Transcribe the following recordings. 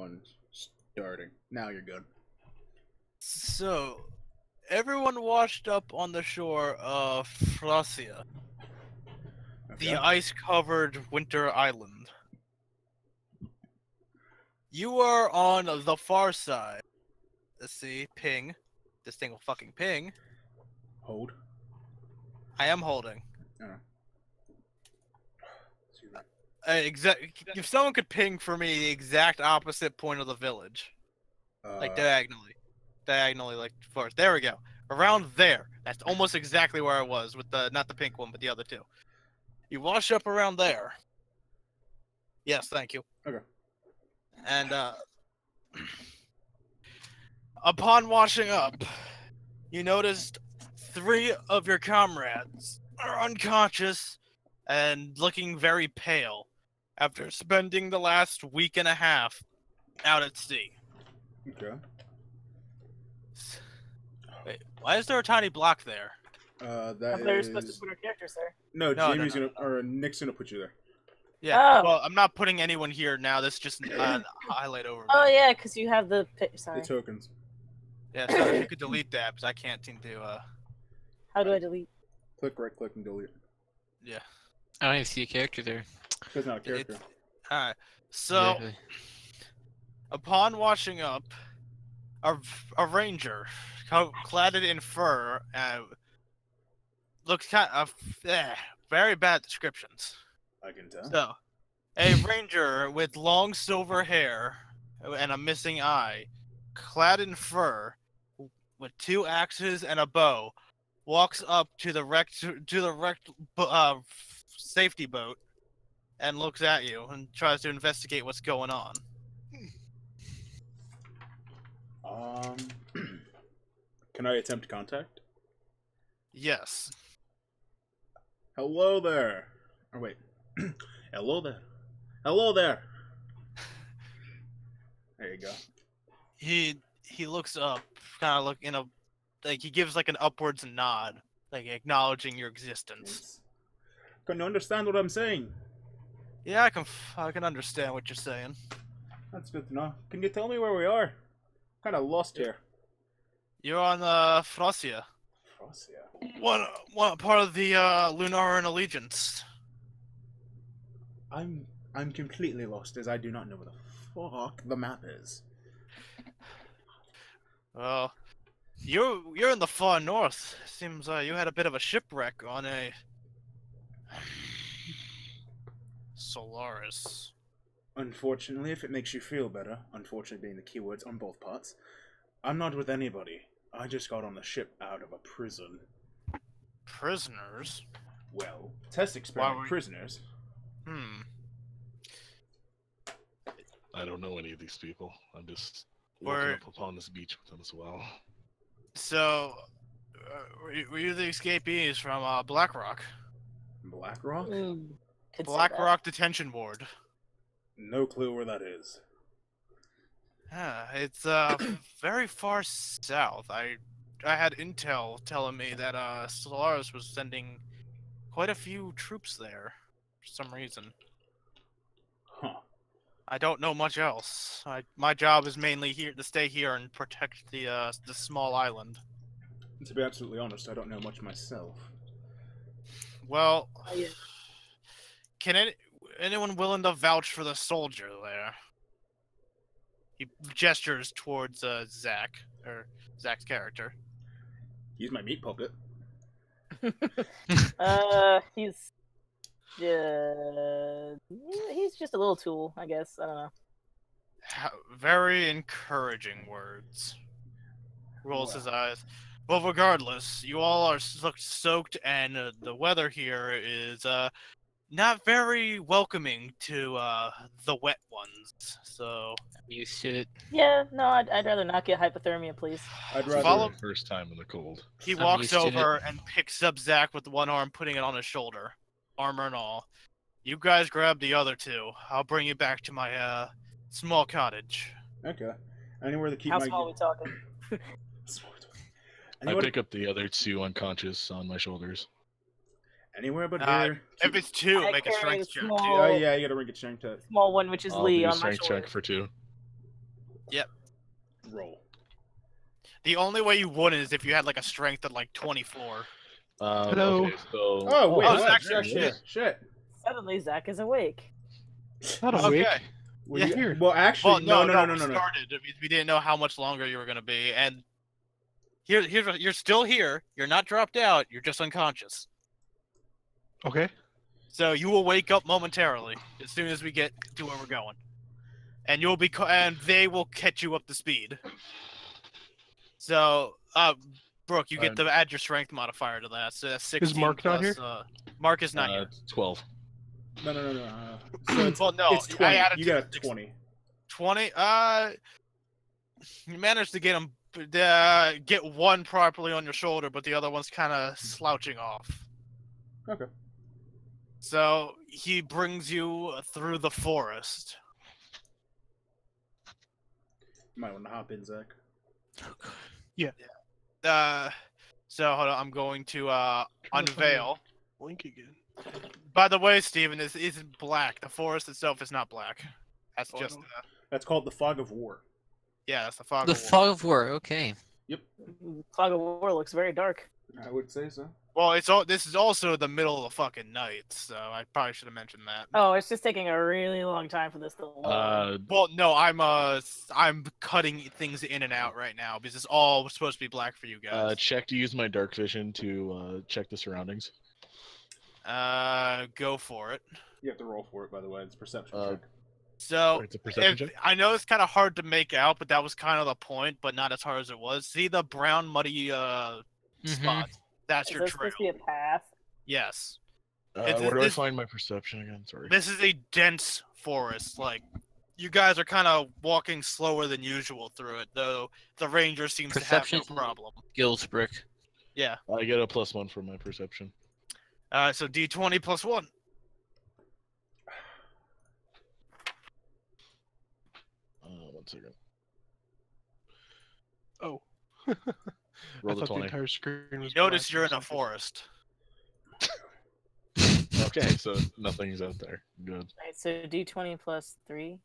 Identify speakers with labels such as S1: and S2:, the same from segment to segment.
S1: one starting. Now you're good.
S2: So, everyone washed up on the shore of Frossia, the ice-covered winter island. You are on the far side. Let's see, ping. This thing will fucking ping.
S1: Hold.
S2: I am holding. If someone could ping for me the exact opposite point of the village, like diagonally, like first. There we go. Around there. That's almost exactly where I was with the not the pink one, but the other two. You wash up around there. Yes, thank you.
S1: Okay.
S2: And upon washing up, you noticed 3 of your comrades are unconscious and looking very pale after spending the last week and a half out at sea.
S1: Okay.
S2: Wait, why is there a tiny block there?
S1: That
S3: They're supposed to put our characters there.
S1: No, Jamie's or Nick's gonna put you there.
S2: Yeah.
S3: Oh.
S2: Well, I'm not putting anyone here now. This is just highlight over.
S3: Oh yeah, because you have the sorry.
S1: The tokens.
S2: Yeah, so if you could delete that because I can't seem to.
S3: How do I delete?
S1: Right click and delete.
S2: Yeah.
S4: I don't even see a character there.
S1: There's not a character.
S2: Alright. So,
S4: Exactly.
S2: upon washing up, a ranger clad in fur looks kind of very bad descriptions.
S1: I can tell.
S2: So, a ranger with long silver hair and a missing eye, clad in fur, with 2 axes and a bow, walks up to the wrecked safety boat and looks at you and tries to investigate what's going on.
S1: Can I attempt contact?
S2: Yes.
S1: Hello there. Or wait. Hello there. Hello there. There you go.
S2: He looks up, kind of like he gives like an upwards nod, like acknowledging your existence.
S1: Can you understand what I'm saying?
S2: Yeah, I can understand what you're saying.
S1: That's good to know. Can you tell me where we are? Kind of lost here.
S2: You're on Frossia.
S1: Frossia.
S2: One part of the Lunaran Allegiance.
S1: I'm completely lost as I do not know where the fuck the map is.
S2: Well, you're in the far north. Seems you had a bit of a shipwreck on a Solaris.
S1: Unfortunately, if it makes you feel better, unfortunately being the keywords on both parts, I'm not with anybody. I just got on the ship out of a prison.
S2: Prisoners?
S1: Well, test experiment prisoners.
S5: I don't know any of these people. I'm just walking up upon this beach with them as well.
S2: So, were you the escapees from Blackrock?
S1: Blackrock?
S2: Blackrock Detention Ward.
S1: No clue where that is.
S2: It's very far south. I had intel telling me that Solaris was sending quite a few troops there for some reason.
S1: Huh.
S2: I don't know much else. My job is mainly here to stay here and protect the small island.
S1: To be absolutely honest, I don't know much myself.
S2: Well, can anyone willing to vouch for the soldier there? He gestures towards Zach's character.
S1: He's my meat puppet.
S3: He's just a little tool, I guess. I don't know.
S2: Very encouraging words. Rolls his eyes. Well, regardless, you all are soaked, and the weather here is not very welcoming to the wet ones. So
S4: used to it.
S3: Yeah, no, I'd rather not get hypothermia, please.
S1: I'd rather
S2: follow.
S5: First time in the cold.
S2: He walks over and picks up Zach with one arm, putting it on his shoulder, armor and all. You guys grab the other 2. I'll bring you back to my small cottage.
S1: Okay. Anywhere to keep
S3: How
S1: my.
S3: small are we talking?
S5: I pick up the other 2 unconscious on my shoulders.
S1: Anywhere but here.
S2: If it's 2,
S3: I
S2: make a
S3: carry
S2: strength check.
S3: small-
S1: Oh yeah, you gotta ring a strength check.
S3: Small one, which is
S5: I'll
S3: Lee
S5: do a
S3: on my
S5: strength
S3: shoulder.
S5: check for 2.
S2: Yep.
S1: Roll.
S2: The only way you wouldn't is if you had like a strength at like 24.
S6: Hello.
S5: Okay, so
S1: Oh wait,
S2: Oh,
S1: what?
S2: Zach's
S1: Zach's
S2: here.
S1: here. Shit.
S3: Suddenly, Zach is awake.
S6: Not awake.
S2: Okay.
S1: Well,
S2: Yeah.
S1: you- well, actually,
S2: Well,
S1: no.
S2: we started. We didn't know how much longer you were gonna be, and here's what, you're still here. You're not dropped out. You're just unconscious.
S6: Okay.
S2: So you will wake up momentarily as soon as we get to where we're going, and you'll be and they will catch you up to speed. So, Brooke, you get to add your strength modifier to that. So that's 16.
S6: Is Mark not here?
S2: Mark is not here.
S5: it's 12.
S1: No. So it's,
S2: Well, no,
S1: it's 20.
S2: I added
S1: You
S2: to
S1: got a
S2: 16.
S1: 20.
S2: 20. You managed to get him. Get one properly on your shoulder, but the other one's kind of slouching off.
S1: Okay.
S2: So he brings you through the forest.
S1: You might want to hop in, Zach.
S2: So hold on, I'm going to unveil.
S6: Blink again.
S2: By the way, Steven, this isn't black. The forest itself is not black. That's
S6: Oh, I
S2: just
S6: don't-
S1: That's called the Fog of War.
S2: yeah, that's the fog.
S4: The
S2: of war.
S4: fog of war. Okay.
S3: Fog of War looks very dark.
S1: I would say so.
S2: Well, this is also the middle of the fucking night, so I probably should have mentioned that.
S3: Oh, it's just taking a really long time for this to load.
S2: Well, no, I'm cutting things in and out right now because it's all supposed to be black for you guys.
S5: Check to use my dark vision to check the surroundings.
S2: Go for it.
S1: You have to roll for it, by the way. It's a perception check.
S2: So,
S5: It's a perception check.
S2: I know it's kind of hard to make out, but that was kind of the point, but not as hard as it was. See the brown, muddy spots? That's
S3: Is
S2: your
S3: this
S2: trail.
S3: supposed to be a path?
S2: Yes.
S5: Where do I find my perception again? Sorry.
S2: This is a dense forest. Like, you guys are kind of walking slower than usual through it, though the ranger seems to have no
S4: Perception.
S2: problem.
S4: Gills brick.
S2: Yeah.
S5: I get a +1 for my perception.
S2: So D20 plus 1.
S5: One second.
S6: Oh.
S5: Roll
S6: I
S5: the
S6: thought
S5: 20.
S6: the entire screen was
S2: Notice
S6: black
S2: you're
S6: or
S2: in a
S6: something.
S2: forest.
S5: Okay, so nothing's out there. Good.
S3: Right, so D20 plus 3.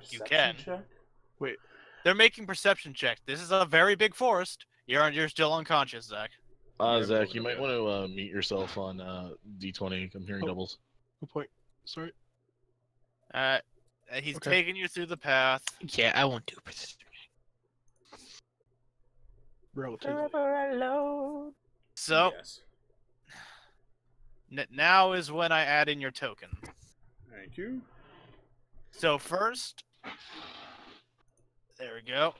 S2: You can.
S1: check?
S2: They're making perception checks. This is a very big forest. You're still unconscious, Zach.
S5: Zach, you might want to mute yourself on D20. I'm hearing
S6: Oh.
S5: doubles.
S6: Good point. Sorry.
S2: He's
S6: Okay.
S2: taking you through the path.
S4: Yeah, I won't do perception.
S6: Relatively.
S3: Forever alone.
S2: So
S1: Yes.
S2: now is when I add in your token.
S1: Thank you.
S2: So first, there we go.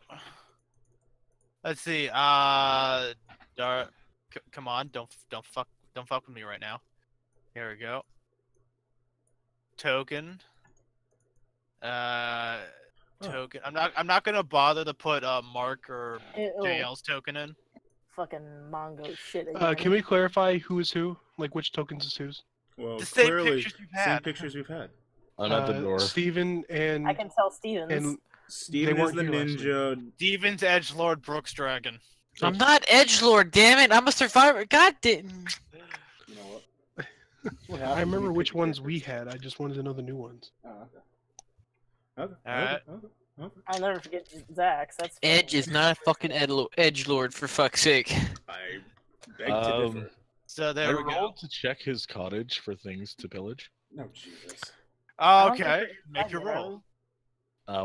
S2: Let's see. Come on, don't fuck with me right now. Here we go. Token. Token. I'm not gonna bother to put Mark or
S3: Ew,
S2: JL's token in.
S3: fucking Mongo shit again.
S6: Can we clarify who is who? Like which tokens is whose?
S1: Well,
S2: The same
S1: clearly,
S2: pictures you've
S1: same
S2: had.
S1: pictures we've had.
S5: I'm at the door.
S6: Steven and
S3: I can tell Stevens.
S6: and
S1: Steven is
S6: weren't
S1: the
S6: here last
S1: ninja.
S2: Steven's Edgelord Brooks Dragon.
S4: I'm not edgelord. Damn it! I'm a survivor. God damn.
S1: You know what? What
S6: I
S1: happens when
S6: remember
S1: you
S6: which
S1: pick
S6: ones we
S1: characters?
S6: had. I just wanted to know the new ones.
S1: Oh, okay.
S2: Alright.
S1: Okay.
S3: I'll never forget Zach's. That's funny.
S4: Edge is not a fucking edgelord for fuck's sake.
S1: I beg to differ.
S2: So
S5: I
S2: there we go.
S5: rolled to check his cottage for things to pillage.
S1: No, Jesus.
S3: don't think
S2: Okay,
S3: it's
S2: make your
S3: bad,
S2: roll.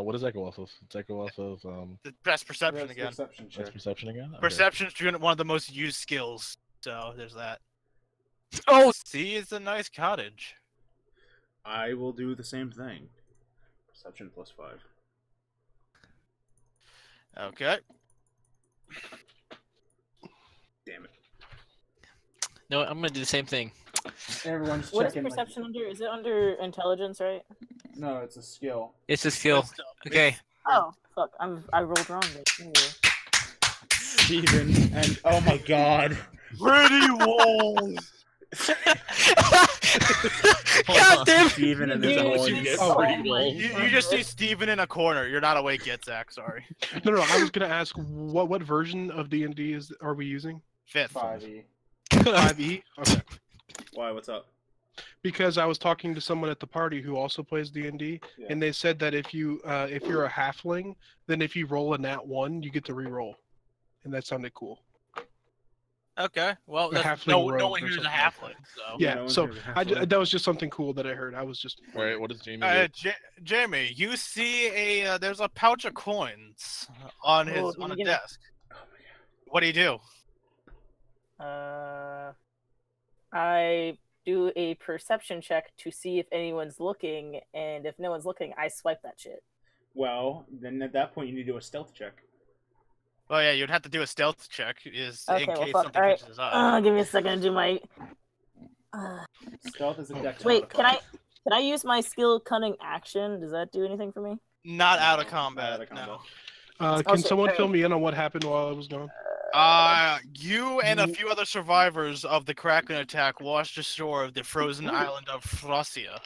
S5: What does that go off of? Does that go off of
S2: The best perception
S1: That's
S2: again.
S1: perception
S5: that's
S1: check.
S5: perception again? Okay.
S2: Perception's one of the most used skills. So there's that.
S4: Oh,
S2: See, it's a nice cottage.
S1: I will do the same thing. Perception plus 5.
S2: Okay.
S1: Damn it.
S4: no, I'm gonna do the same thing.
S1: Everyone's
S3: What is
S1: checking.
S3: perception under? Is it under intelligence, right?
S1: No, it's a skill.
S4: It's a skill.
S2: Good stuff.
S4: Okay.
S3: Oh, fuck. I rolled wrong. But anyway.
S1: Steven and oh my god.
S2: Pretty walls.
S4: God damn it.
S1: Steven and his
S3: Dude,
S1: horns.
S5: you get
S6: Oh.
S5: pretty well.
S2: You just see Steven in a corner. You're not awake yet, Zach. Sorry.
S6: No. I was gonna ask what version of D&D are we using?
S2: 5th.
S1: 5e.
S6: 5e. Okay.
S1: Why, what's up?
S6: Because I was talking to someone at the party who also plays D&D,
S1: Yeah.
S6: and they said that if you're a halfling, then if you roll a nat 1, you get to re-roll, and that sounded cool.
S2: Okay, well,
S6: A
S2: that's,
S6: halfling
S2: no
S6: rogue
S2: one
S6: or
S2: here's a
S6: something like
S2: halfling, so.
S6: Yeah,
S1: no one
S6: so
S1: here's a halfling.
S6: that was just something cool that I heard. I was just
S5: All right, what does Jamie get?
S2: Jamie, you see there's a pouch of coins on his
S3: Oh,
S2: on a
S3: give me-
S2: desk.
S1: Oh my god.
S2: What do you do?
S3: I do a perception check to see if anyone's looking, and if no one's looking, I swipe that shit.
S1: Well, then at that point you need to do a stealth check.
S2: Oh yeah, you'd have to do a stealth check in
S3: Okay,
S2: case
S3: well, fuck.
S2: something
S3: Alright.
S2: catches his eye.
S3: Give me a second to do my.
S1: Stealth is a dex
S3: Wait,
S1: modifier.
S3: can I use my skill cunning action? Does that do anything for me?
S2: Not out of
S1: No,
S2: combat.
S1: not out of combat.
S2: No.
S6: Can
S3: shit,
S6: someone fill
S3: alright.
S6: me in on what happened while I was gone?
S2: You and a few other survivors of the Kraken attack washed ashore of the frozen island of Frossia.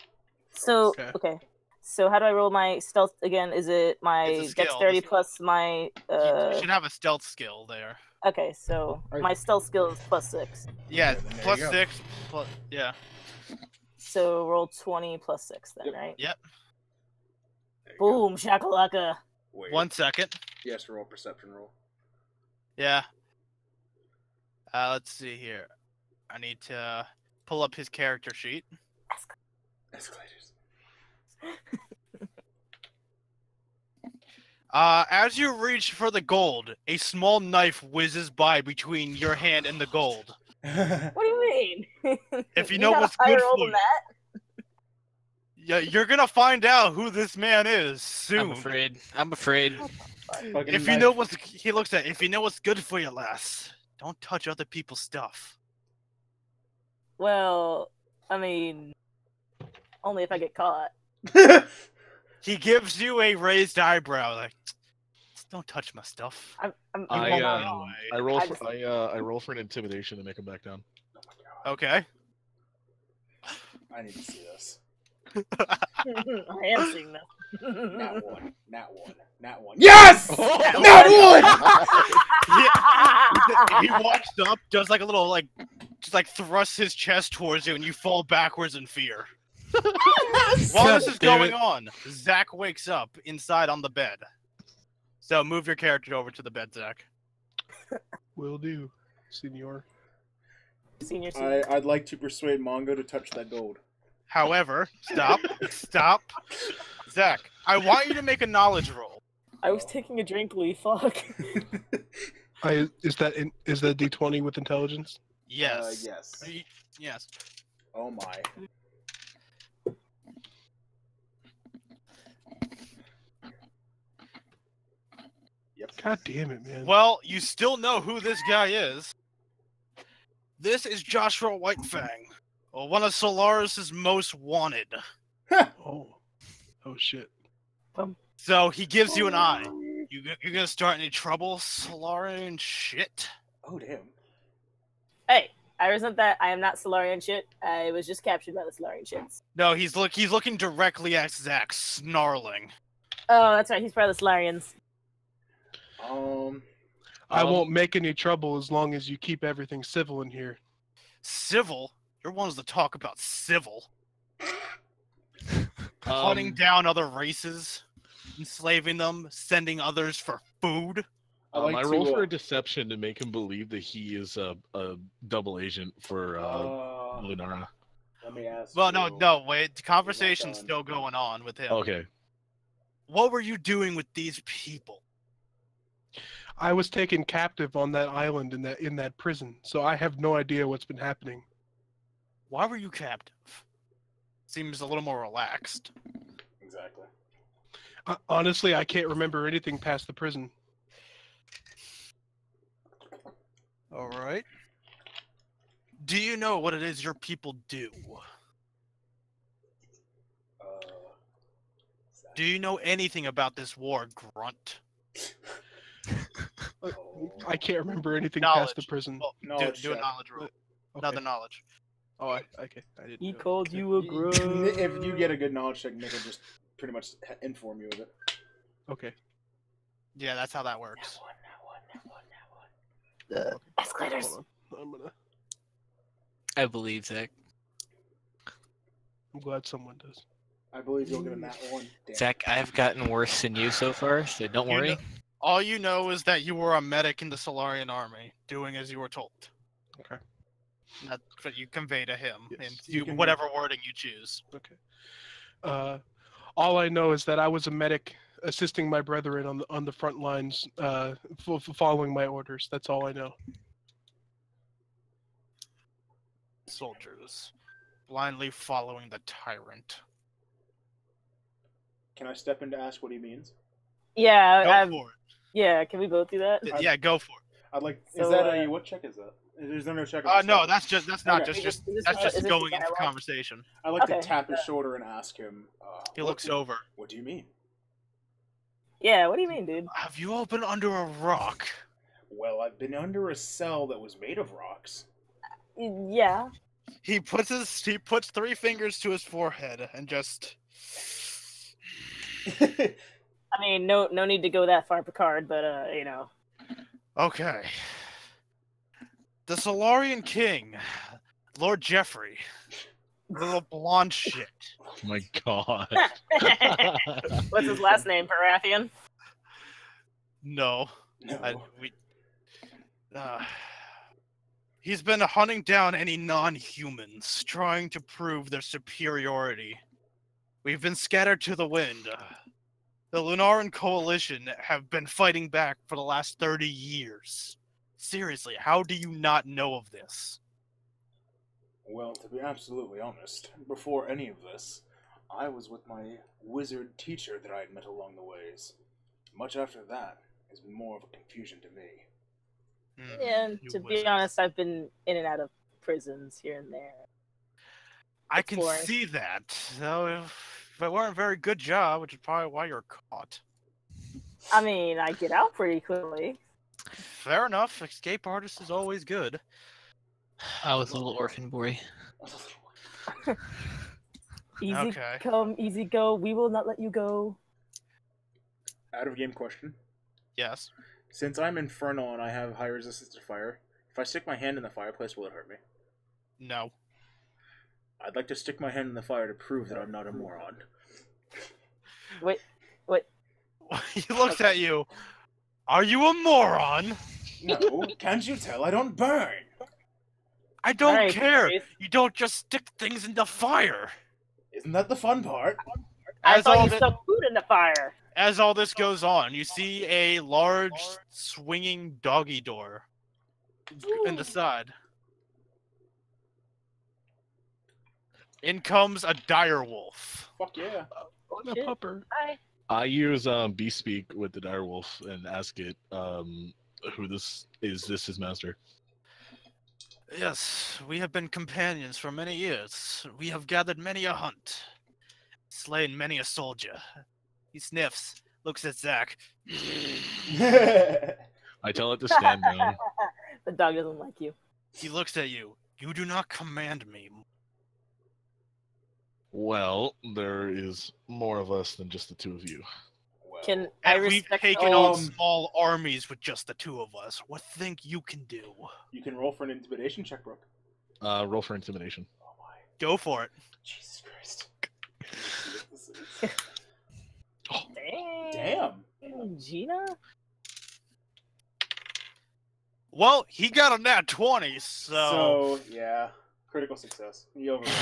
S3: So
S6: Okay.
S3: So how do I roll my stealth again? Is it my
S2: It's a skill.
S3: dexterity plus my
S2: You should have a stealth skill there.
S3: Okay, so my stealth skill is +6.
S2: Yeah,
S1: then there
S2: plus
S1: you go.
S2: 6. Plus, yeah.
S3: So roll 20 plus 6 then,
S1: Yep.
S3: right?
S2: Yep.
S1: There you go.
S3: Boom, shakalaka.
S1: Wait.
S2: 1 second.
S1: He has to roll a perception roll.
S2: Yeah. Let's see here. I need to pull up his character sheet.
S1: Escalators.
S2: As you reach for the gold, a small knife whizzes by between your hand and the gold.
S3: What do you mean?
S2: If you know
S3: got a
S2: what's
S3: higher
S2: good
S3: roll
S2: for
S3: than
S2: you.
S3: that?
S2: Yeah, you're gonna find out who this man is soon.
S4: I'm afraid.
S1: Fucking
S2: If you
S1: knife.
S2: know what's he looks at, if you know what's good for you, lass, don't touch other people's stuff.
S3: Well, I mean, only if I get caught.
S2: He gives you a raised eyebrow, like, "Just don't touch my stuff."
S3: I'm
S5: I
S2: won't
S5: uh,
S2: know.
S5: I roll
S3: I
S5: for
S3: just-
S5: I roll for an intimidation to make him back down.
S2: Okay.
S1: I need to see this.
S3: I am seeing this.
S1: Nat one. Nat one. Nat one. Yes! Nat one!
S2: He walks up, does like a little just like thrusts his chest towards you, and you fall backwards in fear. While this is going on, Zach wakes up inside on the bed. So move your character over to the bed, Zach.
S6: Will do, senor.
S3: Senior.
S1: I'd like to persuade Mongo to touch that gold.
S2: However, stop. Zach, I want you to make a knowledge roll.
S3: I was taking a drink, Lee. Fuck.
S6: Is that D20 with intelligence?
S2: Yes.
S1: Yes.
S2: Yes.
S1: Oh my. Yep.
S6: God damn it, man.
S2: Well, you still know who this guy is. This is Joshua Whitefang, one of Solaris's most wanted.
S6: Oh shit.
S2: So he gives you an eye. You're gonna start any trouble, Solarian shit?
S1: Oh damn.
S3: Hey, I resent that. I am not Solarian shit. I was just captured by the Solarian shits.
S2: No, he's looking directly at Zach, snarling.
S3: Oh, that's right. He's part of the Solarians.
S6: I won't make any trouble as long as you keep everything civil in here.
S2: Civil? You're ones to talk about civil. Hunting down other races, enslaving them, sending others for food.
S5: I roll for a deception to make him believe that he is a double agent for Lunara.
S1: Let me ask.
S2: Well,
S1: you,
S2: no, wait. The conversation's
S1: done.
S2: still going on with him.
S5: Okay.
S2: What were you doing with these people?
S6: I was taken captive on that island in that prison, so I have no idea what's been happening.
S2: Why were you captive? Seems a little more relaxed.
S1: Exactly.
S6: Honestly, I can't remember anything past the prison.
S2: All right. Do you know what it is your people do? Do you know anything about this war, Grunt?
S6: I can't remember anything
S2: Knowledge.
S6: past the prison.
S2: Well,
S1: Knowledge
S2: do a
S1: check.
S2: knowledge roll.
S6: Okay.
S2: Another knowledge.
S6: Oh, okay. I didn't.
S3: He
S6: know.
S3: called
S6: Okay.
S3: you a grunt.
S1: If you get a good knowledge check, Nick will just pretty much inform you of it.
S6: Okay.
S2: Yeah, that's how that works.
S3: Escalators.
S6: Hold on. I'm gonna.
S4: I believe Zach.
S6: I'm glad someone does.
S1: I believe you'll get a nat 1. Damn.
S4: Zach, I've gotten worse than you so far, so don't
S2: You
S4: worry.
S2: know- All you know is that you were a medic in the Solarian army, doing as you were told.
S6: Okay.
S2: That's what you convey to him,
S6: Yes.
S2: and
S1: You can-
S2: whatever wording you choose.
S6: Okay. All I know is that I was a medic assisting my brethren on the front lines, following my orders. That's all I know.
S2: Soldiers, blindly following the tyrant.
S1: Can I step in to ask what he means?
S3: Yeah,
S2: Go for it.
S3: yeah. Can we both do that?
S2: Yeah, go for it.
S1: I'd like.
S3: So,
S1: Is that a what check is that? Is there no check? on
S2: No,
S1: step?
S2: that's not
S1: Okay.
S2: just
S3: Is
S2: that's
S3: this
S2: just
S3: a
S2: going into
S3: dialogue?
S2: conversation.
S1: I like
S3: Okay.
S1: to tap his shoulder and ask him.
S2: He
S1: what-
S2: looks over.
S1: What do you mean?
S3: Yeah. What do you mean, dude?
S2: Have you all been under a rock?
S1: Well, I've been under a cell that was made of rocks.
S3: Yeah.
S2: He puts 3 fingers to his forehead and just.
S3: I mean, no need to go that far, Picard. But you know.
S2: Okay. The Solarian King, Lord Jeffrey, little blonde shit.
S5: Oh my god.
S3: What's his last name, Baratheon?
S2: No,
S1: No.
S2: he's been hunting down any non-humans, trying to prove their superiority. We've been scattered to the wind. The Lunaran Coalition have been fighting back for the last 30 years. Seriously, how do you not know of this?
S1: Well, to be absolutely honest, before any of this, I was with my wizard teacher that I had met along the ways. Much after that has been more of a confusion to me.
S3: And
S2: You
S3: to be
S2: wizard.
S3: honest, I've been in and out of prisons here and there.
S2: I can
S3: boring.
S2: see that. So if it weren't a very good job, which is probably why you're caught.
S3: I mean, I get out pretty quickly.
S2: Fair enough. Escape artist is always good.
S4: I was a little orphan boy.
S3: Easy
S2: Okay.
S3: come, easy go. We will not let you go.
S1: Out of game question.
S2: Yes.
S1: Since I'm infernal and I have high resistance to fire, if I stick my hand in the fireplace, will it hurt me?
S2: No.
S1: I'd like to stick my hand in the fire to prove that I'm not a moron.
S3: Wait, what?
S2: He looks at you. Are you a moron?
S1: No, can't you tell I don't burn?
S2: I don't
S3: Alright,
S2: care.
S3: Grace.
S2: You don't just stick things in the fire.
S1: Isn't that the fun part?
S3: I
S2: As
S3: thought
S2: all
S3: you
S2: the-
S3: stuck food in the fire.
S2: As all this goes on, you see a large swinging doggy door in the side. In comes a dire wolf.
S1: Fuck yeah.
S6: On a
S3: Shit.
S6: pupper.
S3: Hi.
S5: I use Beast Speak with the direwolf and ask it who this is. This his master?
S2: Yes, we have been companions for many years. We have gathered many a hunt, slain many a soldier. He sniffs, looks at Zack.
S5: I tell it to stand down.
S3: The dog doesn't like you.
S2: He looks at you. You do not command me.
S5: Well, there is more of us than just the two of you.
S1: Well,
S3: Can I
S2: And we've
S3: respect
S2: taken
S3: all?
S2: on small armies with just the two of us. What think you can do?
S1: you can roll for an intimidation check, Brooke.
S5: Roll for intimidation.
S1: Oh my.
S2: Go for it.
S1: Jesus Christ.
S3: Damn.
S1: Damn.
S3: Gina?
S2: Well, he got a nat 20, so...
S1: Yeah. Critical success. You overroll.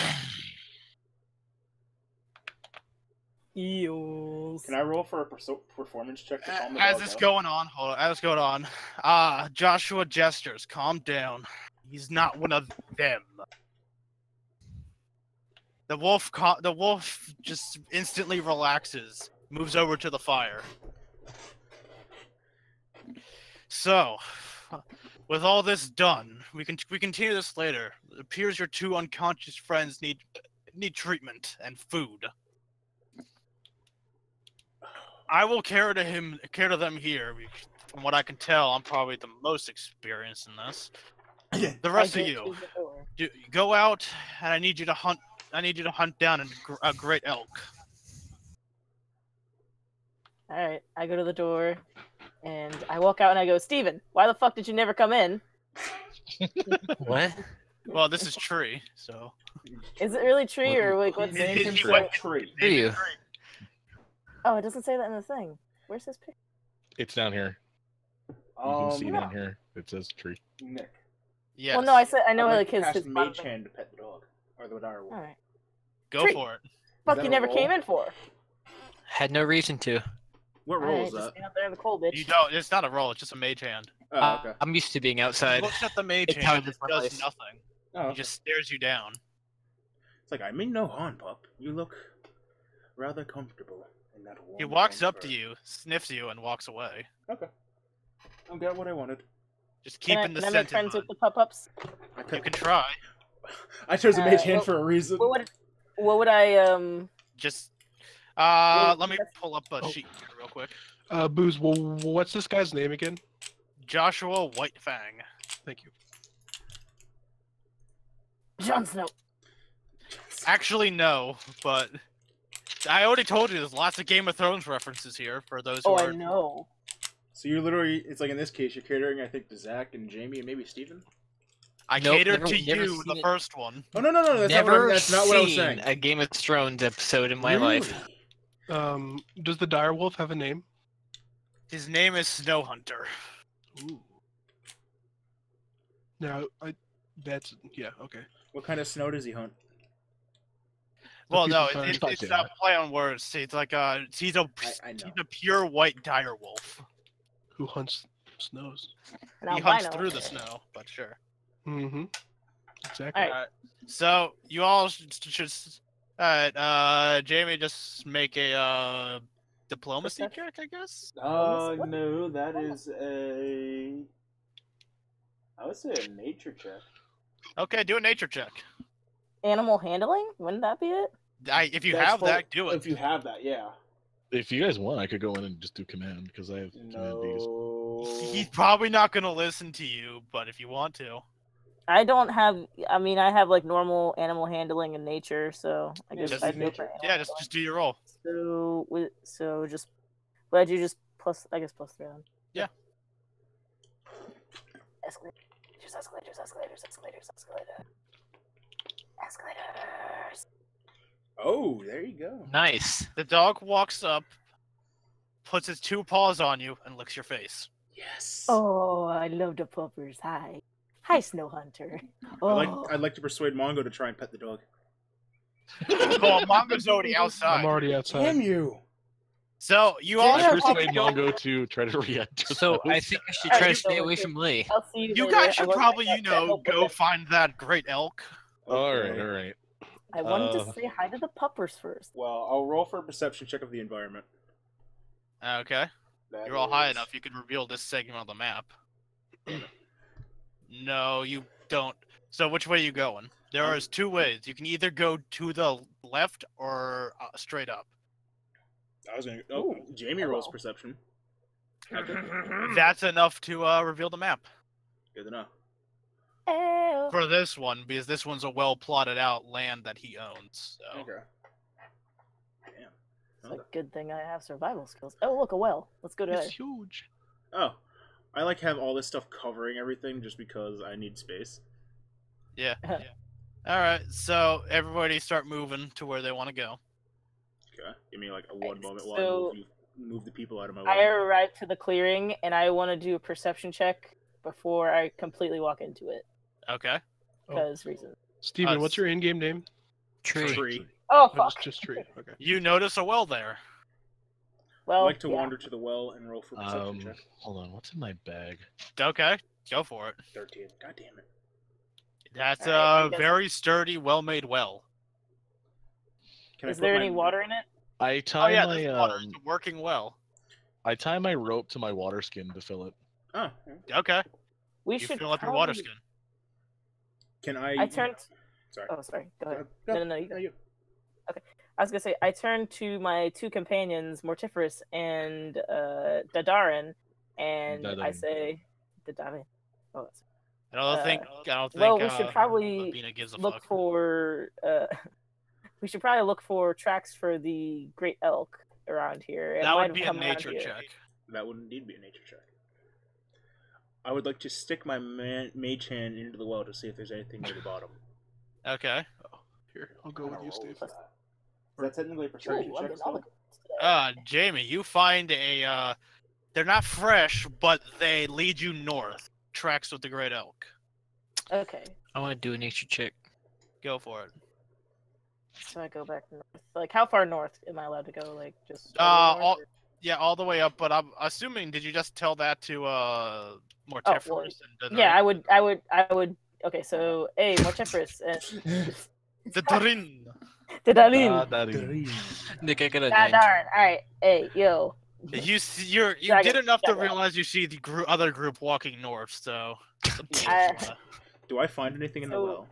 S3: Eels.
S1: Can I roll for a performance check to calm the
S2: As
S1: dog
S2: it's
S1: down?
S2: going on, hold on, as it's going on, Joshua gestures, calm down. He's not one of them. The wolf just instantly relaxes, moves over to the fire. So, with all this done, we continue this later. It appears your two unconscious friends need treatment and food. I will care to them here. From what I can tell, I'm probably the most experienced in this. The rest of you, go out, and I need you to hunt. I need you to hunt down a great elk.
S3: All right, I go to the door, and I walk out, and I go, Steven, why the fuck did you never come in?
S4: What?
S2: Well, this is tree, so.
S3: Is it really tree or like what's
S1: Name
S2: He
S1: himself
S2: went-
S1: Tree.
S4: Are you?
S3: Oh, it doesn't say that in the thing. Where's his picture?
S5: It's down here. You can see
S3: no.
S5: down here. It says tree.
S1: Nick.
S2: Yes.
S3: Well, no, I said I know
S1: I'd
S3: like
S1: to
S3: his.
S1: cast
S3: his
S1: Mage Hand to pet the dog. Or the dire wolf.
S3: All right.
S2: Go
S3: Tree.
S2: for it.
S3: Fuck,
S1: that
S3: you
S1: a
S3: never
S1: roll?
S3: came in for.
S4: Had no reason to.
S1: What
S3: All
S1: roll
S3: right,
S1: is
S3: just
S1: that?
S3: stand out there in the cold, bitch.
S2: You don't. It's not a roll. It's just a mage hand.
S1: Oh, okay.
S4: I'm used to being outside.
S2: Looks at the mage
S4: It's how
S2: hand.
S4: it
S2: It
S4: is my
S2: does
S4: life.
S2: nothing.
S1: Oh,
S2: He
S1: okay.
S2: just stares you down.
S1: It's like, I mean no harm, pup. You look rather comfortable in that warm
S2: He walks
S1: warm
S2: up
S1: fur.
S2: to you, sniffs you, and walks away.
S1: Okay. I got what I wanted.
S2: Just
S3: Can I,
S2: keeping the
S3: can I
S2: scent
S3: make friends
S2: in
S3: with the pup-ups?
S2: You can try.
S1: I chose a mage hand
S3: well,
S1: for a reason.
S3: What would I
S2: Just
S3: Well,
S2: let me
S3: that's-
S2: pull up a
S6: Oh.
S2: sheet here real quick.
S6: Booze. Well, what's this guy's name again?
S2: Joshua Whitefang.
S6: Thank you.
S3: Jon Snow?
S2: Actually, no, but I already told you there's lots of Game of Thrones references here for those who
S3: Oh, I
S2: are.
S3: know.
S1: So you're literally, it's like in this case, you're catering, I think, to Zach and Jamie and maybe Steven?
S2: I
S4: Nope,
S2: catered
S4: never-
S2: to
S4: never
S2: you, the
S4: seen it.
S2: first one.
S1: Oh, no, that's
S4: Never
S1: that's not what I was
S4: seen
S1: saying.
S4: a Game of Thrones episode in my life.
S1: Really?
S6: Does the direwolf have a name?
S2: His name is Snow Hunter.
S6: Ooh. No, that's yeah. Okay.
S1: What kind of snow does he hunt?
S2: Well, no,
S6: people
S2: it's
S5: find-
S2: it's a play on words. It's like he's a
S1: I know.
S2: he's a pure white dire wolf.
S6: Who hunts snows?
S3: An
S2: He hunts
S3: albino.
S2: through the snow, but sure.
S6: Mm-hmm. Exactly.
S3: Alright.
S2: Alright. So you all should. Alright, Jamie, just make a diplomacy
S3: Perception?
S2: check, I guess.
S3: What?
S1: No, that is a... I would say a nature check.
S2: Okay, do a nature check.
S3: Animal handling? Wouldn't that be it?
S2: If you
S1: That's
S2: have that, do it.
S1: If you have that, yeah.
S5: If you guys want, I could go in and just do command because I have command bees.
S1: No.
S2: He's probably not gonna listen to you, but if you want to.
S3: I don't have. I mean, I have like normal animal handling and nature, so I
S1: Yeah,
S3: guess
S1: just
S3: I'd go
S1: nature.
S3: for animal
S2: Yeah, just do your roll.
S3: handling. So just. Would you just plus? I guess plus 3 then.
S2: Yeah.
S3: Escalators.
S1: Oh, there you go.
S4: Nice.
S2: The dog walks up, puts its 2 paws on you, and licks your face.
S1: Yes.
S3: Oh, I love the puppers. Hi, Snow Hunter. Oh,
S1: I'd like to persuade Mongo to try and pet the dog.
S2: Well, Mongo's already outside.
S6: I'm already outside.
S1: Damn you!
S2: So you
S3: Yeah,
S2: all
S5: I
S3: yeah,
S2: should probably
S5: persuade
S2: go.
S5: Mongo to try to react.
S4: So I think I should
S3: Alright,
S4: try
S3: you
S4: to stay
S3: go
S4: away
S3: with
S4: from Lee.
S3: I'll see you.
S2: You
S3: later.
S2: guys
S3: I
S2: should
S3: wasn't
S2: probably,
S3: like that to help with
S2: go
S3: it.
S2: find that great elk.
S5: All right,
S1: Okay.
S5: all right.
S3: I wanted to
S5: Uh,
S3: say hi to the puppers first.
S1: Well, I'll roll for a perception check of the environment.
S2: Okay.
S1: That
S2: You're all high
S1: is-
S2: enough. You can reveal this segment of the map. No, you don't. So which way are you going? There is 2 ways. You can either go to the left or straight up.
S1: I was gonna. Oh,
S3: Ooh,
S1: Jamie rolls perception.
S2: That's enough to reveal the map
S1: Good to know.
S3: Ew.
S2: for this one, because this one's a well plotted out land that he owns. So.
S1: Okay. Damn.
S3: It's a good thing I have survival skills. Oh, look, a well. Let's go to
S6: It's
S3: it.
S6: huge.
S1: Oh, I like have all this stuff covering everything just because I need space.
S2: Yeah. All right. So everybody start moving to where they want to go.
S1: Okay. Give me like a one moment while
S3: So-
S1: I move the people out of my
S3: I
S1: way.
S3: arrived to the clearing, and I want to do a perception check before I completely walk into it,
S2: Okay.
S3: because reasons.
S6: Steven, what's your in-game name?
S4: Tree.
S1: Tree.
S3: Oh,
S6: Oh,
S3: fuck.
S6: just tree. Okay.
S2: You notice a well there.
S1: I
S3: Well,
S1: like to
S3: yeah.
S1: wander to the well and roll for perception check.
S5: Hold on. What's in my bag?
S2: Okay. Go for it.
S1: 13. God damn it.
S2: That's
S3: All right, I
S2: a
S3: guess-
S2: very sturdy, well-made well.
S1: Can
S3: Is
S1: I put
S3: there
S1: my-
S3: any water in it?
S5: I
S2: Oh
S5: tie
S2: yeah,
S5: my
S2: there's water. It's a working well.
S5: I tie my rope to my water skin to fill it.
S1: Oh,
S2: Okay.
S3: We
S2: You
S3: should
S2: fill up your water
S3: probably-
S2: skin.
S1: can I?
S3: I turned.
S1: Sorry.
S3: Oh, sorry. Go ahead.
S1: Go.
S3: No, you go.
S1: No, you.
S3: I was gonna say I turned to my 2 companions, Mortiferous and Dadarin, and I
S5: Dadarin.
S3: say Dadarin. Oh, that's...
S2: I don't think.
S3: well, we should probably
S2: Labina gives a
S3: look
S2: fuck.
S3: for. We should probably look for tracks for the great elk around here. It
S2: That
S3: might
S2: would
S3: have
S2: be a
S3: come around
S2: nature
S3: here.
S2: check.
S1: That would indeed be a nature check. I would like to stick my mage hand into the well to see if there's anything near the bottom.
S2: Okay.
S6: Here, I'll go with you, Steve.
S1: Is that technically a perception
S3: Ooh, I'm
S1: check
S3: getting all the
S1: still?
S2: Jamie, you find a they're not fresh, but they lead you north. Tracks with the great elk.
S3: Okay,
S4: I want to do a nature check.
S2: Go for it.
S3: so I go back north. Like, how far north am I allowed to go? Like, just
S2: All the way up. But I'm assuming, did you just tell that to Mortiferous?
S3: well,
S2: and
S3: yeah, I would. Okay, so Mortiferous and
S2: The Darin.
S3: Tidalin.
S4: Nick, I got a
S3: Ah,
S4: 9.
S3: darn. All right, hey, yo.
S2: You
S3: Dragon,
S2: did enough to
S3: dragon.
S2: realize you see the other group walking north. So.
S1: Do I find anything in the
S3: So-
S1: well?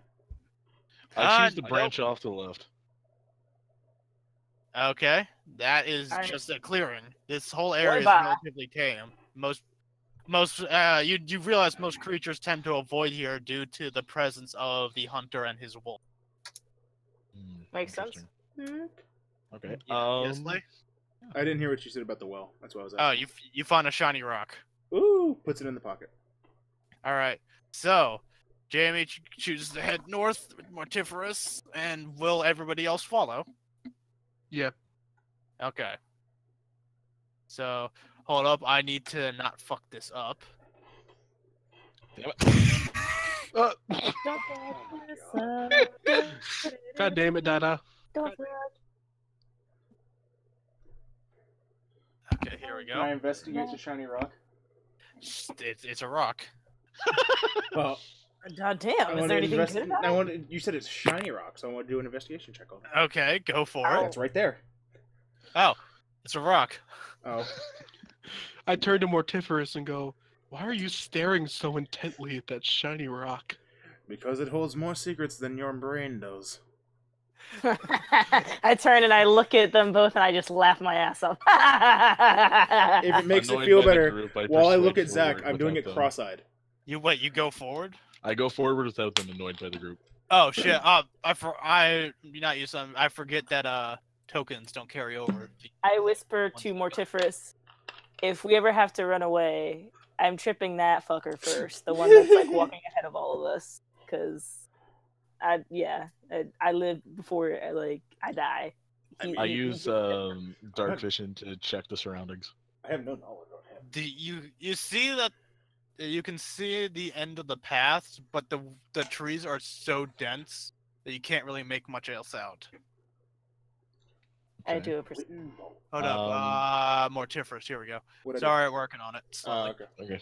S5: I choose to
S2: nope.
S5: branch off to the left.
S2: Okay, that is
S3: Alright.
S2: just a clearing. This whole area is
S3: Bye-bye.
S2: relatively tame. You realize most creatures tend to avoid here due to the presence of the hunter and his wolf.
S3: Makes sense.
S5: Interesting. Okay.
S2: Yes, Lee?
S1: I didn't hear what you said about the well. That's why I was
S2: Oh,
S1: asking.
S2: you found a shiny rock.
S1: Ooh, puts it in the pocket.
S2: All right, so Jamie chooses to head north with Mortiferous, and will everybody else follow?
S6: Yeah.
S2: Okay. So hold up, I need to not fuck this up.
S5: Damn it.
S6: God damn it, Dada.
S2: Okay, here we
S1: Can I
S2: go.
S1: investigate the shiny rock?
S2: It's a rock.
S1: Well,
S3: God
S1: I
S3: damn, is
S1: want
S3: there
S1: to
S3: anything
S1: invest.
S3: good about
S1: I
S3: it?
S1: want. You said it's shiny rock, so I want to do an investigation check on it.
S2: Okay, go for
S3: Ow.
S2: it.
S1: It's right there.
S2: Oh, it's a rock.
S1: Oh,
S6: I turn to Mortiferous and go, why are you staring so intently at that shiny rock?
S1: because it holds more secrets than your brain does.
S3: I turn and I look at them both and I just laugh my ass off.
S1: If it makes it
S5: Annoyed
S1: feel
S5: by the
S1: better,
S5: group, I
S1: while I
S5: persuade
S1: look at Zach,
S5: forward
S1: I'm doing it
S5: without them.
S1: cross-eyed.
S2: You go forward?
S5: I go forward without them, annoyed by the group.
S2: Oh shit! I forget that tokens don't carry over.
S3: I whisper to Mortiferous, if we ever have to run away, I'm tripping that fucker first, the one that's like walking ahead of all of us, because I live before I die.
S5: I use dark vision to check the surroundings.
S1: I have no knowledge on him.
S2: You see that you can see the end of the path, but the trees are so dense that you can't really make much else out.
S3: I
S5: Okay.
S3: do a perception.
S2: Hold up, Mortiferous. Here we go. Sorry, working on it. Slowly.
S1: Okay.
S5: Okay.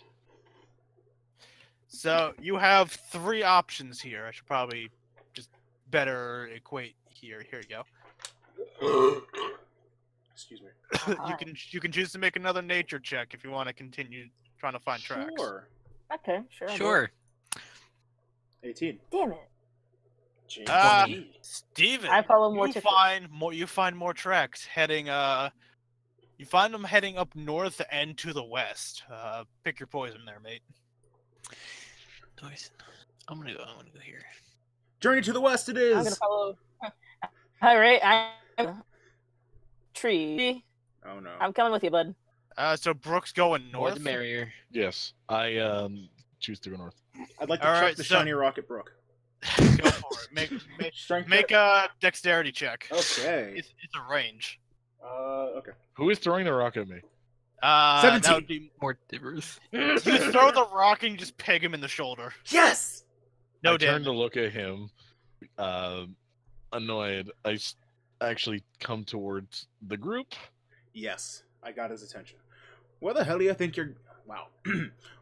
S2: So you have 3 options here. I should probably just better equate here. Here you go.
S1: Excuse me.
S2: You can choose to make another nature check if you want to continue trying to find tracks.
S1: Sure.
S3: Okay, sure. I'll do it.
S4: Sure.
S1: 18.
S3: Damn it.
S2: Steven,
S3: I follow
S2: you find more tracks heading you find them heading up north and to the west. Pick your poison there, mate.
S4: Poison. I'm gonna go here.
S1: Journey to the west it
S3: I'm gonna
S1: is!
S3: follow. All right, I'm tree.
S1: Oh no.
S3: I'm coming with you, bud.
S2: So Brooks going
S4: More
S2: north.
S4: the merrier.
S5: Yes, I choose to go north.
S1: I'd like to
S2: All
S1: check
S2: right,
S1: the
S2: so-
S1: shiny rock at Brook.
S2: Go for it.
S1: Strength
S2: Make
S1: check?
S2: a dexterity check.
S1: Okay.
S2: It's a range.
S1: Okay.
S5: Who is throwing the rock at me?
S2: That
S1: 17.
S2: would be,
S4: More diverse.
S2: you throw the rock and you just peg him in the shoulder.
S1: Yes!
S2: No
S5: I turn
S2: damage.
S5: to look at him, annoyed. Actually come towards the group.
S1: Yes. I got his attention. Where the hell do you think you're... Wow.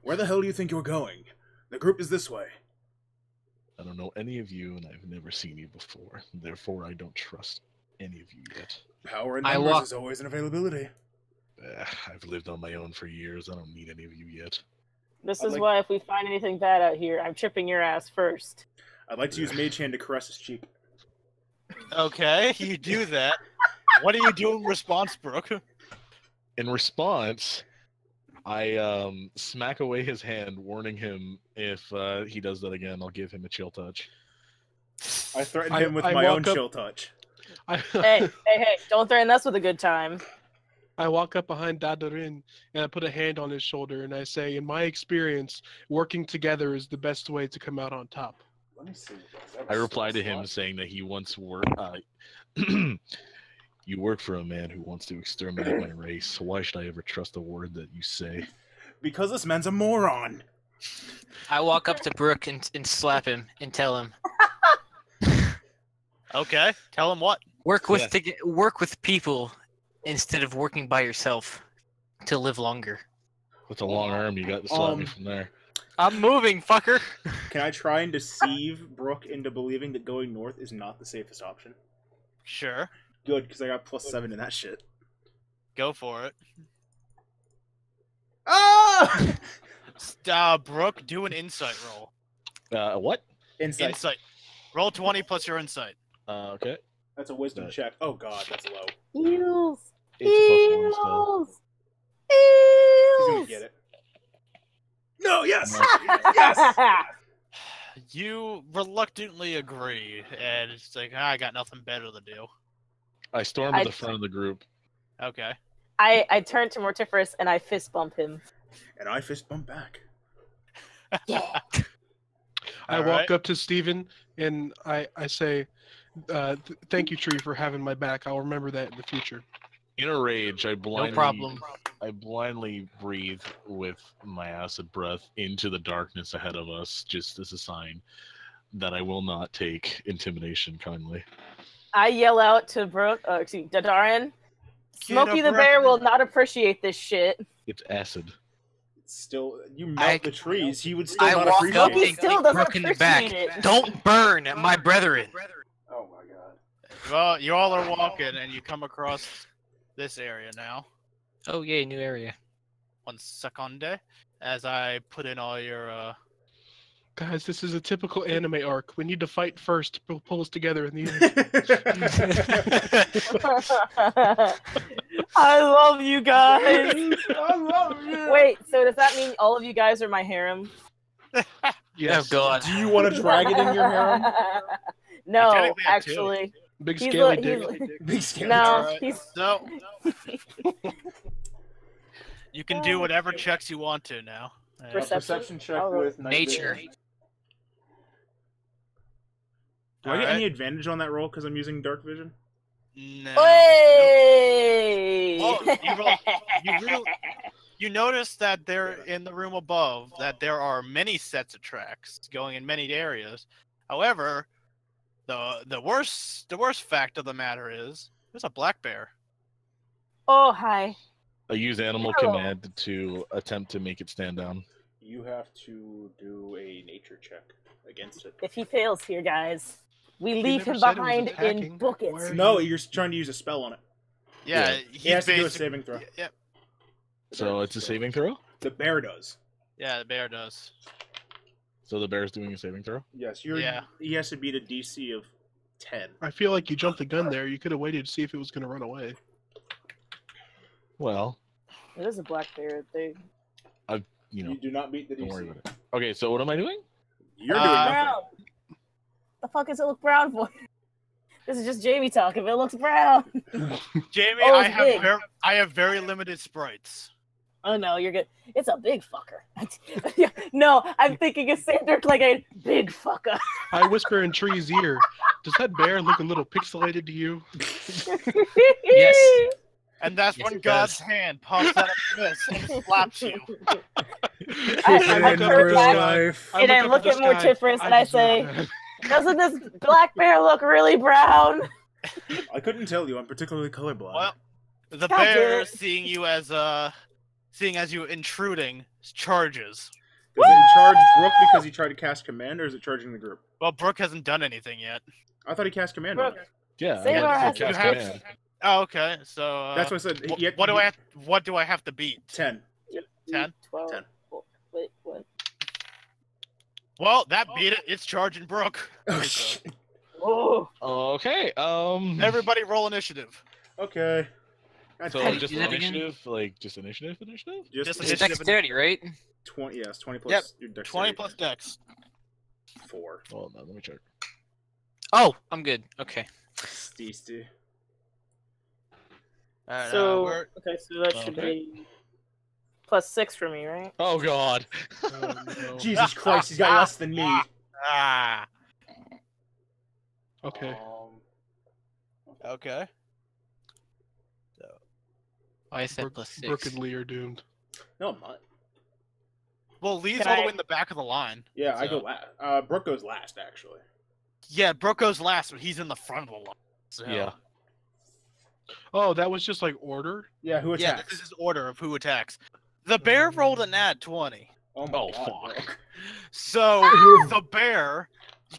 S1: Where the hell do you think you're going? The group is this way.
S5: I don't know any of you, and I've never seen you before. Therefore, I don't trust any of you yet.
S1: Power in
S4: I
S1: numbers
S4: walk-
S1: is always an availability.
S5: I've lived on my own for years. I don't need any of you yet.
S3: This
S1: I'd
S3: is
S1: like-
S3: why if we find anything bad out here, I'm tripping your ass first.
S1: I'd like to use Mage Hand to caress his cheek.
S2: Okay, you do that. What do you do in response, Brooke?
S5: In response, I smack away his hand, warning him if he does that again, I'll give him a chill touch.
S1: I threaten
S6: I-
S1: him with
S6: I
S1: my own
S6: walk up-
S1: chill touch.
S3: Hey, don't threaten us with a good time.
S6: I walk up behind Dadarin and I put a hand on his shoulder and I say, in my experience, working together is the best way to come out on top.
S1: Let me see. Is that
S5: I
S1: a
S5: reply to
S1: slot?
S5: him saying that he once worked. You work for a man who wants to exterminate my race. So why should I ever trust a word that you say?
S1: Because this man's a moron.
S4: I walk up to Brooke and slap him and tell him,
S2: Okay, tell him what.
S4: work with people instead of working by yourself to live longer.
S5: With a long arm, you got to slap me from there.
S4: I'm moving, fucker.
S1: Can I try and deceive Brooke into believing that going north is not the safest option?
S2: Sure,
S1: Good, because I got +7 in that shit.
S2: go for it.
S1: Ah!
S2: Brooke, do an insight roll.
S5: What?
S2: Insight. Roll 20 plus your insight.
S5: Okay.
S1: That's a wisdom check. Oh god, that's low.
S3: Eels.
S5: It's a +1 still.
S3: Eels.
S1: He's gonna
S3: Eels.
S1: get it. No, yes!
S5: No.
S1: Yes!
S2: You reluctantly agree, and it's like, I got nothing better to do.
S5: I storm to the front of the group.
S2: Okay.
S3: I turn to Mortiferous and I fist bump him.
S1: And I fist bump back.
S3: Yeah.
S6: I
S2: All
S6: walk
S2: right.
S6: up to Steven and I say, thank you, Tree, for having my back. I'll remember that in the future.
S5: In a rage, I
S4: problem.
S5: blindly breathe with my acid breath into the darkness ahead of us, just as a sign that I will not take intimidation kindly.
S3: I yell out to Dadarin, Smokey the Bear will not appreciate this shit.
S5: It's acid.
S1: It's still, you melt the trees, he would still
S4: I
S1: not
S4: walk
S1: appreciate
S4: up
S3: Smokey
S1: it.
S4: and
S3: still
S4: kick
S3: doesn't
S4: Brooke in the back.
S3: appreciate it.
S4: Don't burn my brethren.
S1: Oh my god.
S2: Well, you all are walking, and you come across this area now.
S4: Oh yay, new area.
S2: 1 second, as I put in all your
S6: Guys, this is a typical anime arc. We need to fight first, pull us together in the end.
S3: I love you guys.
S1: I love you.
S3: Wait, so does that mean all of you guys are my harem?
S6: Yes.
S4: Oh god.
S1: Do you want to drag it in your harem?
S3: No,
S2: Technically, I have two.
S3: actually.
S6: Big
S3: He's
S6: scaly
S3: a-
S6: dick.
S3: he's-
S1: Big scary
S3: No,
S2: Alright.
S3: he's
S2: So you can do whatever checks you want to now.
S1: Perception check
S3: Oh,
S1: with night
S4: Nature.
S1: vision. Do I get any advantage on that roll because I'm using dark vision?
S2: No.
S3: Hey!
S2: Oh, you notice that there in the room above that there are many sets of tracks going in many areas. However, the worst fact of the matter is there's a black bear.
S3: Oh, hi.
S5: I use animal
S3: Hello.
S5: command to attempt to make it stand down.
S1: You have to do a nature check against it.
S3: If he fails here, guys, we leave
S6: never
S3: him
S6: said it was
S3: behind in
S6: attacking.
S3: buckets.
S6: Why are
S1: No, you're trying to use a spell on it.
S2: Yeah,
S1: He has to do a
S2: basic-
S1: saving throw.
S2: Yeah,
S5: So it's a saving throw?
S1: The bear does.
S2: yeah, the bear does.
S5: So the bear's doing a saving throw?
S1: Yes,
S2: Yeah.
S1: he has to beat a DC of 10.
S6: I feel like you jumped the gun there. You could have waited to see if it was going to run away.
S5: Well,
S3: It is a black bear. They
S5: you know,
S1: You do not beat the DC.
S5: don't worry about it. Okay, so what am I doing?
S1: You're doing nothing.
S3: brown. The fuck does it look brown for? This is just Jamie talking. But it looks brown.
S2: Jamie,
S3: Oh,
S2: I
S3: it's
S2: have
S3: big.
S2: I have very limited sprites.
S3: Oh no, you're good. It's a big fucker. No, I'm thinking of Sander like a big fucker.
S6: I whisper in Tree's ear, does that bear look a little pixelated to you?
S4: Yes.
S2: And that's
S4: Yes,
S2: when
S4: it
S2: God's
S4: does.
S2: hand pops out of this and slaps you.
S3: I
S1: In
S3: turn
S1: real
S3: back
S1: life.
S3: and I
S6: up
S3: look
S6: the
S3: at
S6: sky.
S3: Mortiferous and I
S6: deserve
S3: say,
S6: that.
S3: doesn't this black bear look really brown?
S1: I couldn't tell you. I'm particularly colorblind.
S2: Well, the
S3: God damn
S2: bear,
S3: it.
S2: seeing as you intruding, charges.
S1: Does it charge Brooke because he tried to cast command, or is it charging the group?
S2: Well, Brooke hasn't done anything yet.
S1: I thought he cast command on
S3: Brooke.
S1: it.
S5: Yeah,
S3: Save our
S5: I
S3: asses,
S5: cast
S2: bitch.
S5: command.
S2: Oh, okay. So
S1: That's what I said.
S2: wh-
S1: He had-
S2: what do I have to beat?
S1: 10.
S2: 10?
S3: 12.
S1: 10.
S3: Wait, what?
S2: Well, that beat it. It's charging Brooke.
S1: Oh, shit.
S3: Oh,
S5: Okay,
S2: Everybody roll initiative.
S1: Okay. God
S5: so
S1: damn it.
S5: just
S4: Do that again?
S5: initiative, like just initiative?
S1: Just
S2: Just
S4: It's
S2: initiative.
S4: dexterity, right?
S1: 20. Yes, 20 plus
S2: Yep,
S1: your dexterity.
S2: 20 plus dex.
S1: 4.
S5: Hold on, let me check.
S4: Oh, I'm good. Okay.
S1: Steesty.
S2: Alright,
S3: So
S2: we're-
S3: okay, so that should
S5: Okay.
S3: be +6 for me, right?
S5: Oh God.
S6: Oh, no.
S1: Jesus Christ, he's got less than me.
S2: Ah.
S6: Okay.
S2: Okay.
S4: Why is that
S6: Brooke,
S4: plus 6?
S6: Brooke and Lee are doomed.
S1: No, I'm not.
S2: Well, Lee's
S3: Can
S2: all the
S3: I-
S2: way in the back of the line.
S1: Yeah, I
S2: So-
S1: go last. Brooke goes last, actually.
S2: Yeah, Brooke goes last, but he's in the front of the line. So.
S5: Yeah.
S6: Oh, that was just like order?
S1: Yeah, who
S2: Yeah,
S1: attacks?
S2: this is his order of who attacks. The bear rolled a nat 20.
S1: Oh my
S5: Oh,
S1: God,
S5: fuck.
S1: Brooke.
S2: So the bear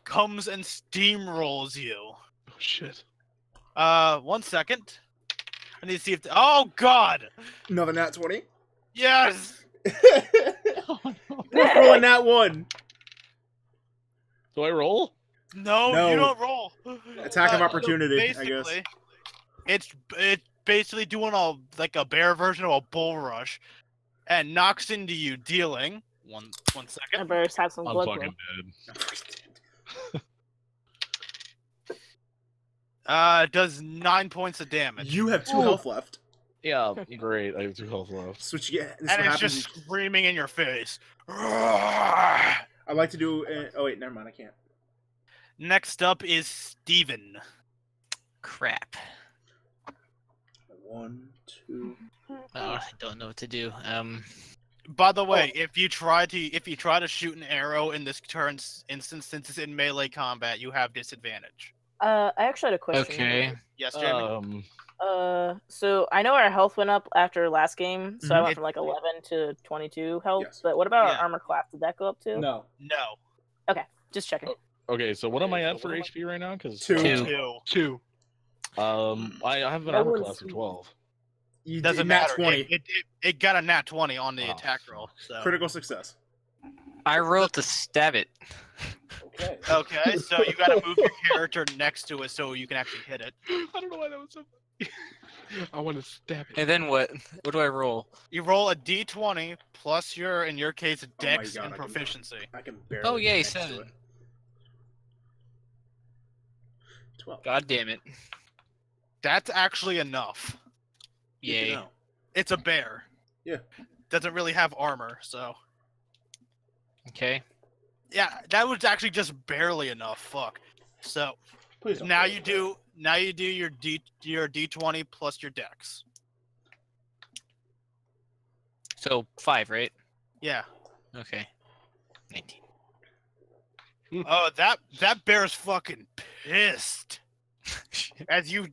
S2: comes and steamrolls you.
S6: Oh, shit.
S2: 1 second. I need to see if. Oh God!
S1: Another nat 20.
S2: Yes.
S5: Oh, no.
S1: Brooke rolling nat 1.
S5: Do I roll?
S2: No,
S1: No.
S2: you don't roll.
S1: Attack of
S2: So
S1: opportunity, I guess.
S2: basically, it's basically doing like a bear version of a bull rush, and knocks into you, dealing one
S3: I
S2: second.
S3: better have some
S5: I'm
S3: blood.
S5: fucking dead.
S2: Does 9 points of damage,
S1: You have 2
S6: Ooh.
S1: health left.
S5: Yeah, great. I have 2 health left.
S1: So what you get. This is
S2: and
S1: what
S2: it's
S1: happens.
S2: just screaming in your face.
S1: I like to do. Oh wait, never mind. I can't.
S2: Next up is Steven.
S4: Crap.
S1: 1, 2.
S4: Oh, I don't know what to do.
S2: By the way, if you try to shoot an arrow in this turn's instance, since it's in melee combat, you have disadvantage.
S3: I actually had a question.
S4: Okay.
S2: Yes, Jamie.
S3: So I know our health went up after last game, so I
S1: Mhm.
S3: went from like 11 to 22 health.
S1: Yes.
S3: But what about
S2: Yeah.
S3: our armor class? Did that go up too?
S1: No.
S2: No.
S3: Just checking.
S5: Okay, so what am I at for HP right now? Because
S1: 2.
S2: Two.
S6: 2.
S5: I have an
S3: No
S5: armor
S3: one's-
S5: class of 12.
S1: You
S2: Doesn't
S1: nat
S2: matter.
S1: 20.
S2: It got a nat 20 on the
S5: Oh,
S2: attack roll. So.
S1: Critical success.
S4: I rolled to stab it.
S1: Okay.
S2: Okay, so you gotta move your character next to it so you can actually hit it.
S6: I don't know why that was so funny. I want to stab it.
S4: And then what? What do I roll?
S2: You roll a d20 plus your, in your case, dex
S1: God,
S2: and
S1: I can-
S2: proficiency.
S1: I can barely.
S4: Oh, yay,
S1: get next to
S4: 7.
S1: it. 12.
S4: God damn it.
S2: That's actually enough.
S1: Good to
S4: Yay.
S1: know.
S2: It's a bear.
S1: Yeah.
S2: Doesn't really have armor, so.
S4: Okay.
S2: Yeah, that was actually just barely enough. Fuck. So
S1: Please don't
S2: now
S1: fail
S2: you
S1: me.
S2: do your d20 plus your dex.
S4: So 5, right?
S2: Yeah.
S4: Okay. 19.
S2: Oh, that bear's fucking pissed. As you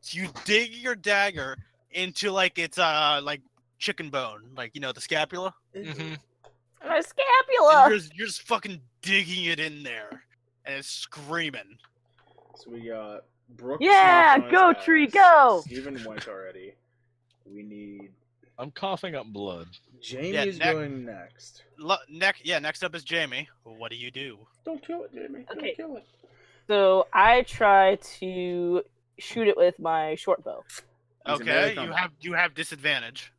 S2: dig your dagger into like it's like chicken bone, like the scapula.
S4: Mm-hmm.
S3: My
S2: And
S3: scapula.
S2: you're just fucking digging it in there, and it's screaming.
S1: So we got Brooke.
S3: Yeah,
S1: smashed on
S3: go,
S1: his ass.
S3: tree, go!
S1: Steven went already. We need.
S5: I'm coughing up blood.
S1: Jamie
S2: Yeah,
S1: is going next.
S2: Next up is Jamie. What do you do?
S1: Don't kill it, Jamie.
S3: Okay.
S1: Don't kill it.
S3: So I try to shoot it with my short bow.
S1: He's in melee
S2: Okay,
S1: combat.
S2: you have disadvantage.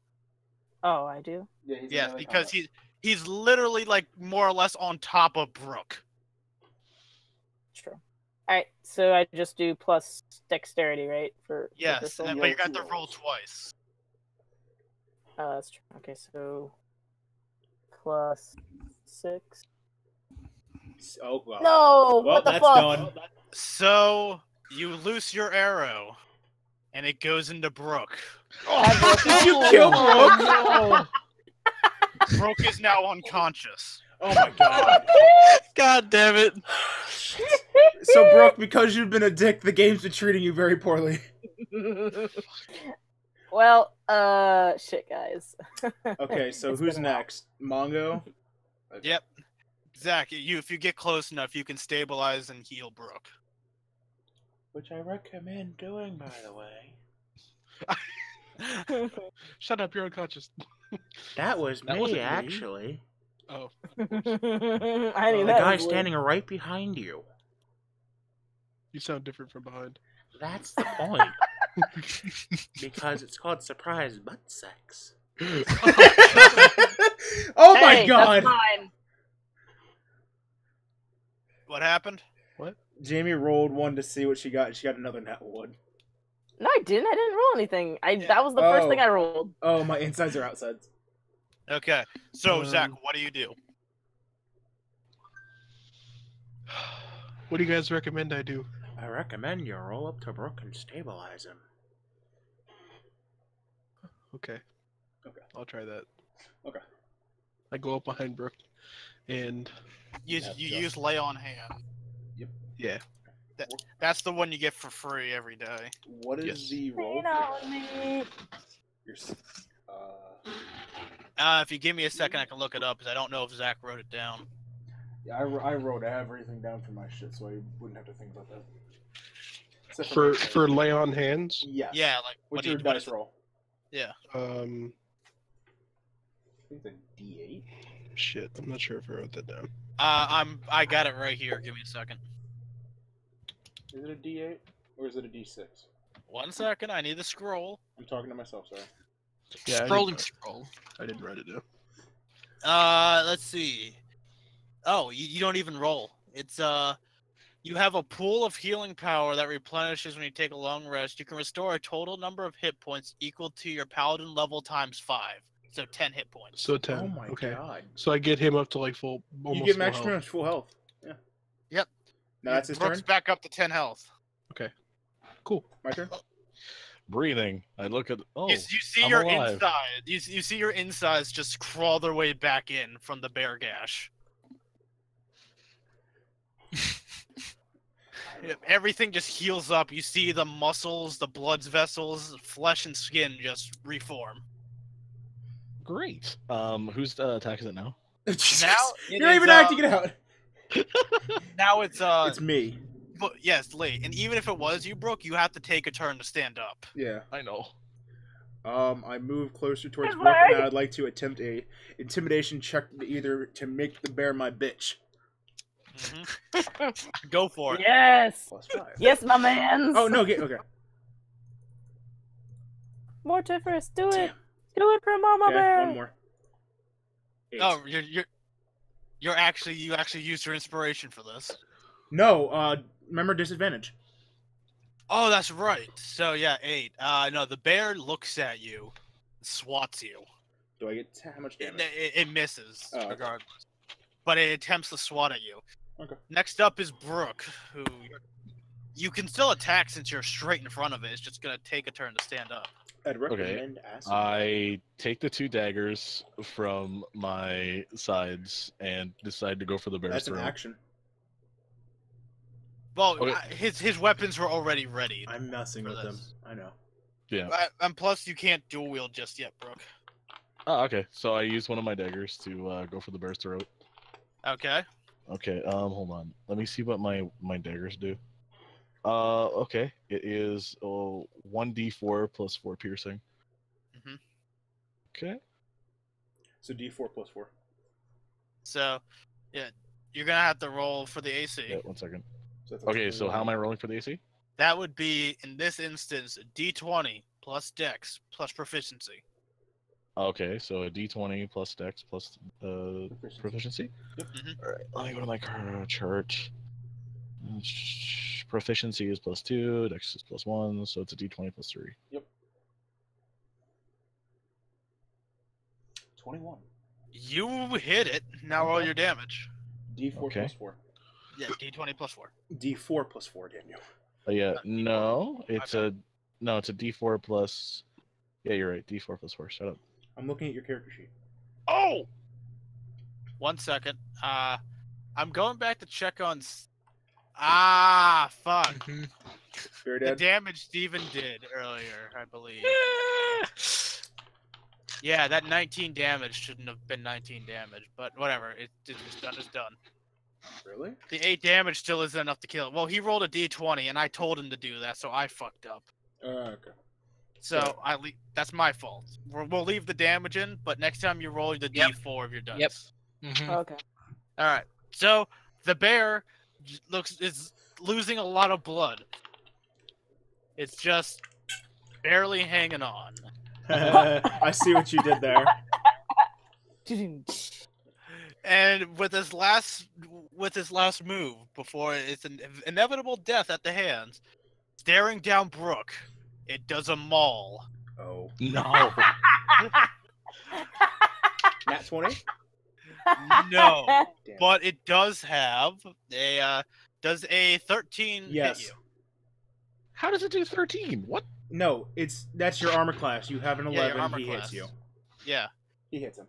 S3: Oh, I do.
S1: Yeah, he's in
S2: Yes,
S1: melee
S2: because
S1: combat.
S2: he's literally like more or less on top of Brooke.
S3: True. All right, so I just do plus dexterity, right? For
S2: Yes,
S3: this one?
S2: but you got
S1: two
S2: to roll
S1: rolls.
S2: twice.
S3: That's true. Okay, so plus 6.
S1: Oh god.
S3: No!
S1: Well,
S3: What the
S1: that's
S3: fuck?
S1: done.
S2: So you loose your arrow, and it goes into Brooke.
S1: Did you kill Brooke?
S2: Brooke is now unconscious.
S1: Oh my god.
S4: God damn it.
S1: So Brooke, because you've been a dick, the game's been treating you very poorly.
S3: Well, shit, guys.
S1: Okay, so
S3: It's
S1: who's
S3: been a while.
S1: next? Mongo?
S2: Yep. Zach, if you get close enough, you can stabilize and heal Brooke.
S1: Which I recommend doing, by the way.
S6: Shut up, you're unconscious.
S1: That was
S5: That wasn't me.
S6: Oh.
S3: I knew
S1: The
S3: that
S1: guy
S3: was weird.
S1: standing right behind you.
S6: You sound different from behind.
S1: That's the point. Because it's called surprise butt sex. Oh my
S3: Hey,
S1: god!
S3: That's fine.
S2: What happened?
S1: Jamie rolled one to see what she got, and she got another nat one.
S3: No, I didn't. I didn't roll anything.
S2: Yeah.
S3: That was the first thing I rolled.
S7: Oh, my insides are outsides.
S2: Okay. So Zach, what do you do?
S6: What do you guys recommend I do?
S7: I recommend you roll up to Brooke and stabilize him.
S6: Okay.
S7: Okay.
S6: I'll try that.
S7: Okay.
S6: I go up behind Brooke, and
S2: You use lay on hand.
S6: yeah.
S2: That's the one you get for free every day.
S7: What is
S6: Yes.
S7: the roll?
S3: Lean on me.
S7: Your
S2: If you give me a second, I can look it up because I don't know if Zach wrote it down.
S7: yeah, I wrote everything down for my shit, so I wouldn't have to think about that. Except
S6: For lay on hands.
S7: yes.
S2: Yeah, like
S7: What's
S2: what
S7: your
S2: do you,
S7: dice roll?
S2: Yeah.
S7: I think it's a D8.
S6: Shit. I'm not sure if I wrote that down.
S2: I got it right here. Give me a second.
S7: Is it a D8 or is it a D6?
S2: 1 second. I need the scroll.
S7: I'm talking to myself. Sorry.
S6: Yeah.
S4: Scrolling scroll.
S6: I didn't write it down.
S2: Let's see. Oh, you don't even roll. It's you have a pool of healing power that replenishes when you take a long rest. You can restore a total number of hit points equal to your paladin level times 5. So 10 hit points.
S6: So 10.
S7: Oh my
S6: okay.
S7: god.
S6: So I get him up to like full. Almost
S7: You get
S6: full
S7: max
S6: health.
S7: damage, full health. Yeah.
S2: Yep.
S7: Now that's his
S2: Brooks
S7: turn.
S2: back up to 10 health.
S6: Cool.
S7: My turn.
S5: Breathing. I look at. Oh,
S2: You see
S5: I'm
S2: your
S5: alive.
S2: inside. You see your insides just crawl their way back in from the bear gash. Everything just heals up. You see the muscles, the blood vessels, flesh and skin just reform.
S5: Great. Whose attack is it now?
S2: Now it
S7: You're not
S2: is,
S7: even acting it out.
S2: Now it's
S7: It's me.
S2: but yes, Lee. And even if it was you, Brooke, you have to take a turn to stand up.
S7: Yeah.
S5: I know.
S7: I move closer towards
S3: His
S7: Brooke, and
S3: leg.
S7: I'd like to attempt a intimidation check either to make the bear my bitch.
S2: Go for it.
S3: Yes.
S7: +5.
S3: Yes, my man.
S7: Oh no! Okay.
S3: Mortiferous, do it.
S7: Damn.
S3: Do it for Mama
S7: Okay,
S3: Bear.
S7: one more. 8.
S2: Oh, you actually used your inspiration for this.
S7: No. Remember disadvantage.
S2: Oh, that's right. So yeah, 8. No, the bear looks at you, swats you.
S7: Do I get how much damage?
S2: It misses
S7: Oh, okay.
S2: regardless, but it attempts to swat at you.
S7: Okay.
S2: Next up is Brooke, who you can still attack since you're straight in front of it. It's just gonna take a turn to stand up.
S7: I'd recommend acid.
S5: I take the 2 daggers from my sides and decide to go for the bear's
S7: That's an
S5: throat.
S7: action.
S2: Well,
S5: Okay.
S2: his weapons were already ready.
S7: I'm messing
S2: For
S7: with them.
S2: this.
S7: I know.
S5: Yeah.
S2: And plus, you can't dual wield just yet, Brooke.
S5: Oh, okay. So I use one of my daggers to go for the bear's throat.
S2: Okay.
S5: Okay. Hold on. Let me see what my daggers do. Okay. It is 1d4 plus 4 piercing.
S2: Mhm.
S5: Okay.
S7: So D4 +4.
S2: So, yeah, you're gonna have to roll for the AC.
S5: Yeah. 1 second.
S7: So that's a
S5: Okay. So how am
S7: 21.
S5: I rolling for the AC?
S2: That would be, in this instance, D20 plus Dex plus proficiency.
S5: Okay. So a d20 plus dex plus proficiency.
S7: Yep.
S2: Mhm.
S5: All right. Let me go to my chart. Proficiency is +2, dex is +1, so it's a d20 plus 3.
S7: 21.
S2: You hit it. Now roll your damage.
S7: D4
S5: Okay.
S7: +4.
S2: Yeah, D20 plus 4.
S7: D4 +4, Daniel.
S5: Yeah,
S2: D4.
S5: no, it's
S2: Okay.
S5: it's a d4 plus. Yeah, you're right. D4 plus 4. Shut up.
S7: I'm looking at your character sheet.
S2: Oh! 1 second. I'm going back to check on. Fuck.
S4: Mhm.
S7: Bear
S2: The
S7: Dad.
S2: damage Steven did earlier, I believe. Yeah, that 19 damage shouldn't have been 19 damage, but whatever. It's done. It's done.
S7: Really?
S2: The 8 damage still isn't enough to kill it. Well, he rolled a d20, and I told him to do that, so I fucked up.
S7: Okay.
S2: So that's my fault. We'll leave the damage in, but next time you roll the
S4: Yep.
S2: d4 of your dice.
S4: Yep. Mhm.
S3: Okay.
S2: All right. So the bear is losing a lot of blood. It's just barely hanging on.
S7: I see what you did there.
S2: And with his last move before it's an inevitable death at the hands, staring down Brooke, It does a maul.
S7: Oh.
S5: No.
S7: Nat 20?
S2: No,
S7: Damn.
S2: but it does have a does a 13
S7: Yes.
S2: hit you?
S5: How does it do 13? What?
S7: No, that's your armor class. You have an
S2: Yeah,
S7: 11.
S2: your armor
S7: He
S2: class.
S7: hits you.
S2: Yeah.
S7: He hits him.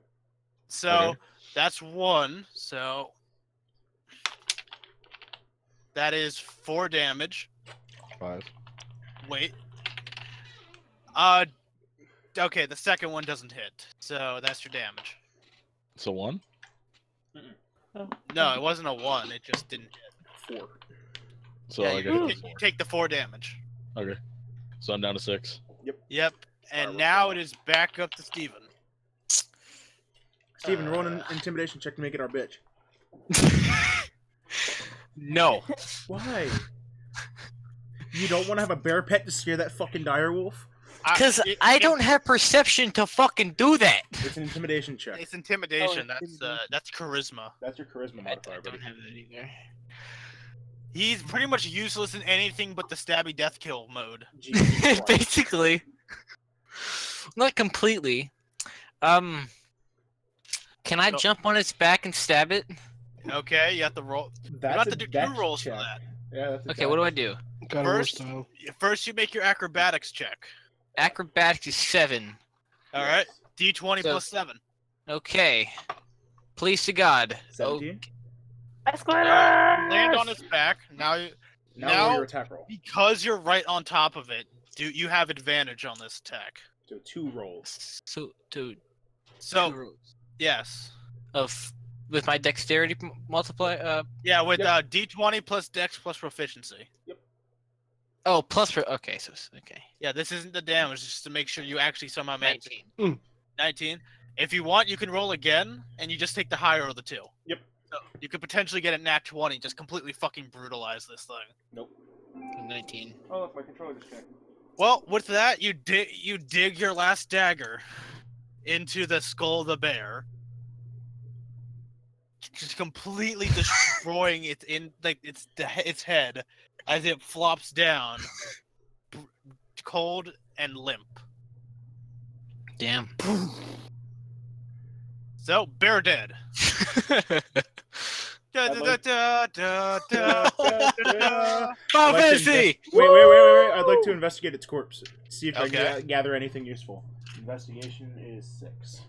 S2: So
S5: Okay.
S2: that's 1. So that is 4 damage.
S5: 5.
S2: Wait. Okay, the second one doesn't hit. So that's your damage.
S5: So 1?
S2: No, it wasn't a 1. It just didn't hit.
S7: 4.
S5: So
S2: Yeah,
S5: I
S2: you
S5: got
S2: take, you take the 4 damage.
S5: Okay. So I'm down to 6.
S2: Yep. And
S7: Alright,
S2: now
S7: what's
S2: it is back up to Steven.
S7: Steven, roll an intimidation check to make it our bitch.
S4: No.
S7: Why? You don't want to have a bear pet to scare that fucking direwolf?
S4: Because I don't have perception to fucking do that.
S7: It's an intimidation check.
S2: It's intimidation.
S3: Oh,
S2: That's charisma.
S7: That's your charisma
S4: I
S7: modifier, buddy.
S4: don't have that either.
S2: He's pretty much useless in anything but the stabby death kill mode.
S7: Jesus Christ.
S4: Basically. Not completely. Can I
S2: So-
S4: jump on its back and stab it?
S2: Okay, you have to roll.
S7: That's
S2: you have
S7: a
S2: to do 2
S7: dex
S2: rolls
S7: check.
S2: for that.
S7: Yeah, that's a
S4: Okay, what do I
S7: dex.
S4: do?
S6: Got a roll
S2: First-
S6: style.
S2: First, you make your acrobatics check.
S4: Acrobatics is 7.
S2: All right, D20
S4: So-
S2: plus 7.
S4: Okay. Please to God.
S7: 17?
S3: Escalator!
S2: Land on its back. Now,
S7: Now roll your attack roll.
S2: because you're right on top of it, you have advantage on this attack.
S7: So 2 rolls.
S4: So, dude.
S2: So yes,
S4: With my dexterity multiply.
S2: yeah, with
S7: Yep.
S2: D20 plus Dex plus proficiency.
S4: Oh, plus for. Okay, so okay.
S2: Yeah, this isn't the damage, just to make sure you actually somehow manage.
S4: 19.
S2: 19. If you want, you can roll again, and you just take the higher of the 2.
S7: Yep.
S2: So you could potentially get a nat 20, just completely fucking brutalize this thing.
S7: Nope.
S4: 19.
S7: Oh, look, my controller just checked.
S2: Well, with that, you dig your last dagger into the skull of the bear, just completely destroying its head as it flops down, cold and limp.
S4: Damn.
S2: So, bear dead. Da, da,
S7: like-
S2: da, da, da, da, da, da.
S4: Final
S7: I'd like to
S4: Fantasy!
S7: Wait. I'd like to investigate its corpse. See if I
S2: Okay.
S7: can gather anything useful. Investigation is 6.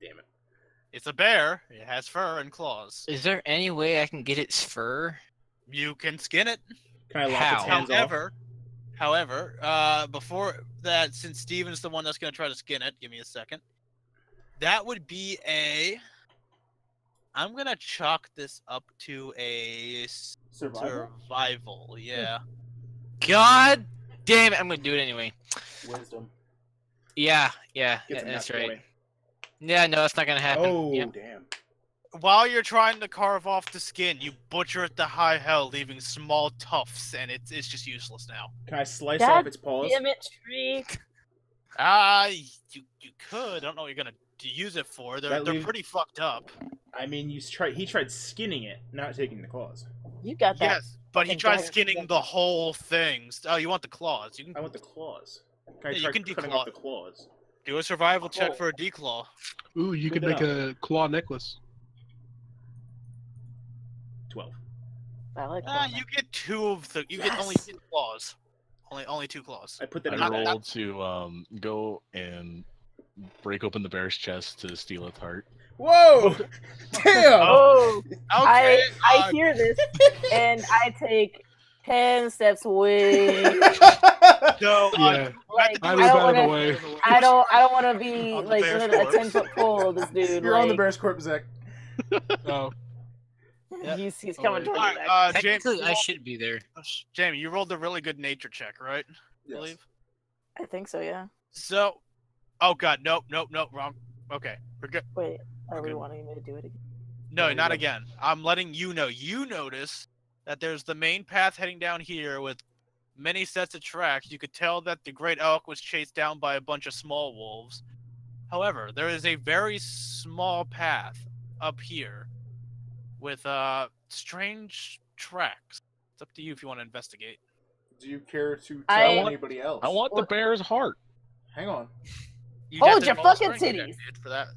S7: Damn it.
S2: It's a bear. It has fur and claws.
S4: Is there any way I can get its fur?
S2: You can skin it.
S7: Can I lock
S4: How?
S7: its hands off?
S2: However, before that, since Steven's the one that's going to try to skin it, give me a second. That would be I'm going to chalk this up to a survival. Yeah.
S4: God damn it! I'm gonna do it anyway.
S7: Wisdom.
S4: Yeah,
S7: Get some
S4: that's
S7: nat
S4: right.
S7: 20.
S4: Yeah, no, that's not gonna happen.
S7: Oh,
S4: Yep.
S7: damn.
S2: While you're trying to carve off the skin, you butcher it to high hell, leaving small tufts, and it's just useless now.
S7: Can I slice
S3: God
S7: off its paws?
S3: Damn it, tree.
S2: You could. I don't know what you're gonna use it for. They're
S7: That
S2: they're
S7: leaves-
S2: pretty fucked up.
S7: I mean, he tried skinning it, not taking the claws.
S3: You got that.
S2: Yes, but he
S3: fucking
S2: tried
S3: dagger.
S2: skinning the whole thing. Oh, you want the claws? You
S7: I
S2: can
S7: want the claws. Can I
S2: Yeah, you
S7: try
S2: can
S7: cutting
S2: declaw
S7: off the
S2: it.
S7: claws?
S2: do a survival check for a declaw.
S6: Ooh, you could
S7: Good
S6: make
S7: enough.
S6: a claw necklace.
S7: 12.
S3: I like
S2: You get 2 of the. You get only
S3: Yes.
S2: 2 claws. Only 2 claws.
S7: I put that
S5: I
S7: in
S2: Not-
S7: the
S2: not-
S5: rolled to go and break open the bear's chest to steal its heart.
S7: Whoa! Damn!
S3: Oh,
S2: Okay.
S3: I hear this and I take 10 steps away.
S2: So,
S6: Yeah,
S3: Like,
S6: I
S3: I
S6: move
S3: don't
S6: out of the
S3: wanna-
S6: way.
S3: I don't want to be
S2: On the
S3: like
S2: bear's
S3: within a
S2: corpse.
S3: 10-foot pole of this dude.
S7: You're on the
S3: like,
S7: bear's corpse, Zach.
S6: Oh,
S2: Yeah.
S3: He's coming
S6: Oh,
S3: towards
S2: all
S3: me.
S2: right, James,
S4: Technically, I should be there.
S2: Jamie, you rolled a really good nature check, right? I
S7: Yes.
S2: believe.
S3: I think so, yeah.
S2: So, oh god, nope, wrong. Okay, we're good.
S3: Wait, are we
S2: Okay.
S3: wanting me to do it again?
S2: No,
S7: No,
S2: not
S7: no.
S2: again. I'm letting you know. You notice that there's the main path heading down here with many sets of tracks. You could tell that the great elk was chased down by a bunch of small wolves. However, there is a very small path up here with strange tracks. It's up to you if you want to investigate.
S7: do you care to tell
S3: I-
S7: anybody else?
S5: I want the bear's heart.
S7: Hang on.
S2: You
S3: Hold
S2: definitely
S3: your
S2: roll a
S3: fucking
S2: strength check,
S3: titties.
S2: dude, for that.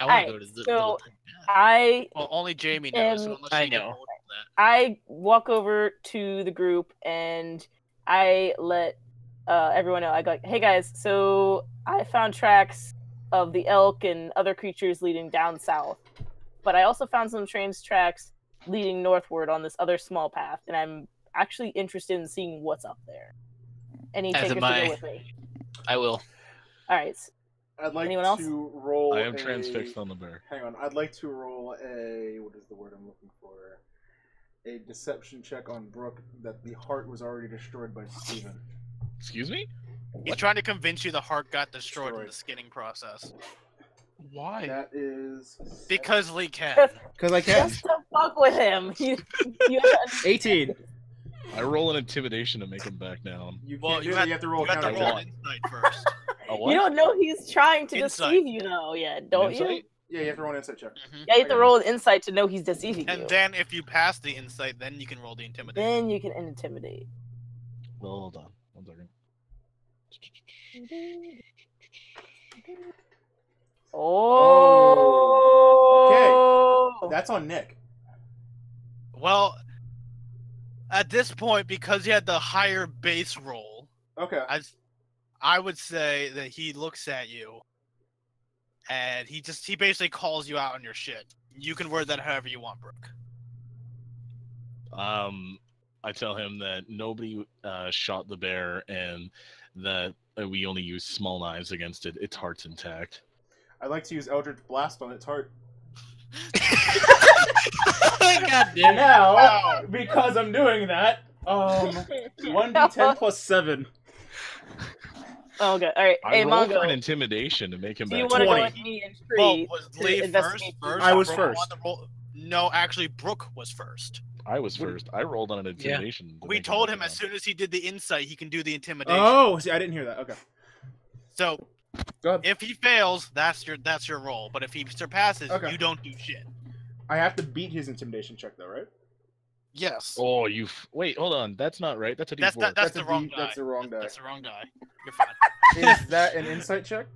S4: I want to
S3: Alright,
S4: go to the
S3: so-
S4: little thing.
S3: I
S2: Well, only Jamie knows. So unless
S4: I
S2: you get
S4: know.
S2: rolled for that.
S3: I walk over to the group and I let everyone know. I go, hey guys, so I found tracks of the elk and other creatures leading down south, but I also found some strange tracks leading northward on this other small path, and I'm actually interested in seeing what's up there. Any
S4: As
S3: takers
S4: am
S3: to
S4: I.
S3: go with me?
S4: I will.
S3: All right.
S7: I'd like
S3: Anyone else?
S7: to roll.
S5: I am transfixed on the bear.
S7: Hang on. I'd like to roll a. What is the word I'm looking for? A deception check on Brooke that the heart was already destroyed by Steven.
S5: Excuse me?
S2: He's trying to convince you the heart got destroyed in
S7: Destroyed.
S2: the skinning process.
S6: Why?
S7: That is.
S2: Because Lee can.
S7: Because I can.
S3: Just to fuck with him. You have to
S7: 18.
S5: I roll an intimidation to make him back down.
S7: You
S2: Well,
S7: can't do
S2: you
S7: that.
S2: had-
S7: You have to roll
S2: You
S7: a
S2: have to
S7: counter
S2: roll
S7: check.
S2: an insight first.
S5: A what?
S3: You don't know he's trying to
S2: Insight.
S3: deceive you, though, yet, don't you?
S5: Insight?
S7: Yeah, you have to roll an insight check.
S3: Yeah, you have to roll an insight to know he's deceiving you.
S2: And then if you pass the insight, then you can roll the intimidation.
S3: Then you can intimidate.
S5: Well, hold on. 1 second.
S3: Oh.
S7: That's on Nick.
S2: Well, at this point, because he had the higher base roll,
S7: Okay.
S2: I would say that he looks at you, and he basically calls you out on your shit. You can word that however you want, Brooke.
S5: I tell him that nobody shot the bear and that we only use small knives against it. Its heart's intact.
S7: I'd like to use Eldritch Blast on its heart.
S4: God damn.
S7: Now,
S2: Wow.
S7: because I'm doing that, 1d10 plus 7.
S3: Oh, okay. All right.
S5: I
S3: Hey,
S5: roll for
S3: Mongo,
S5: an intimidation to make him
S3: do you
S5: back.
S3: want to go
S7: 20.
S3: with me and
S2: Well,
S3: Tree
S2: was
S3: to
S2: Lee
S3: investigate?
S7: I was
S2: Brooke
S7: first.
S2: on the roll? No, actually, Brooke was first.
S5: I was first. I rolled on an intimidation. to
S2: We
S5: make
S2: told
S5: back
S2: him as
S5: down.
S2: soon as he did the insight, he can do the intimidation.
S7: Oh, see, I didn't hear that. Okay.
S2: So
S7: Go ahead.
S2: if he fails, that's your roll. But if he surpasses,
S7: Okay.
S2: you don't do shit.
S7: I have to beat his intimidation check, though, right?
S2: Yes.
S5: Oh, wait, hold on. That's not right. That's a D4.
S2: That's the
S7: a
S2: wrong
S7: D-
S2: die.
S7: That's the wrong die.
S2: That's the wrong die. You're fine.
S7: Is that an insight check?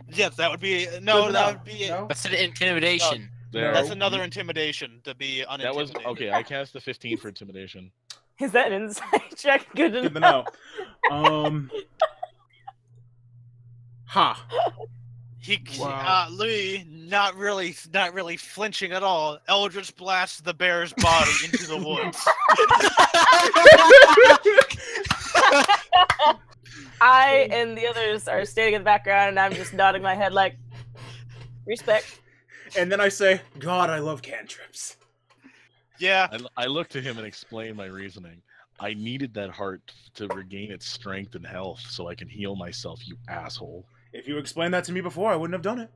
S2: Yes, that would be
S7: Good
S2: no.
S7: to
S2: That
S7: know.
S2: would be
S7: No?
S4: That's an intimidation.
S5: There.
S2: that's another intimidation to be
S5: That was
S2: unintimidated.
S5: okay. I cast the 15 for intimidation.
S3: Is that an insight check? Good to
S7: Good to
S3: know.
S7: know. Ha.
S2: He
S6: Wow.
S2: Louis not really flinching at all. Eldritch blasts the bear's body into the woods.
S3: I and the others are standing in the background, and I'm just nodding my head like, respect.
S7: And then I say, God, I love cantrips.
S2: Yeah.
S5: I look to him and explain my reasoning. I needed that heart to regain its strength and health so I can heal myself, you asshole.
S7: If you explained that to me before, I wouldn't have done it.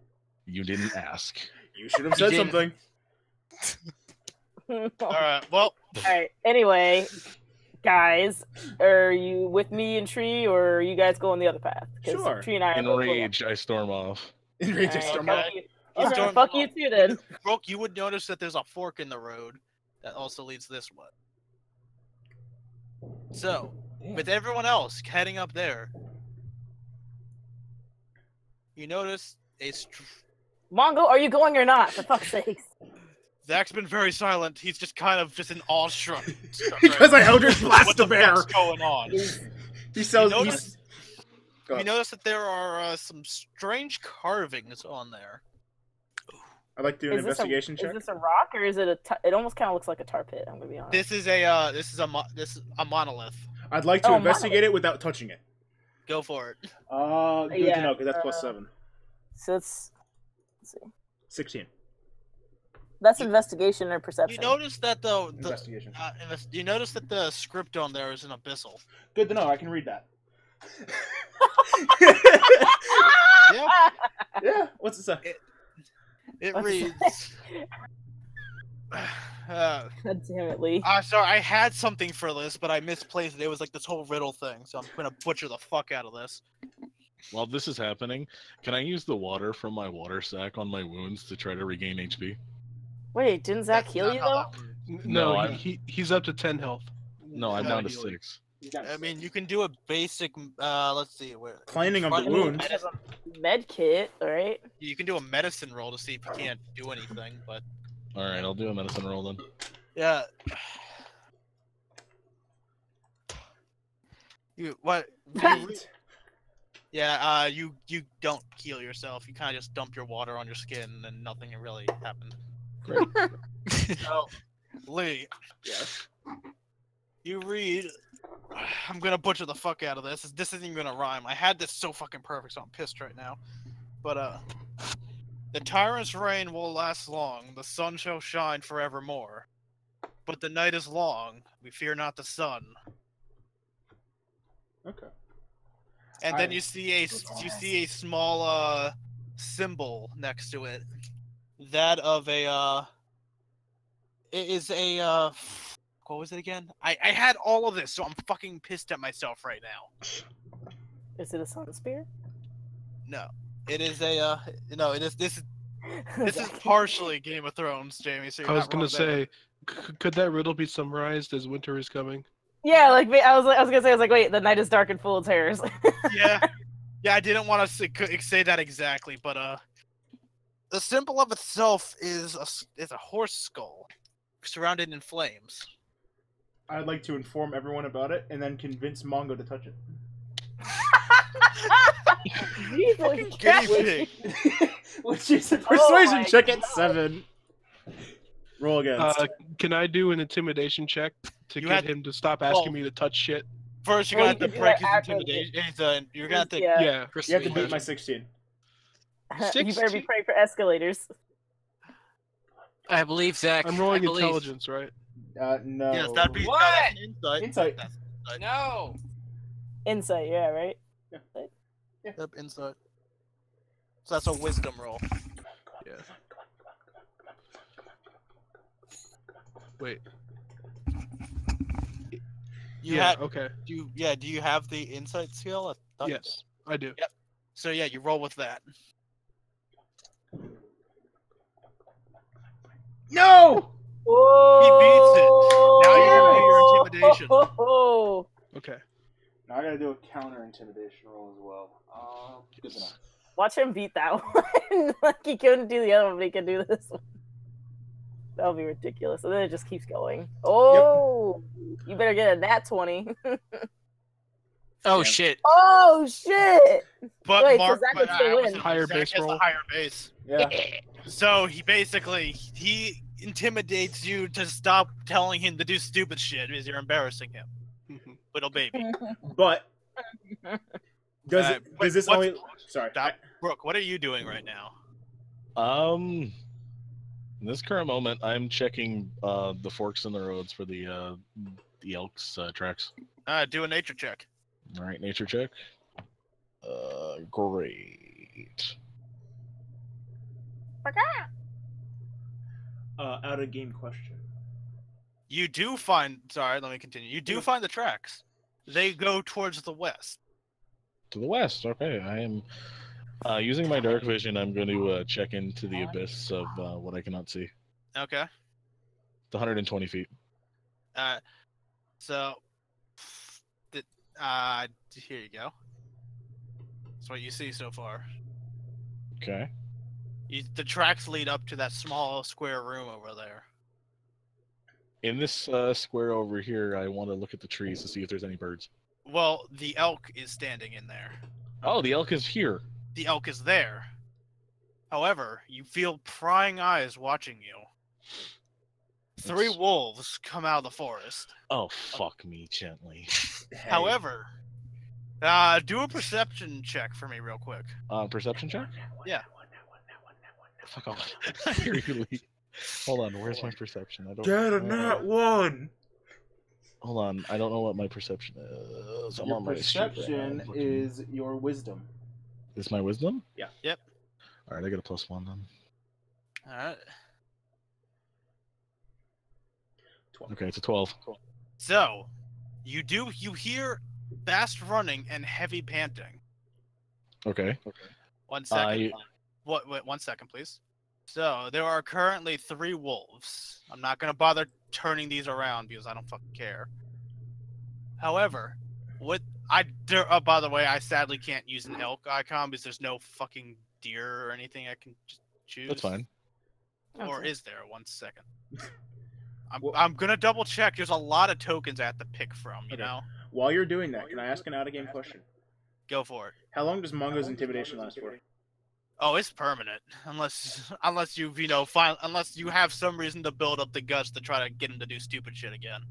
S5: You didn't ask.
S7: You should have said
S4: didn't.
S7: something.
S2: All right. Well,
S3: Alright, anyway, guys, are you with me and Tree, or are you guys going the other path? 'Cause
S7: Sure.
S3: Tree and I are
S5: In
S3: both going.
S5: rage, I storm off.
S7: Enraged
S3: Alright,
S7: storm
S2: okay.
S3: fuck you.
S2: You
S3: Okay,
S2: storm
S3: fuck
S2: off.
S3: you too, then.
S2: Brooke, you would notice that there's a fork in the road that also leads this way. So, with everyone else heading up there, you notice
S3: Mongo, are you going or not? For fuck's sakes.
S2: Zach's been very silent. He's just kind of just in awestruck.
S7: Because I Eldritch Blast
S2: what
S7: the bear.
S2: fuck's going on?
S7: He sells.
S2: You notice-
S7: Go
S2: You
S7: ahead.
S2: notice that there are some strange carvings on there.
S7: I'd like to do an
S3: Is this a-
S7: investigation
S3: Is
S7: check.
S3: this a rock, or is it a? It almost kind of looks like a tar pit. I'm gonna be honest.
S2: This is a monolith.
S7: I'd like to
S3: Oh,
S7: investigate it without touching it.
S2: Go for it.
S7: Good
S3: Yeah,
S7: to know, because that's plus 7.
S3: So let's see.
S7: 16.
S3: That's investigation or perception.
S2: You notice that the
S7: Investigation.
S2: you notice that the script on there is an abyssal.
S7: Good to know, I can read that.
S2: Yeah,
S7: Yeah, what's it say?
S2: it
S3: What's it
S2: reads.
S3: God damn it, Lee.
S2: Sorry, I had something for this, but I misplaced it. It was like this whole riddle thing, so I'm gonna butcher the fuck out of this.
S5: While this is happening, can I use the water from my water sack on my wounds to try to regain HP?
S3: Wait, didn't Zach
S2: That's
S3: heal
S2: not
S3: you
S2: how
S3: though?
S2: that works.
S5: No,
S6: No,
S5: I'm-
S6: he's up to 10 health.
S5: No, I'm
S2: No,
S5: down to
S6: healing.
S5: 6.
S7: He's down to
S2: I mean,
S7: six.
S2: you can do a basic. Let's see where.
S1: Cleaning of the
S2: Front-
S1: wound.
S3: I have a med kit, right?
S2: You can do a medicine roll to see if you can't do anything, but
S5: All right, I'll do a medicine roll then.
S2: yeah. You what? Yeah. You don't heal yourself. You kind of just dump your water on your skin, and nothing really happened.
S5: Great.
S2: So, Lee,
S7: Yes.
S2: you read. I'm gonna butcher the fuck out of this. This isn't even gonna rhyme. I had this so fucking perfect, so I'm pissed right now. But the tyrant's reign will last long. The sun shall shine forevermore. But the night is long. We fear not the sun.
S7: Okay.
S2: And then you see a small symbol next to it. That of a it is a what was it again? I had all of this, so I'm fucking pissed at myself right now.
S3: Is it a sun spear?
S2: No. It is a no, it is this is partially Game of Thrones, Jamie, so you're
S6: I was
S2: not
S6: gonna
S2: wrong there.
S6: say, could that riddle be summarized as winter is coming?
S3: Yeah, like I was gonna say, I was like, wait, the night is dark and full of terrors.
S2: Yeah. Yeah, I didn't want to say that exactly, but the symbol of itself is a horse skull surrounded in flames.
S7: I'd like to inform everyone about it and then convince Mongo to touch it.
S3: Jesus
S2: Guinea
S3: Christ.
S2: pig.
S7: Which is a
S1: Persuasion
S3: my
S1: check at
S3: God.
S1: 7. Roll against.
S6: Can I do an intimidation check to
S2: You
S6: get
S2: had-
S6: him to stop asking me to touch shit?
S2: First, you're
S3: Well,
S2: gonna have
S3: you
S2: to
S3: can do
S2: break
S3: that
S2: his
S3: after
S2: intimidation. You're gonna have to.
S3: Yeah.
S6: Yeah.
S7: You have to beat my 16.
S3: You better be
S6: 16?
S3: praying for escalators.
S4: I believe Zach.
S6: I'm rolling
S4: I believe-
S6: intelligence, right?
S7: No.
S2: Yes, that'd be
S4: What?
S2: that's insight.
S7: Insight.
S2: That's insight.
S4: No.
S3: Insight, yeah, right?
S2: Yep, insight. So that's a wisdom roll.
S6: Yeah. Wait.
S2: You
S6: yeah.
S2: had
S6: Okay.
S2: do you have the insight skill? I thought you
S6: Yes, I do.
S2: Yep. So yeah, you roll with that.
S7: No!
S3: Whoa!
S2: Now you're gonna do your intimidation.
S3: Oh,
S6: Okay.
S7: Now I gotta do a counter intimidation roll as well. Good enough.
S3: watch him beat that one. Like he couldn't do the other one, but he could do this one. That'll be ridiculous. And then it just keeps going. Oh, you better get a nat 20.
S4: Oh
S7: Yeah.
S4: shit.
S3: Oh shit!
S2: But
S3: Wait, so
S2: Mark,
S3: Zach
S2: but
S3: would still
S2: I was
S3: win.
S2: saying
S6: Higher
S2: Zach
S6: base
S2: has the
S6: roll?
S2: higher base.
S7: Yeah.
S2: So he intimidates you to stop telling him to do stupid shit because you're embarrassing him,
S6: Mhm.
S2: little baby.
S7: But does
S2: Uh,
S7: it, does this
S2: what's-
S7: only? Sorry.
S2: Stop. Brooke, what are you doing right now?
S5: In this current moment, I'm checking the forks in the roads for the elk's tracks.
S2: Do a nature check.
S5: All right, nature check. Great.
S7: Out of game question.
S2: You do find. Sorry, let me continue. You do find the tracks. They go towards the west.
S5: To the west. Okay, I am using my dark vision. I'm going to check into the abyss of what I cannot see.
S2: Okay.
S5: It's 120 feet.
S2: So, here you go. That's what you see so far.
S5: Okay.
S2: The tracks lead up to that small square room over there.
S5: In this square over here, I want to look at the trees to see if there's any birds.
S2: Well, the elk is standing in there.
S5: Oh, the elk is here.
S2: The elk is there. However, you feel prying eyes watching you. Three
S5: That's-
S2: wolves come out of the forest.
S5: Oh, fuck me gently.
S2: However, do a perception check for me real quick.
S5: Perception check?
S2: Yeah.
S5: Fuck off. Really? Hold on, where's my perception? I don't.
S1: Get a nat 1!
S5: Hold on, I don't know what my perception is. I'm
S7: Your
S5: on my sheet right now.
S7: perception
S5: I'm looking.
S7: is your wisdom.
S5: Is my wisdom?
S7: Yeah.
S2: Yep.
S5: All right, I got a +1 then.
S2: All right.
S5: Okay, it's a 12.
S2: So, you hear fast running and heavy panting.
S5: Okay.
S2: 1 second. Wait, 1 second, please. So, there are currently 3 wolves. I'm not gonna bother turning these around because I don't fucking care. However, by the way, I sadly can't use an elk icon because there's no fucking deer or anything I can just choose.
S5: That's fine.
S2: Or
S3: Okay.
S2: is there? 1 second. I'm gonna double check. There's a lot of tokens I have to pick from. You
S7: Okay.
S2: know.
S7: While you're doing that, can I ask an out-of-game question?
S2: Go for it.
S7: How long does Mongo's intimidation last for?
S2: Oh, it's permanent. Unless you unless you have some reason to build up the guts to try to get him to do stupid shit again.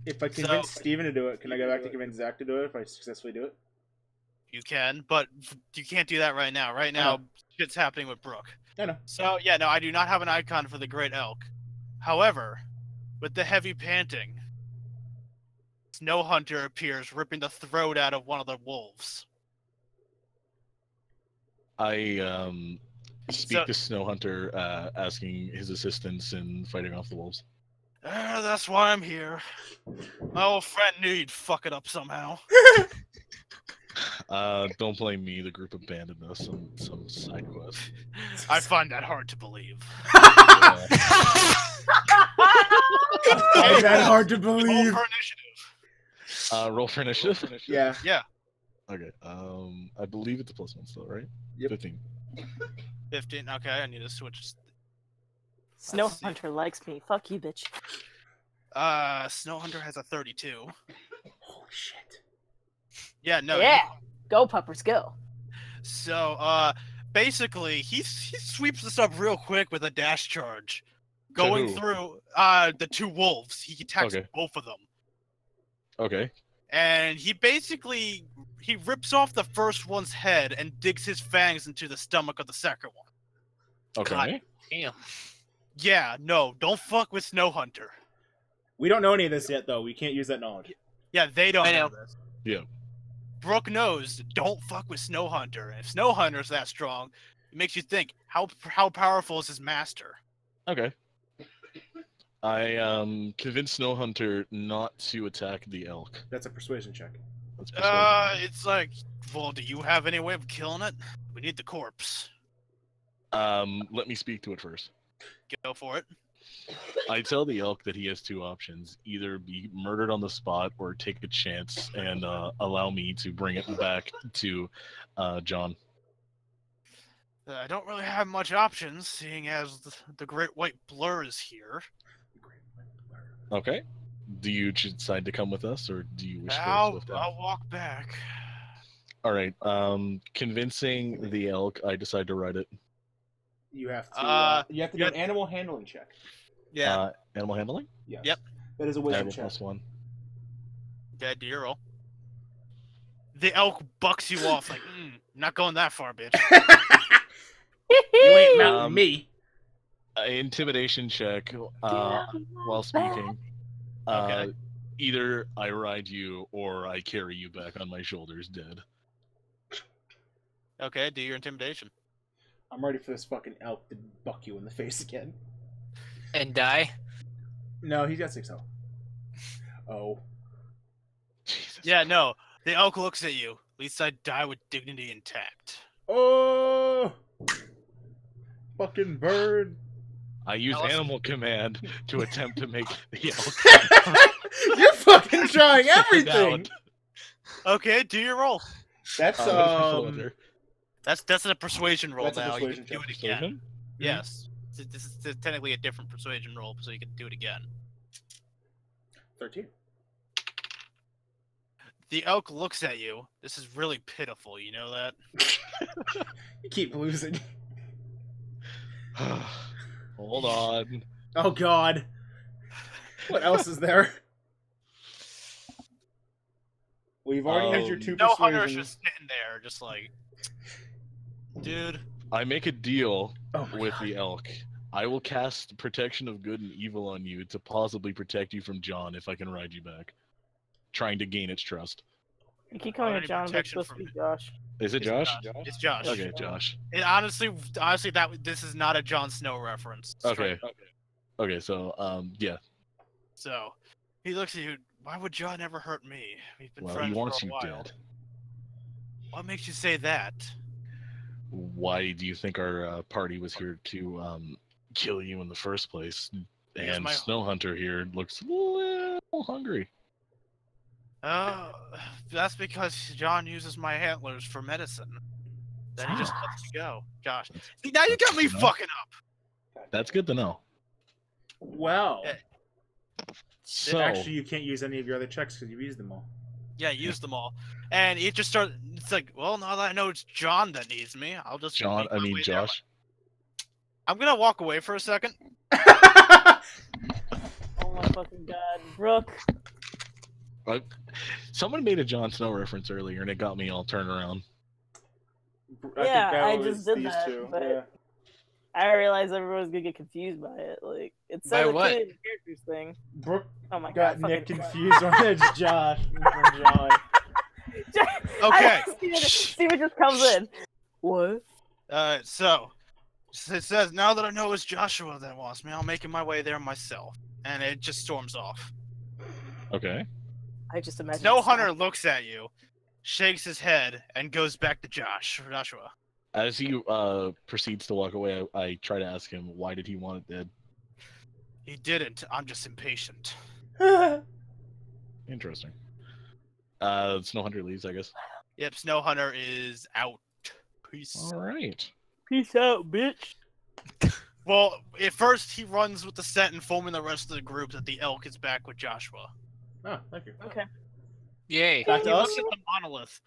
S7: If I convince Steven to do it, can I go back to convince Zach to do it if I successfully do it?
S2: You can, but you can't do that right now. Right now, shit's happening with Brooke.
S7: I know.
S2: So, yeah, no, I do not have an icon for the Great Elk. However, with the heavy panting, Snow Hunter appears, ripping the throat out of one of the wolves.
S5: I speak to Snow Hunter, asking his assistance in fighting off the wolves.
S2: That's why I'm here. My old friend knew you'd fuck it up somehow.
S5: Don't blame me. The group abandoned us on some side quest.
S2: I find that hard to believe.
S7: Is that hard to
S2: Roll
S7: believe?
S2: for initiative.
S5: Roll for initiative.
S7: Yeah.
S2: Yeah.
S5: Okay. I believe it's a +1 still, right?
S7: Yep.
S5: 15.
S2: 15. Okay, I need to switch.
S3: Snow
S2: Let's see.
S3: Hunter likes me. Fuck you, bitch.
S2: Snow Hunter has a 32.
S7: Holy shit.
S2: Yeah, no.
S3: Yeah. Go, puppers, go.
S2: So, basically, he sweeps this up real quick with a dash charge, going
S5: who?
S2: through the two wolves. He attacks
S5: Okay.
S2: both of them,
S5: Okay.
S2: and he rips off the first one's head and digs his fangs into the stomach of the second one.
S5: Okay.
S4: Damn.
S2: Yeah, no, don't fuck with Snow Hunter.
S7: We don't know any of this yet, though. We can't use that knowledge.
S2: Yeah, they don't
S4: I
S2: know
S4: know.
S2: this.
S5: Yeah.
S2: Brooke knows, don't fuck with Snow Hunter. And if Snow Hunter's that strong, it makes you think, how powerful is his master?
S5: Okay. I convinced Snow Hunter not to attack the elk.
S7: That's a persuasion check.
S5: That's persuasion.
S2: It's like, well, do you have any way of killing it? We need the corpse.
S5: Let me speak to it first.
S2: Go for it.
S5: I tell the elk that he has two options: either be murdered on the spot or take a chance and allow me to bring it back to John.
S2: I don't really have much options, seeing as the Great White Blur is here.
S5: Okay. Do you decide to come with us, or do you wish to
S2: I'll
S5: lift out?
S2: walk back.
S5: All right. Convincing the elk, I decide to ride it.
S7: You have to. You have to do
S2: you
S7: an animal handling check.
S2: Yeah.
S5: Animal handling.
S7: Yes.
S2: Yep.
S7: That is a wisdom
S5: Animal
S7: check.
S5: +1.
S2: Dead deer roll. The elk bucks you off like, not going that far, bitch.
S7: You ain't mounting me.
S5: Intimidation check while speaking.
S2: Okay.
S5: Either I ride you or I carry you back on my shoulders dead.
S2: Okay, do your intimidation.
S7: I'm ready for this fucking elk to buck you in the face again.
S4: And die?
S7: No, he's got 6 health. Oh.
S5: Jesus.
S2: Yeah, no. The elk looks at you. At least I die with dignity intact.
S7: Oh! Fucking bird.
S5: I use
S2: Alice?
S5: animal command to attempt to make the elk.
S7: You're fucking trying everything.
S2: Okay, do your roll.
S7: That's
S5: What is my filter?
S2: That's a persuasion roll
S7: That's a
S2: now. You
S7: persuasion
S2: can do
S7: check.
S2: it again.
S5: Persuasion?
S2: Yes. This is technically a different persuasion roll, so you can do it again.
S7: 13.
S2: The elk looks at you. This is really pitiful, you know that?
S7: You keep losing.
S5: Hold on.
S7: Oh god. What else is there? We've already had your 2
S2: No Hunter's
S7: persuasion.
S2: just sitting there, just like, dude.
S5: I make a deal
S7: Oh my
S5: with
S7: God.
S5: the elk. I will cast protection of good and evil on you to possibly protect you from John if I can ride you back. Trying to gain its trust.
S3: You keep calling
S2: Already
S3: it John, but it's
S2: protection
S3: supposed to be
S2: from
S3: Josh.
S5: Is it
S2: It's
S5: Josh?
S2: It's Josh.
S5: Okay, Josh.
S2: And honestly, this is not a Jon Snow reference.
S5: Okay. Okay, so yeah.
S2: So he looks at you. Why would John ever hurt me? We've been
S5: Well,
S2: friends
S5: he wants
S2: for a
S5: you
S2: while.
S5: dead.
S2: What makes you say that?
S5: Why do you think our party was here to kill you in the first place?
S2: Because
S5: And
S2: my-
S5: Snow Hunter here looks a little Oh, hungry.
S2: That's because John uses my antlers for medicine. Then he just lets you go. Josh. See, now you got me fucking up.
S5: That's good to know.
S7: Well,
S2: Yeah.
S5: So,
S7: actually, you can't use any of your other checks because you've used them all.
S2: Yeah, use them all. And it just started. It's like, well, now that I know it's John that needs me, I'll just.
S5: John,
S2: make my way there.
S5: Josh.
S2: I'm gonna walk away for a second.
S3: Oh my fucking god, Brooke.
S5: Someone made a Jon Snow reference earlier, and it got me all turned around.
S3: I
S7: was
S3: just did
S7: these
S3: that,
S7: two.
S3: but
S7: Yeah.
S3: I realized everyone's gonna get confused by it. Like it
S4: By
S3: says
S4: what?
S3: a kid characters thing.
S7: Brooke
S3: Oh my
S7: got
S3: god,
S7: Nick
S3: fucking
S7: confused on it's Josh from John.
S2: Okay.
S3: Steven just comes in. What?
S2: So it says, now that I know it's Joshua that wants me, I'm making my way there myself. And it just storms off.
S5: Okay.
S3: I just imagine.
S2: Snow Hunter looks at you, shakes his head, and goes back to Joshua.
S5: As he proceeds to walk away, I try to ask him, why did he want it dead?
S2: He didn't. I'm just impatient.
S5: Interesting. Snow Hunter leaves, I guess.
S2: Yep, Snow Hunter is out. Peace.
S5: All right.
S3: Peace out, bitch.
S2: Well, at first he runs with the scent, informing the rest of the group that the elk is back with Joshua.
S7: Oh, thank you.
S3: Okay.
S4: Yay.
S7: Back
S2: He
S7: to us?
S2: looks at the monolith.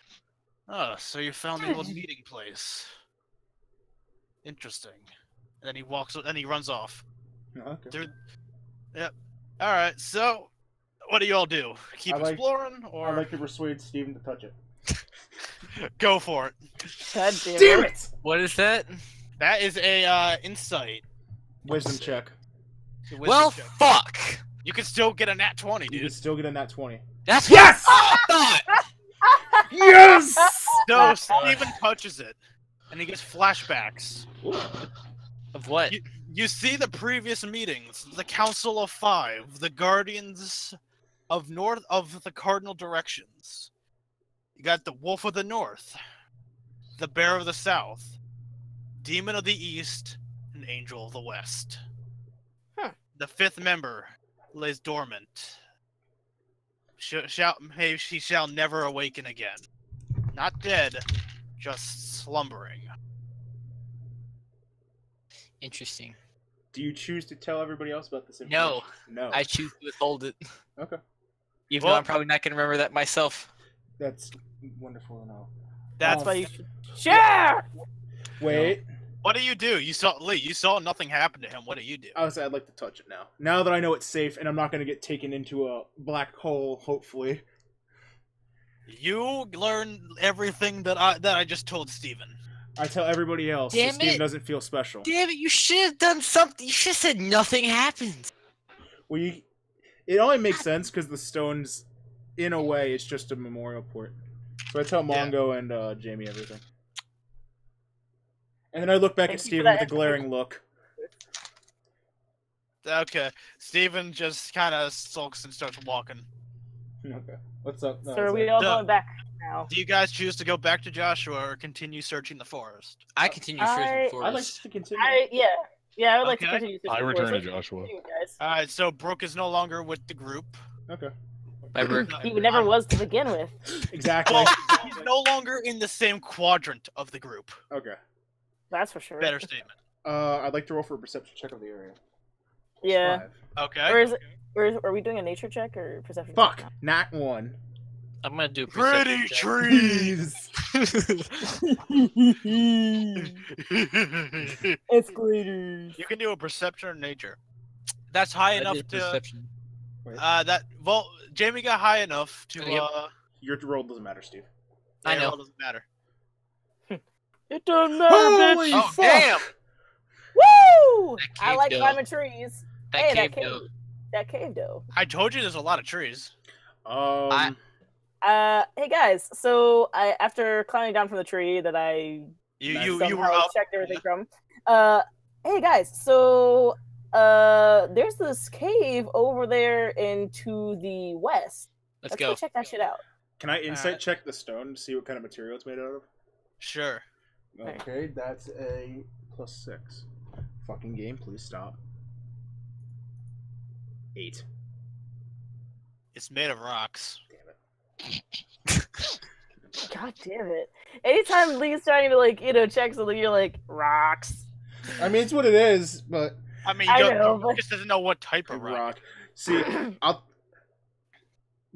S2: Oh, so you found the old meeting place. Interesting. And then he runs off.
S7: Okay.
S2: Dude. Yep. Alright, so what do y'all do? Keep
S7: I like-
S2: exploring or
S7: I'd like to persuade Steven to touch it.
S2: go for it?
S3: God damn,
S7: Damn it!
S4: What is that?
S2: That is a insight.
S7: Wisdom check.
S2: Wisdom
S4: Well,
S2: check.
S4: fuck.
S2: You can still get a nat 20,
S7: You
S2: dude.
S7: can still get a nat 20.
S4: That's
S7: Yes!
S4: what I thought.
S7: Yes!
S2: No, Steven touches it. And he gets flashbacks.
S4: Of what?
S2: You see the previous meetings, the Council of Five, the Guardians of the Cardinal Directions. You got the Wolf of the North, the Bear of the South, Demon of the East, and Angel of the West.
S3: Huh.
S2: The fifth member lays dormant. She shall never awaken again. Not dead, just slumbering.
S4: Interesting.
S7: Do you choose to tell everybody else about this
S4: No.
S7: information? No.
S4: I choose to withhold it.
S7: Okay.
S4: Even
S2: Well-
S4: though I'm probably not going to remember that myself.
S7: That's wonderful to know.
S2: That's
S3: That's why you should share.
S7: Wait.
S2: What do? You saw nothing happen to him. What do you do?
S7: I'd like to touch it now. Now that I know it's safe and I'm not going to get taken into a black hole, hopefully.
S2: You learn everything that I just told Steven.
S7: I tell everybody else
S4: Damn
S7: so Steven
S4: it.
S7: doesn't feel special.
S4: Damn it, you should have done something. You should have said nothing happened.
S7: Well, it only makes sense because the stones, in a way, it's just a memorial port. So I tell Mongo and Jamie everything. And then I look back
S3: Thank
S7: at
S3: you for
S7: Steven
S3: that
S7: with a glaring look.
S2: Okay, Steven just kind of sulks and starts walking.
S7: Okay. What's up?
S3: So are we all
S2: No.
S3: going back now?
S2: Do you guys choose to go back to Joshua or continue searching the forest?
S4: I continue searching the
S7: I'd like
S4: forest.
S7: to continue.
S3: I would like to
S2: Okay.
S3: continue.
S5: I
S3: searching
S5: return
S3: for
S5: to
S3: us.
S5: Joshua.
S3: Continue, guys.
S2: Alright, so Brooke is no longer with the group.
S7: Okay.
S4: By Brooke.
S3: He never was to begin with.
S7: Exactly.
S2: Well, he's no longer in the same quadrant of the group.
S7: Okay.
S3: That's for sure.
S2: Better statement.
S7: I'd like to roll for a perception check of the area.
S3: Yeah.
S7: 5.
S2: Okay.
S3: Or is it? Or are we doing a nature check or perception?
S7: Fuck!
S3: check
S7: Nat 1.
S4: I'm going to do a
S2: Pretty
S4: perception check.
S2: trees!
S3: Escalators.
S2: You can do a perception or nature. That's high
S4: I
S2: enough
S4: did
S2: to
S4: perception.
S2: Jamie got high enough to
S4: Yep.
S7: Your roll doesn't matter, Steve.
S4: I
S2: yeah,
S4: know.
S2: well, doesn't matter.
S3: It doesn't matter,
S7: Holy
S3: bitch.
S2: Oh
S7: fuck!
S2: damn!
S3: Woo!
S4: That
S3: I
S4: cave
S3: like
S4: dough.
S3: climbing trees.
S4: That
S3: Hey,
S4: cave
S3: that cave.
S4: though.
S3: That cave though.
S2: I told you there's a lot of trees.
S3: Hey guys. So after climbing down from the tree that I
S2: You
S3: somehow
S2: were up.
S3: checked everything from. Hey guys. So there's this cave over there into the west.
S4: Let's
S3: go
S4: go.
S3: check that shit out.
S7: Can I insight
S2: Alright.
S7: check the stone to see what kind of material it's made out of?
S2: Sure.
S7: Okay, that's a +6. Fucking game, please stop. 8.
S2: It's made of rocks.
S3: God damn it! Anytime Lee's trying to like check something, you're like rocks.
S7: I mean, it's what it is, but
S2: I mean,
S3: I
S2: you
S3: know, but-
S2: just doesn't know what type of rock.
S1: rock. See, I'll.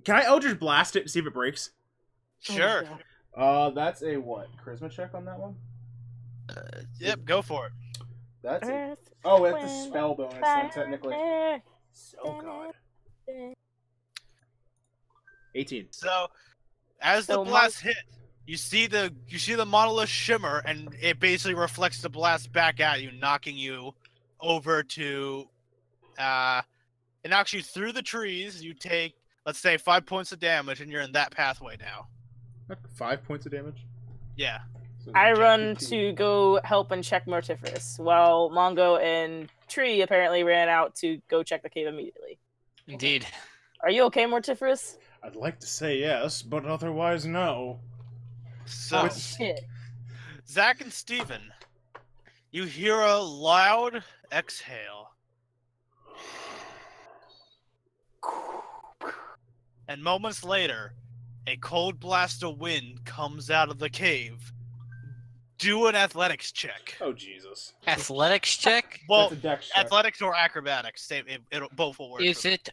S1: Can I Eldritch Blast it to see if it breaks?
S2: Sure.
S7: That's a what? Charisma check on that one?
S2: Yep, go for it.
S7: That's a...
S3: Earth,
S7: Oh, it's a
S3: wind,
S7: spell bonus,
S3: fire,
S7: then technically.
S3: air.
S1: Oh god. 18.
S2: So, as the
S3: So
S2: blast hit, you see the monolith shimmer, and it basically reflects the blast back at you, knocking you over to. It knocks you through the trees. You take, let's say, 5 points of damage, and you're in that pathway now.
S1: 5 points of damage?
S2: Yeah.
S7: So
S3: I
S7: it's
S3: run
S7: 15.
S3: to go help and check Mortiferous, while Mongo and Tree apparently ran out to go check the cave immediately.
S4: Indeed.
S3: Are you okay, Mortiferous?
S1: I'd like to say yes, but otherwise no.
S2: So,
S3: Oh shit!
S2: Zach and Steven, you hear a loud exhale. And moments later, a cold blast of wind comes out of the cave. Do an athletics check.
S1: Oh Jesus.
S4: Athletics check?
S2: Well,
S7: That's a dex check.
S2: athletics or acrobatics, it'll both will work.
S4: Is
S2: for me.
S4: it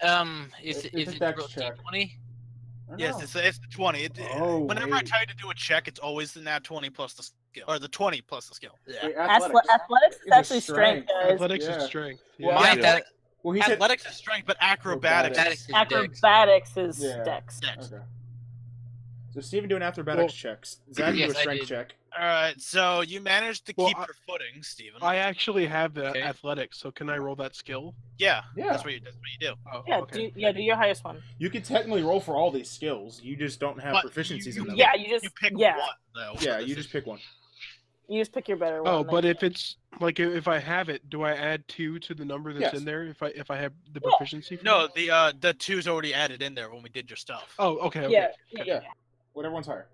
S7: It's
S4: is
S7: a
S4: it
S7: dex
S4: roll
S7: check.
S4: D20?
S7: I don't
S2: Yes,
S7: know.
S2: it's the 20.
S7: Oh,
S2: Whenever I
S7: wait.
S2: tell you to do a check, it's always the nat 20 plus the skill, or the 20 plus the skill. Yeah.
S7: Wait,
S3: Athletics is
S7: a
S3: actually strength, guys.
S6: Athletics
S7: Yeah.
S6: is strength.
S7: Well,
S6: Yeah.
S4: My
S7: yeah.
S4: that
S7: Well, he said...
S2: Athletics is strength, but acrobatics.
S7: Acrobatics.
S4: athletics is dex.
S3: Acrobatics is
S7: Yeah.
S3: dex.
S2: Dex.
S7: Okay.
S1: So Steven doing acrobatics checks. Zach do
S4: Yes,
S1: a
S4: I
S1: strength
S4: did.
S1: check.
S2: All right, so you managed to
S6: Well,
S2: keep your footing, Steven.
S6: I actually have the
S4: Okay.
S6: athletics, so can I roll that skill?
S2: Yeah,
S7: Yeah.
S2: that's what you do.
S6: Oh,
S3: Yeah,
S6: okay.
S3: do your highest one.
S1: You can technically roll for all these skills. You just don't have
S2: But
S1: proficiencies in them.
S3: Yeah, you just
S2: You pick
S3: yeah,
S2: one though.
S1: Yeah,
S2: for
S1: you
S2: this
S1: just pick one.
S3: you just pick your better one.
S6: Oh,
S3: like-
S6: but if it's like if I have it, do I add 2 to the number that's
S1: Yes.
S6: in there? If I have the
S3: Yeah.
S6: proficiency? For
S2: No,
S6: that?
S2: the two's already added in there when we did your stuff.
S6: Oh, okay. Okay.
S3: yeah.
S7: Whatever one's higher.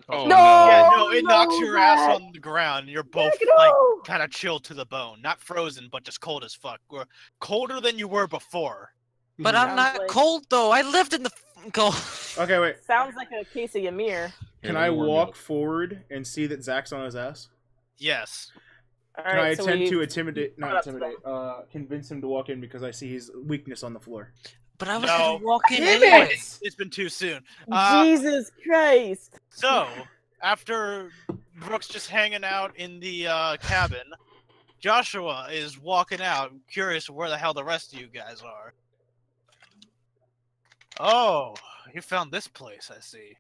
S6: Oh,
S3: No!
S2: Yeah, no, it
S3: no,
S2: knocks your ass
S3: Zach!
S2: on the ground. And you're both
S3: No!
S2: kind of chilled to the bone, not frozen, but just cold as fuck. Or colder than you were before.
S4: But
S6: Mhm.
S4: I'm
S3: Sounds
S4: not
S3: like-
S4: cold though. I lived in the cold.
S1: Okay, wait.
S3: Sounds like a case of Ymir.
S1: Can
S5: Here,
S1: I
S5: let me warm you
S1: walk
S5: up.
S1: forward and see that Zach's on his ass?
S2: Yes.
S3: All
S1: Can I
S3: right, so
S1: attempt
S3: we
S1: to intimidate, not
S3: That's
S1: intimidate, convince him to walk in because I see his weakness on the floor?
S4: But I was
S2: No.
S4: gonna walk in
S3: Damn
S4: anyway.
S3: it!
S2: It's been too soon.
S3: Jesus Christ!
S2: So, after Brooks just hanging out in the cabin, Joshua is walking out, curious where the hell the rest of you guys are. Oh, you found this place, I see.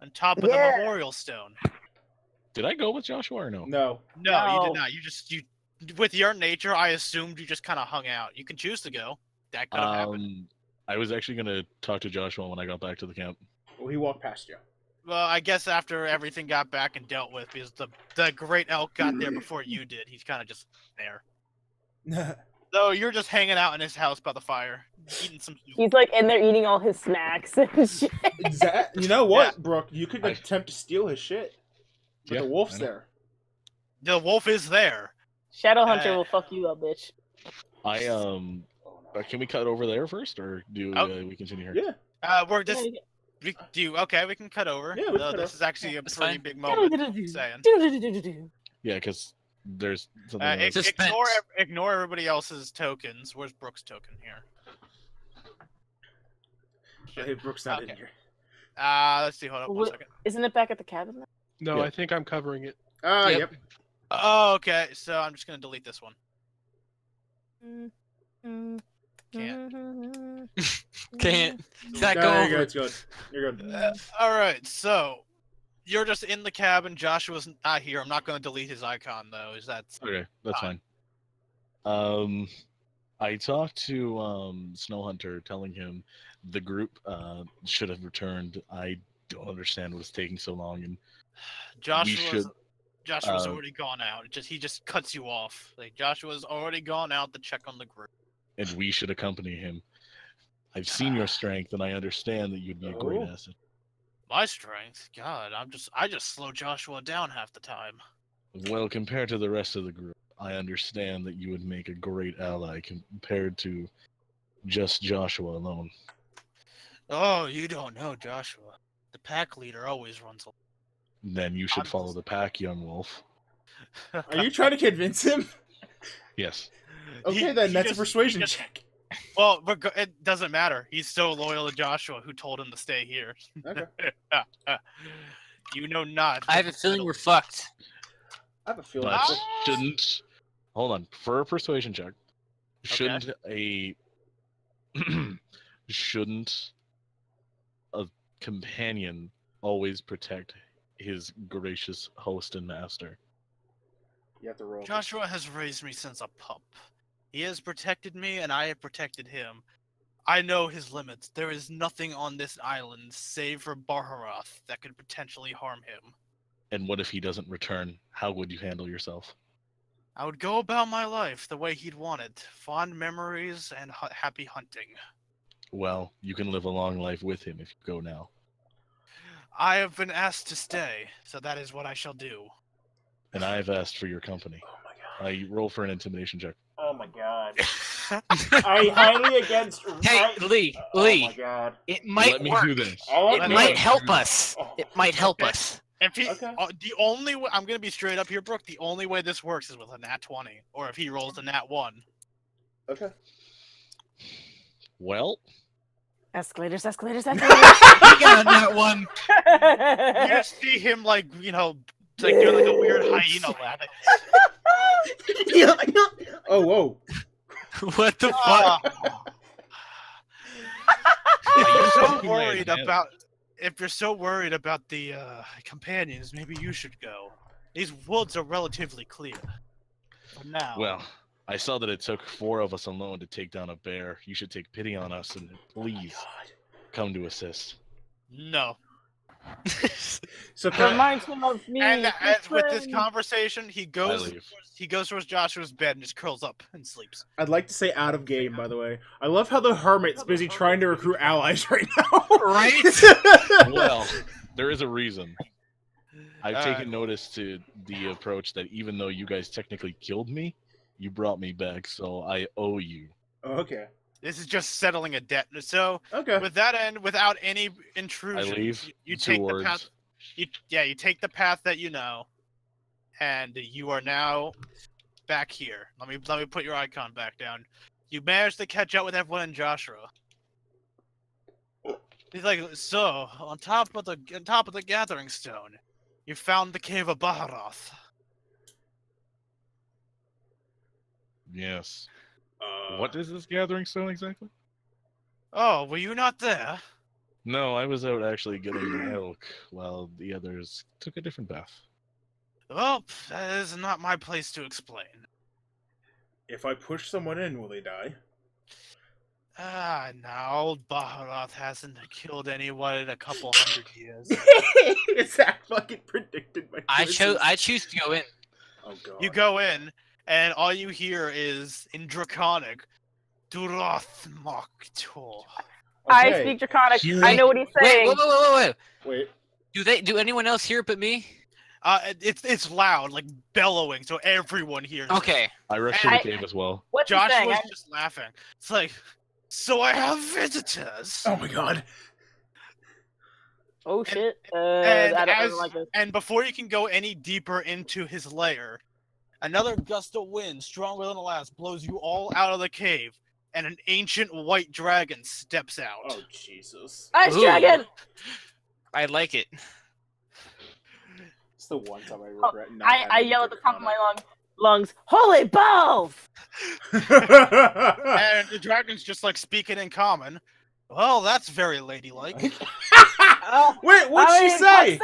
S2: On top of
S3: Yeah.
S2: the memorial stone.
S5: Did I go with Joshua or no?
S1: No.
S2: No, you
S3: No.
S2: did not. You with your nature, I assumed you just kind of hung out. You can choose to go. That could have happened.
S5: I was actually gonna talk to Joshua when I got back to the camp.
S1: Well, he walked past you.
S2: Well, I guess after everything got back and dealt with, because the great elk got there before you did, he's kind of just there. So you're just hanging out in his house by the fire, eating some soup.
S3: He's like in there eating all his snacks and shit.
S1: Zach, you know what, Brooke? You could attempt to steal his shit. But
S5: Yeah,
S1: the wolf's
S5: I know.
S1: there.
S2: The wolf is there.
S3: Shadowhunter
S2: Uh,
S3: will fuck you up, bitch.
S5: Can we cut over there first, or do
S2: Oh.
S5: we continue here?
S1: Yeah.
S2: We're just we can cut over.
S1: Yeah, we can cut
S2: This is actually a
S4: That's
S2: pretty
S4: fine.
S2: big moment. Saying.
S5: Yeah, because there's something. else.
S4: Suspense.
S2: Ignore everybody else's tokens. Where's Brooks' token here?
S1: Hey, Brooke's not in
S2: Okay.
S1: here.
S2: Let's see. Hold up one
S3: What-
S2: second.
S3: Isn't it back at the cabin?
S6: No,
S5: Yeah.
S6: I think I'm covering it.
S4: Yep.
S1: Yep.
S2: Oh, okay. So I'm just gonna delete this one.
S4: Can't. Zach,
S1: No,
S4: go
S1: you're
S4: over
S1: good.
S4: it.
S1: It's good. You're good.
S2: All right. So you're just in the cabin. Joshua's not here. I'm not gonna delete his icon though. Is that
S5: Okay, that's
S2: Fine.
S5: fine. I talked to Snow Hunter, telling him the group should have returned. I don't understand what's taking so long, and
S2: Joshua's
S5: uh,
S2: already gone out. He just cuts you off. Like Joshua's already gone out to check on the group.
S5: we should accompany him. I've seen your strength, and I understand that you'd be a great
S1: Oh.
S5: asset.
S2: My strength, God, I just slow Joshua down half the time.
S5: Well, compared to the rest of the group, I understand that you would make a great ally compared to just Joshua alone.
S2: Oh, you don't know, Joshua. The pack leader always runs alone.
S5: Then you should
S2: I'm
S5: follow
S2: just-
S5: the pack, young wolf.
S7: Are you trying to convince him?
S5: Yes.
S7: Okay,
S2: He-
S7: then
S2: he
S7: that's a
S2: just-
S7: persuasion
S2: he just-
S7: check.
S2: Well, it doesn't matter. He's so loyal to Joshua, who told him to stay here.
S7: Okay.
S2: You know not.
S4: I have a feeling we're fucked.
S7: I have a feeling.
S5: But
S2: Ah!
S5: shouldn't hold on for a persuasion check? Shouldn't shouldn't a companion always protect his gracious host and master?
S7: You have to roll.
S2: Joshua has raised me since a pup. He has protected me, and I have protected him. I know his limits. There is nothing on this island, save for Baharoth, that could potentially harm him.
S5: And what if he doesn't return? How would you handle yourself?
S2: I would go about my life the way he'd want it. Fond memories and happy hunting.
S5: Well, you can live a long life with him if you go now.
S2: I have been asked to stay, so that is what I shall do.
S5: And I have asked for your company.
S7: Oh my god.
S5: I roll for an intimidation check.
S7: Oh my god. I highly against.
S4: Hey, Lee,
S7: Oh
S4: Lee,
S7: my god.
S4: it might
S5: Let me
S4: work.
S5: do this.
S7: I'll
S4: It
S7: let
S4: might
S7: me-
S4: help us.
S7: Oh.
S4: It might help
S2: Okay.
S4: us.
S2: If he,
S7: Okay.
S2: the only way, I'm gonna be straight up here, Brooke. The only way this works is with a nat 20, or if he rolls a nat 1.
S7: Okay.
S5: Well,
S3: Escalators, escalators,
S4: We
S3: escalators.
S4: got that one.
S2: You just see him like doing like a weird hyena laugh.
S7: Oh whoa.
S4: What the fuck?
S2: Ah. If you're so
S5: Fucking
S2: worried
S5: man.
S2: about, if you're so worried about the companions, maybe you should go. These woods are relatively clear. For now.
S5: well, I saw that it took 4 of us alone to take down a bear. You should take pity on us and please come to assist.
S2: No.
S7: So can I,
S3: Reminds me of me.
S2: And as with this
S3: friend.
S2: conversation, he goes
S5: leave.
S2: towards Joshua's bed and just curls up and sleeps.
S7: I'd like to say out of game, by the way. I love how the hermit's busy trying to recruit allies right now.
S4: Right?
S5: Well, there is a reason. I've
S2: Alright.
S5: taken notice to the approach that even though you guys technically killed me, you brought me back, so I owe you.
S7: Okay.
S2: This is just settling a debt. So
S7: Okay.
S2: with that end, without any intrusion,
S5: leave
S2: you
S5: 2
S2: take
S5: words.
S2: the path. You take the path that you know, and you are now back here. Let me put your icon back down. You managed to catch up with everyone in Joshua. He's like, so on top of the Gathering Stone, you found the cave of Baharoth.
S5: Yes. What is this gathering stone exactly?
S2: Oh, were you not there?
S5: No, I was out actually getting milk while the others took a different path.
S2: Well, that is not my place to explain.
S7: If I push someone in, will they die?
S2: Ah, now old Baharoth hasn't killed anyone in a couple 100 years.
S7: Is that fucking predicted by
S4: I
S7: choices?
S4: choose to go in.
S7: Oh god.
S2: You go in, and all you hear is, in Draconic, Duroth Moktor.
S3: I
S7: Okay.
S3: speak Draconic.
S5: You-
S3: I know what he's
S4: Wait,
S3: saying.
S4: wait.
S7: Wait.
S4: Do anyone else hear it but me?
S2: It's loud, like bellowing, so everyone hears. it.
S4: Okay.
S5: I rushed to the
S3: I-
S5: cave as well.
S3: What's he saying?
S2: Joshua's just laughing. It's like, so I have visitors.
S7: Oh my god.
S3: Oh shit.
S2: and
S3: I
S2: as-
S3: don't like this.
S2: And before you can go any deeper into his lair, another gust of wind, stronger than the last, blows you all out of the cave, and an ancient white dragon steps out.
S7: Oh Jesus.
S3: Ice
S4: Ooh.
S3: Dragon!
S4: I like it.
S7: It's the one time I regret not
S3: I
S7: having
S3: yell at the top of
S7: Draconic.
S3: my lungs, holy balls!
S2: And the dragon's just like speaking in common. Well, that's very ladylike.
S3: Oh,
S7: Wait, what'd she say?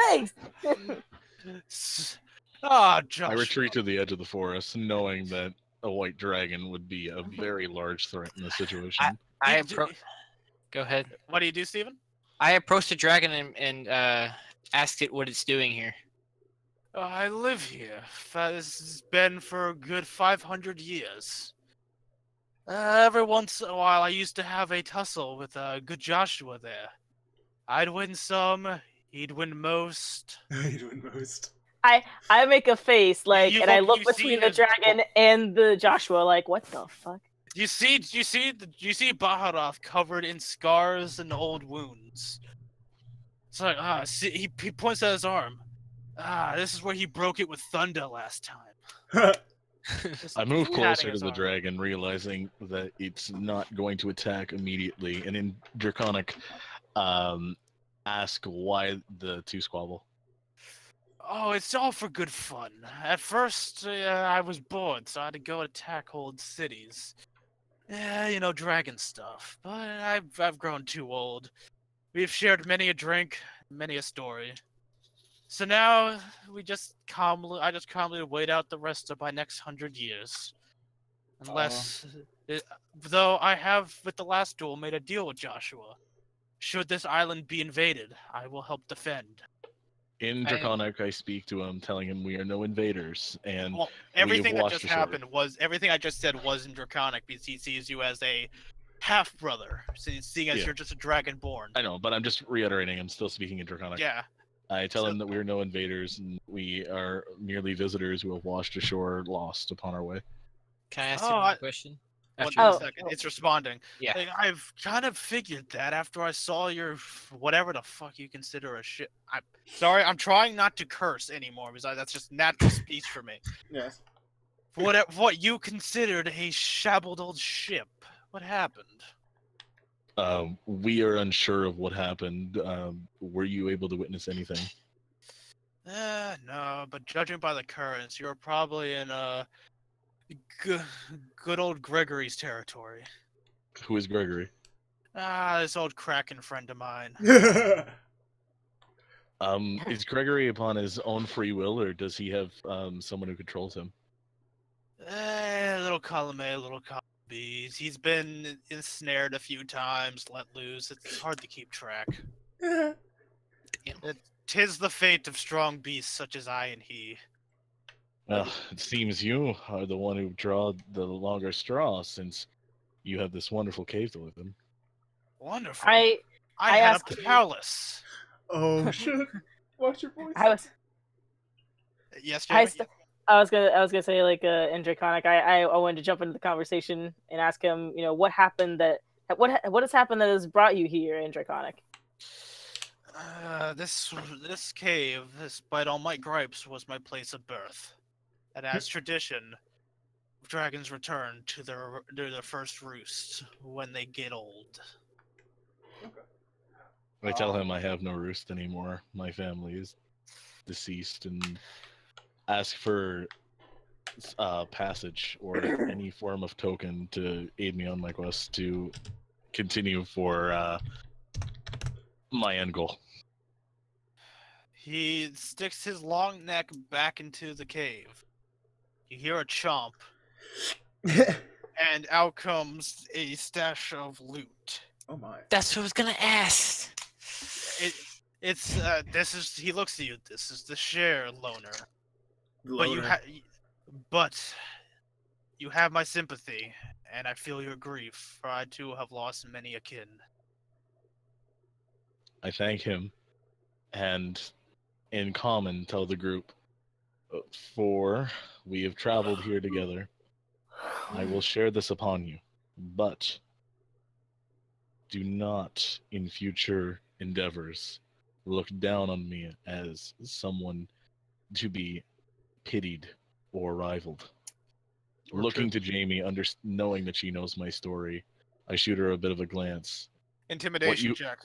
S2: Josh.
S5: I retreat to the edge of the forest, knowing that a white dragon would be a very large threat in this situation.
S4: Go ahead.
S2: What do you do, Steven?
S4: I approached the dragon and asked it what it's doing here.
S2: I live here. This has been for a good 500 years. Every once in a while, I used to have a tussle with good Joshua there. I'd win some, he'd win most.
S7: You doing most.
S3: I make a face, like,
S2: You
S3: and I
S2: look-
S3: look
S2: you see
S3: between the
S2: his-
S3: dragon and the Joshua, like, what the fuck?
S2: You see Baharoth covered in scars and old wounds. It's like, see, he points at his arm. This is where he broke it with Thunder last time.
S5: I move
S2: Patting
S5: closer to
S2: his
S5: the
S2: arm.
S5: dragon, realizing that it's not going to attack immediately, and in Draconic, ask why the two squabble.
S2: Oh, it's all for good fun. At first, I was bored, so I had to go attack old cities. Yeah, you know, dragon stuff. But I've grown too old. We've shared many a drink, many a story. So now I just calmly wait out the rest of my next 100 years. Unless, though I have with the last duel made a deal with Joshua. Should this island be invaded, I will help defend.
S5: In Draconic, I speak to him, telling him we are no invaders, and
S2: Well, everything that
S5: watched
S2: just
S5: ashore.
S2: happened was everything I just said was in Draconic because he sees you as a half brother, seeing as
S5: Yeah.
S2: you're just a dragonborn.
S5: I know, but I'm just reiterating. I'm still speaking in Draconic.
S2: Yeah.
S5: I tell him that we are no invaders, and we are merely visitors who have washed ashore, lost upon our way.
S4: Can I ask
S2: Oh,
S4: you
S2: I-
S4: a question?
S2: One
S4: After you-
S2: second, it's responding.
S4: Yeah.
S2: Like, I've kind of figured that after I saw your whatever the fuck you consider a shit. I'm sorry, I'm trying not to curse anymore because that's just natural speech for me.
S7: Yes.
S2: What you considered a shabbled old ship. What happened?
S5: We are unsure of what happened. Were you able to witness anything?
S2: No, but judging by the currents, you're probably in good old Gregory's territory.
S5: Who is Gregory?
S2: This old Kraken friend of mine.
S5: Is Gregory upon his own free will, or does he have someone who controls him?
S2: Little column A, little column B. He's been ensnared a few times, let loose. It's hard to keep track. Tis the fate of strong beasts such as I and he.
S5: Well, it seems you are the one who draw the longer straw, since you have this wonderful cave to live in.
S2: Wonderful.
S3: I
S2: had
S3: asked
S2: a
S3: you-
S2: palace.
S7: Oh shit! Watch your voice.
S2: Yes,
S3: I
S2: Jamie?
S3: was gonna say like in Draconic, I wanted to jump into the conversation and ask him, you know, what happened what has happened that has brought you here in Draconic?
S2: This cave, despite all my gripes, was my place of birth. And as tradition, dragons return to their first roost when they get old.
S5: I tell him I have no roost anymore. My family is deceased, and ask for passage or any form of token to aid me on my quest to continue for my end goal.
S2: He sticks his long neck back into the cave. You hear a chomp, and out comes a stash of loot.
S7: Oh my.
S4: That's what I was gonna ask.
S2: He looks at you. This is the share loner.
S7: Loner.
S2: But you have my sympathy, and I feel your grief, for I too have lost many a kin.
S5: I thank him, and in common tell the group, for we have traveled here together. I will share this upon you, but do not, in future endeavors, look down on me as someone to be pitied or rivaled. Looking to Jamie, knowing that she knows my story, I shoot her a bit of a glance.
S2: Intimidation check.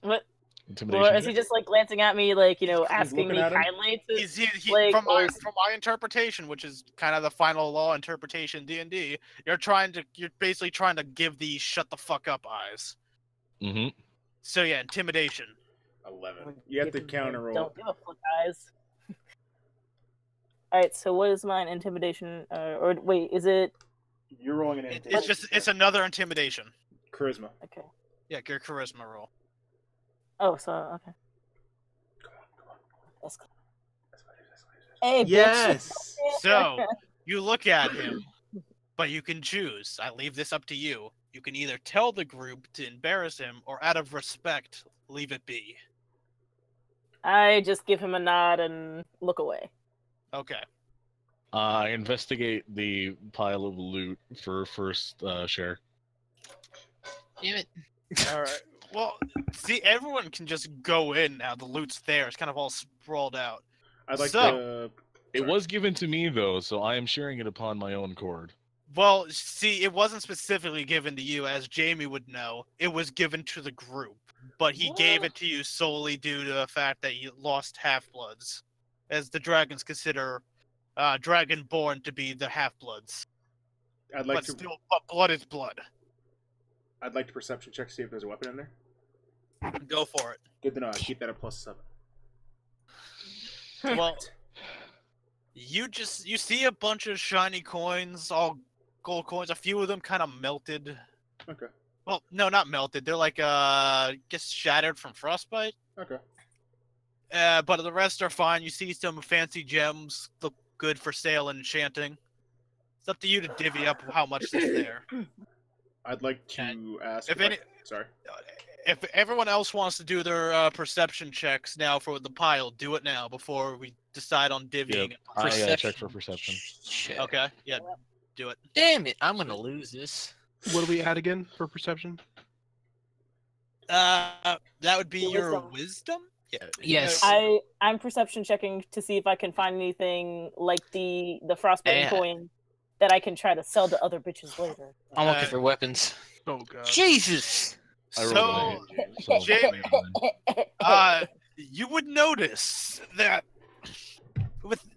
S3: What?
S5: Intimidation.
S3: Or is he just like glancing at me, like, you know, asking
S7: looking
S3: me
S7: at him?
S3: kindly to?
S2: He
S3: like,
S2: from
S3: or
S2: my interpretation, which is kind of the final law interpretation D&D, you're basically trying to give the shut the fuck up eyes.
S5: Mm-hmm.
S2: So yeah, intimidation.
S7: 11. You have to counter roll.
S3: Don't give a fuck, guys. All right. So what is mine? Intimidation, or wait, is it?
S7: You're rolling an intimidation.
S2: It's another intimidation.
S7: Charisma.
S3: Okay.
S2: Yeah, your charisma roll.
S3: Oh, so okay.
S7: Come on.
S3: Let's go. Hey, bitch.
S7: Yes.
S2: So you look at him, but you can choose. I leave this up to you. You can either tell the group to embarrass him, or out of respect, leave it be.
S3: I just give him a nod and look away.
S2: Okay.
S5: Investigate the pile of loot for first share.
S4: Damn it.
S2: All right. Well, see, everyone can just go in now. The loot's there. It's kind of all sprawled out.
S7: I'd like
S2: So-
S7: to.
S5: It
S7: Sorry.
S5: was given to me though, so I am sharing it upon my own accord.
S2: Well, see, it wasn't specifically given to you, as Jamie would know. It was given to the group, but he gave it to you solely due to the fact that you lost half-bloods, as the dragons consider Dragonborn to be the half-bloods.
S7: I'd like
S2: But
S7: to.
S2: still, but blood is blood.
S7: I'd like to perception check to see if there's a weapon in there.
S2: Go for it.
S7: Good to know. I keep that at +7.
S2: Well, you see a bunch of shiny coins, all gold coins. A few of them kind of melted.
S7: Okay.
S2: Well, no, not melted. They're like I guess shattered from frostbite.
S7: Okay.
S2: But the rest are fine. You see some fancy gems look good for sale and enchanting. It's up to you to divvy up how much is there.
S7: I'd like to ask.
S2: If any,
S7: Sorry.
S2: if everyone else wants to do their perception checks now for the pile, do it now before we decide on divvying.
S5: Yep. I check for perception.
S4: Shit.
S2: Okay, yeah, do it.
S4: Damn it, I'm gonna lose this.
S6: What do we add again for perception?
S2: That would be your
S3: Wisdom.
S2: wisdom. Yeah.
S4: Yes.
S3: I'm perception checking to see if I can find anything like the frostbite
S4: Yeah.
S3: coin that I can try to sell to other bitches later.
S4: I'm looking for weapons.
S6: Oh god.
S4: Jesus!
S5: I rolled
S2: So,
S5: an 8, so
S2: Jamie-
S5: mine.
S2: You would notice that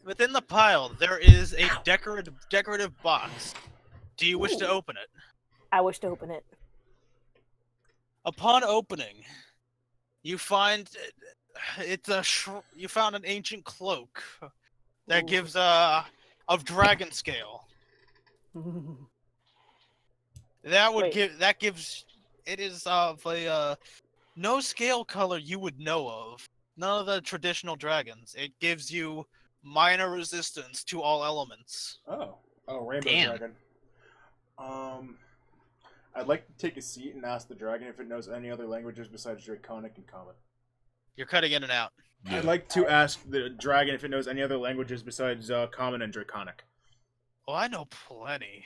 S2: within the pile there is a decorative box. Do you wish to
S3: Ooh.
S2: open it?
S3: I wish to open it.
S2: Upon opening, you find you found an ancient cloak that
S3: Ooh.
S2: gives of dragon scale. That would
S3: Wait.
S2: gives it is of a no scale color you would know of. None of the traditional dragons. It gives you minor resistance to all elements.
S7: Oh, Rainbow
S4: Damn.
S7: Dragon. I'd like to take a seat and ask the dragon if it knows any other languages besides Draconic and Common.
S2: You're cutting in and out.
S5: Yeah.
S7: I'd like to ask the dragon if it knows any other languages besides Common and Draconic.
S2: Oh, I know plenty.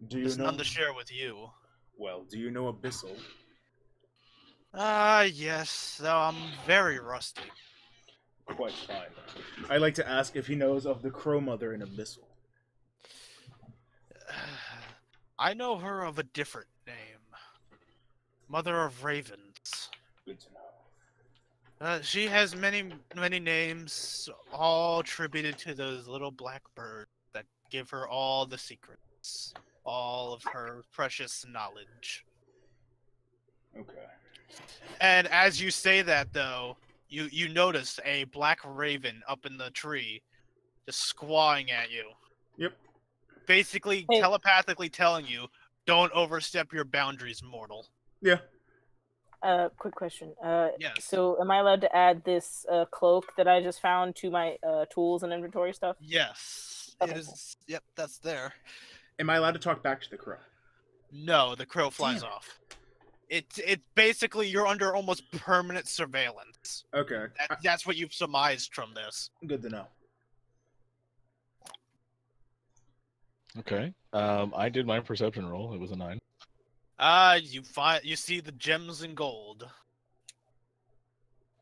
S7: Do you
S2: There's
S7: know?
S2: none to share with you.
S7: Well, do you know Abyssal?
S2: Yes, though I'm very rusty.
S7: Quite fine. I'd like to ask if he knows of the Crow Mother in Abyssal.
S2: I know her of a different name. Mother of Ravens.
S7: Good to know.
S2: She has many names, all attributed to those little black birds that give her all the secrets, all of her precious knowledge.
S7: Okay.
S2: And as you say that, though, you notice a black raven up in the tree, just squawing at you.
S7: Yep.
S2: Basically,
S3: Hey.
S2: telepathically telling you, "Don't overstep your boundaries, mortal."
S7: Yeah.
S3: Quick question.
S2: Yes.
S3: So am I allowed to add this cloak that I just found to my tools and inventory stuff?
S2: Yes.
S3: Okay.
S2: It is. Yep, that's there.
S7: Am I allowed to talk back to the crow?
S2: No, the crow flies
S7: Damn.
S2: off. It's basically you're under almost permanent surveillance.
S7: Okay.
S2: That's what you've surmised from this.
S7: Good to know.
S5: Okay. I did my perception roll. It was a 9.
S2: You see the gems and gold.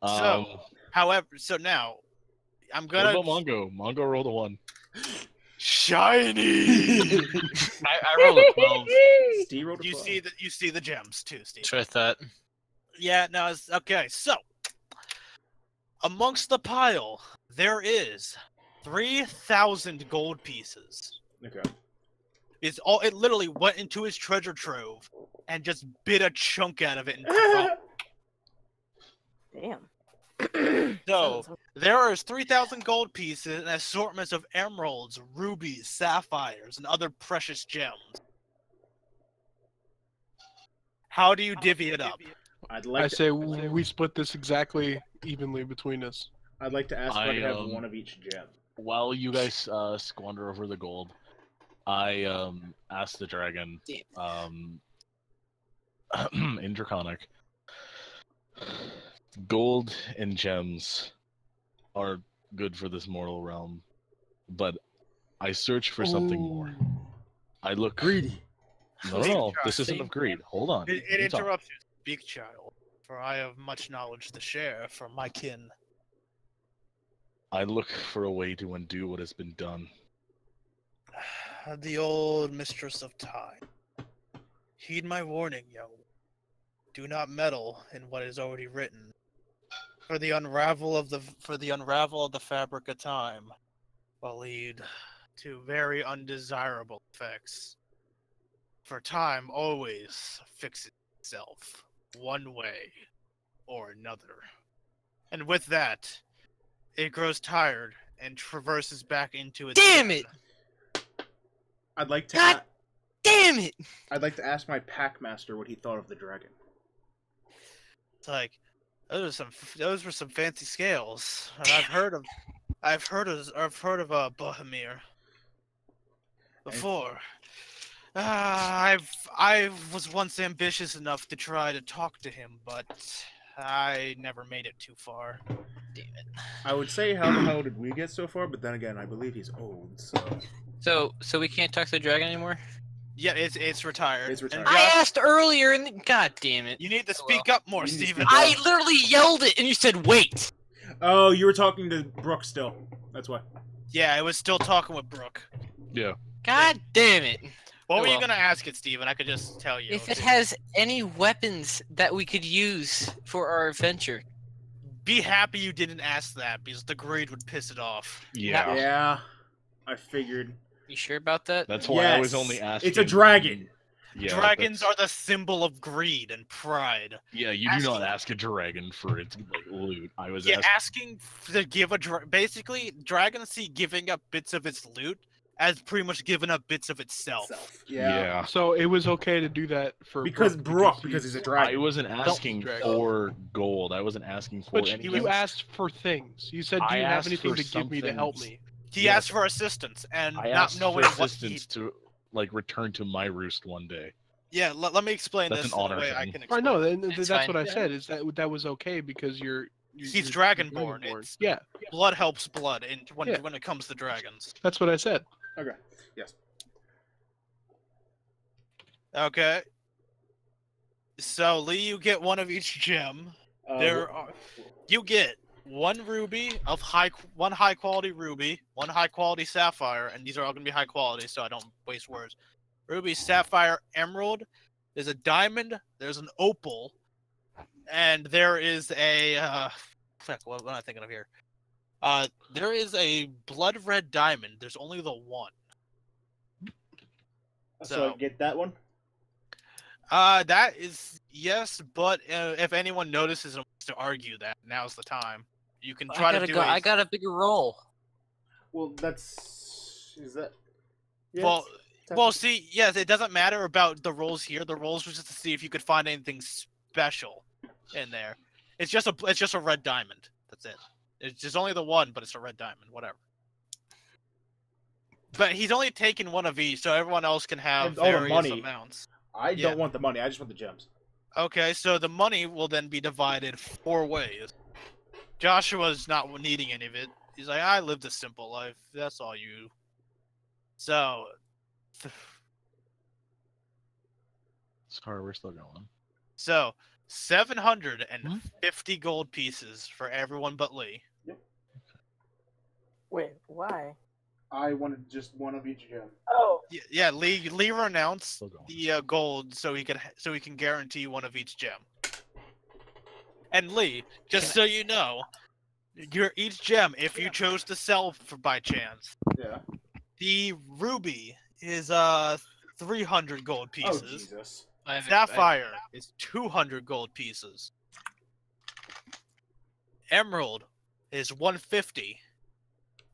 S5: Um,
S2: However, so now I'm
S5: what
S2: gonna
S5: about Mongo? Mongo rolled a 1.
S2: shiny.
S4: I rolled a 12.
S7: Steve rolled a
S2: you
S7: 12.
S2: see the gems too, Steve.
S4: That's what I thought.
S2: Yeah, no, it's okay. So, amongst the pile, there is 3,000 gold pieces.
S7: Okay.
S2: It literally went into his treasure trove and just bit a chunk out of it and dropped.
S3: Damn.
S2: So, there is 3,000 gold pieces and assortments of emeralds, rubies, sapphires, and other precious gems. How do you divvy it up?
S7: I'd
S6: I
S7: like
S6: say we split this exactly evenly between us.
S7: I'd like to ask if I could have
S5: I,
S7: one of each gem.
S5: While you guys squander over the gold, I asked the dragon in Draconic. Gold and gems are good for this mortal realm, but I search for something more. I look
S7: Greedy.
S5: No, this isn't of greed. Hold on.
S2: It
S5: let me talk.
S2: interrupts you. Speak, child, for I have much knowledge to share from my kin.
S5: I look for a way to undo what has been done.
S2: The old mistress of time. Heed my warning, young. Do not meddle in what is already written. For the unravel of the fabric of time will lead to very undesirable effects. For time always fixes itself one way or another. And with that, it grows tired and traverses back into its
S4: Damn
S2: den.
S4: it!
S7: I'd like to.
S4: God damn it!
S7: I'd like to ask my packmaster what he thought of the dragon.
S2: It's like those were some fancy scales, and I've heard of Bohemir before. I was once ambitious enough to try to talk to him, but I never made it too far.
S4: Damn it.
S7: I would say how the hell did we get so far, but then again, I believe he's old, so.
S4: So we can't talk to the dragon anymore?
S2: Yeah, it's retired.
S7: It's retired.
S2: And
S4: I
S2: Josh,
S4: asked earlier, and god damn it!
S2: you need to
S4: Oh,
S2: speak up more,
S7: You need to
S2: Steven.
S7: speak up.
S4: I literally yelled it, and you said wait.
S7: Oh, you were talking to Brooke still. That's why.
S2: Yeah, I was still talking with Brooke.
S5: Yeah.
S4: God damn it!
S2: What
S4: Oh,
S2: were you
S4: well.
S2: gonna ask it, Steven? I could just tell you.
S4: If it has any weapons that we could use for our adventure,
S2: Be happy you didn't ask that, because the greed would piss it off.
S5: Yeah.
S7: Yeah, I figured.
S4: you sure about that?
S5: That's why I was
S7: Yes,
S5: only asking.
S7: it's a dragon.
S5: Yeah,
S2: Dragons
S5: that's-
S2: are the symbol of greed and pride.
S5: Yeah, you do not ask a dragon for its like, loot. I was
S2: Yeah,
S5: asking.
S2: asking to give basically, dragons see giving up bits of its loot as pretty much giving up bits of itself.
S7: Yeah.
S6: So it was okay to do that for
S7: Because
S6: Brooke
S7: because he's a
S5: I
S7: dragon.
S5: wasn't asking
S6: dragon.
S5: for gold. I wasn't asking for
S6: But
S5: anything.
S6: you asked for things. You said, "Do
S5: I
S6: you have
S5: asked
S6: anything
S5: for
S6: to give me to help
S5: something.
S6: me?"
S2: He
S5: Yes.
S2: asked for assistance, and
S5: I
S2: not
S5: asked
S2: knowing
S5: for
S2: what he...
S5: assistance to like return to my roost one day.
S2: Yeah, let me explain
S5: That's
S2: this
S5: an
S2: in the
S5: honor
S2: way I
S5: thing.
S2: can
S6: I
S2: explain.
S6: know,
S2: it.
S6: that's
S4: fine.
S6: what I said. Is that was okay because you're
S2: He's
S6: you're
S2: dragonborn.
S6: dragonborn.
S2: It's-
S6: Yeah,
S2: Blood helps blood when
S6: Yeah.
S2: when it comes to dragons.
S6: that's what I said.
S7: Okay. Yes.
S2: Okay. So Lee, you get one of each gem. You get one ruby of one high quality ruby, one high quality sapphire, and these are all gonna be high quality, so I don't waste words. Ruby, sapphire, emerald. There's a diamond. There's an opal, and there is a fuck. What am I thinking of here? There is a blood red diamond. There's only the one.
S7: So I get that one.
S2: That is yes, but if anyone notices and wants to argue that, now's the time. You can try to do
S4: I got a bigger roll.
S7: Well, is that? Yeah,
S2: well,
S7: it's
S2: well, see, yes, it doesn't matter about the rolls here. The rolls was just to see if you could find anything special in there. It's just a red diamond. That's it. It's just only the one, but it's a red diamond. Whatever. But he's only taking one of each, so everyone else can have
S7: And all the
S2: various
S7: money.
S2: amounts.
S7: I
S2: Yeah.
S7: don't want the money. I just want the gems.
S2: Okay, so the money will then be divided 4 ways. Joshua's not needing any of it. He's like, I lived a simple life. That's all you. So,
S5: Sorry, we're still going.
S2: so 750 gold pieces for everyone but Lee.
S3: Wait, why?
S7: I wanted just one of each gem.
S3: Oh,
S2: Yeah, Lee renounced
S5: Still going.
S2: the gold so he can guarantee one of each gem. And Lee, just so you know, each gem, if you chose to sell for by chance,
S7: Yeah.
S2: the ruby is 300 gold
S7: Oh
S2: pieces.
S7: Jesus.
S2: Sapphire is 200 gold pieces. Emerald is 150.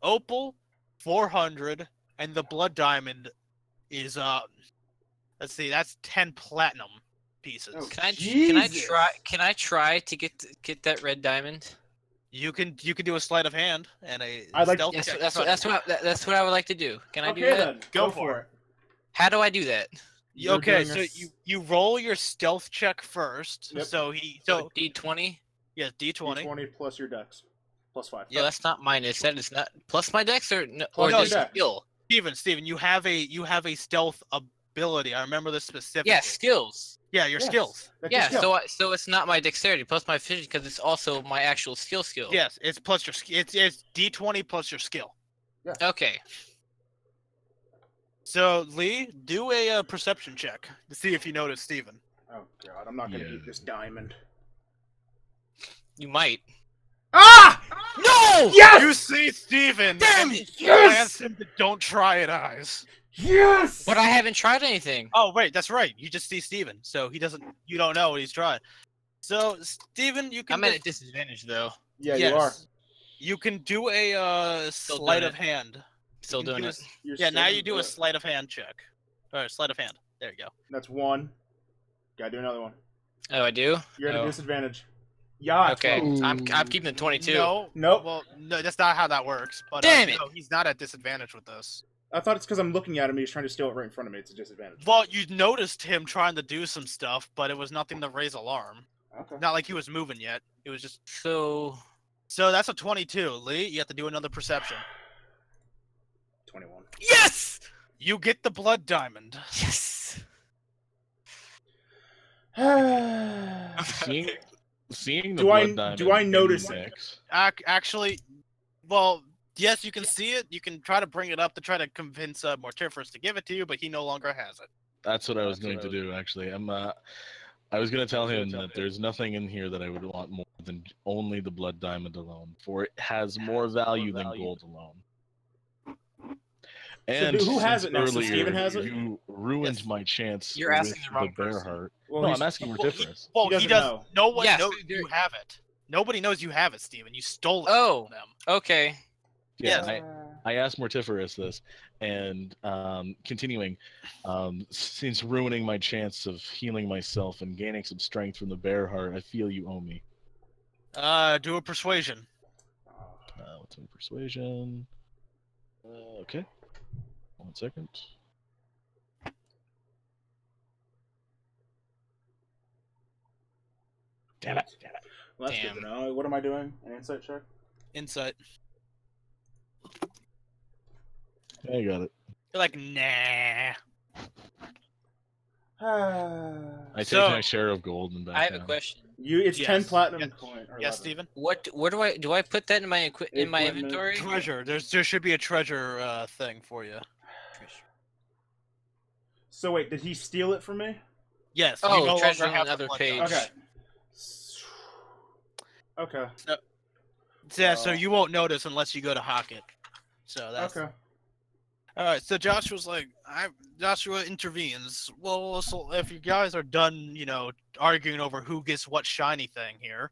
S2: Opal 400, and the blood diamond is let's see, that's 10 platinum pieces.
S7: Oh.
S4: Can I
S7: Jesus.
S4: try to get that red diamond?
S2: You can do a sleight of hand and a
S7: I'd like-
S2: stealth
S4: Yes,
S2: check.
S4: that's what I would like to do. Can I do
S7: Okay
S4: that?
S7: then.
S2: Go
S7: Go
S2: for
S7: for it.
S4: How do I do that?
S7: You're
S2: Okay,
S7: doing
S2: so
S7: a
S2: you roll your stealth check first.
S7: Yep.
S2: So
S4: D20.
S2: yeah, D20.
S7: D20 plus your dex. +5.
S4: Oh, that's not minus. That is not plus my dex or no,
S7: Plus
S4: or
S7: your
S4: just
S7: dex.
S4: skill.
S2: Steven, you have a stealth ability. I remember this specifically.
S4: Yeah, skills.
S2: Yeah, your
S7: Yes,
S2: skills.
S7: that's your
S4: Yeah,
S7: skill.
S4: so it's not my dexterity plus my efficiency because it's also my actual skill.
S2: Yes, it's plus your it's D20 plus your skill.
S4: Okay.
S2: So Lee, do a perception check to see if you notice Steven.
S7: Oh god, I'm not gonna
S5: Yeah.
S7: eat this diamond.
S4: You might.
S7: Ah!
S4: No!
S7: Yes!
S2: You see Steven.
S4: Damn
S2: and
S4: it!
S2: you
S7: Yes!
S2: glance him to don't try it eyes.
S7: Yes!
S4: But I haven't tried anything.
S2: Oh wait, that's right. You just see Steven, so you don't know what he's trying. So Steven, you can
S4: I'm at a disadvantage though.
S7: Yeah,
S2: yes,
S7: you are.
S2: You can do a
S4: Still
S2: sleight
S4: doing
S2: of hand.
S4: Still
S2: You can
S4: doing
S2: do
S4: it.
S7: You're
S2: Yeah, now
S7: still
S2: you do
S7: gonna
S2: a sleight of hand check. Or sleight of hand. There you go.
S7: That's one. Gotta do another one.
S4: Oh, I do.
S7: You're at a
S4: Oh.
S7: disadvantage. Yeah.
S4: Okay,
S6: Ooh.
S4: I'm keeping the 22.
S2: No.
S7: Nope.
S2: Well, no, that's not how that works. But
S4: Damn it.
S2: no, he's not at disadvantage with this.
S7: I thought it's because I'm looking at him. He's trying to steal it right in front of me. It's a disadvantage.
S2: Well, you noticed him trying to do some stuff, but it was nothing to raise alarm.
S7: Okay.
S2: Not like he was moving yet. It was just.
S4: So
S2: So that's a 22. Lee, you have to do another perception.
S7: 21.
S4: yes,
S2: You get the blood diamond.
S4: yes.
S5: Seeing the
S7: Do I-
S5: blood diamond
S7: do I
S5: in
S7: notice-
S5: the mix,
S2: Actually, well, yes, you can see it. You can try to bring it up to try to convince Mortiferous to give it to you, but he no longer has it.
S5: that's what I was going to do. Actually, I was going to tell him that there's nothing in here that I would want more than only the blood diamond alone, for it has more value than gold alone. And
S7: who has
S5: since
S7: it now? So
S5: earlier
S7: Steven has it?
S5: you ruined
S2: Yes.
S5: my chance
S4: You're
S5: with
S4: asking the wrong
S5: bear
S4: person.
S5: heart.
S7: Well,
S5: No,
S7: he's-
S5: I'm asking Mortiferous.
S2: Well,
S7: He
S2: he
S7: doesn't
S2: does.
S7: know.
S2: No one
S4: Yes,
S2: knows
S4: there-
S2: you have it. Nobody knows you have it, Steven. You stole it
S4: Oh.
S2: from them.
S4: Okay.
S5: Yeah,
S2: Yes.
S5: I asked Mortiferous this, and continuing, since ruining my chance of healing myself and gaining some strength from the bear heart, I feel you owe me.
S2: Do a persuasion.
S5: What's my persuasion? Okay. 1 second. Damn it.
S7: Well, that's good to know. What am I doing? An insight check?
S2: Insight.
S5: I got it.
S2: You're like, nah.
S5: I take
S2: So-
S5: my share of gold and back
S4: I have a
S5: down.
S4: question.
S7: It's
S2: Yes.
S7: 10 platinum
S2: Yes.
S7: coin. Or
S2: Yes,
S7: 11.
S2: Steven?
S4: Where do I put that in my in my
S7: Equipment.
S4: inventory?
S2: Treasure. There should be a treasure thing for you.
S7: So wait, did he steal it from me?
S2: Yes.
S4: Oh,
S2: you no
S4: treasure
S2: longer
S4: on
S2: have the
S4: another
S2: blood
S4: page.
S2: diamond.
S7: Okay. Okay.
S2: Yeah, so you won't notice unless you go to hawk it. So that's
S7: Okay.
S2: all right. So Joshua's like, Joshua intervenes. Well, so if you guys are done, arguing over who gets what shiny thing here,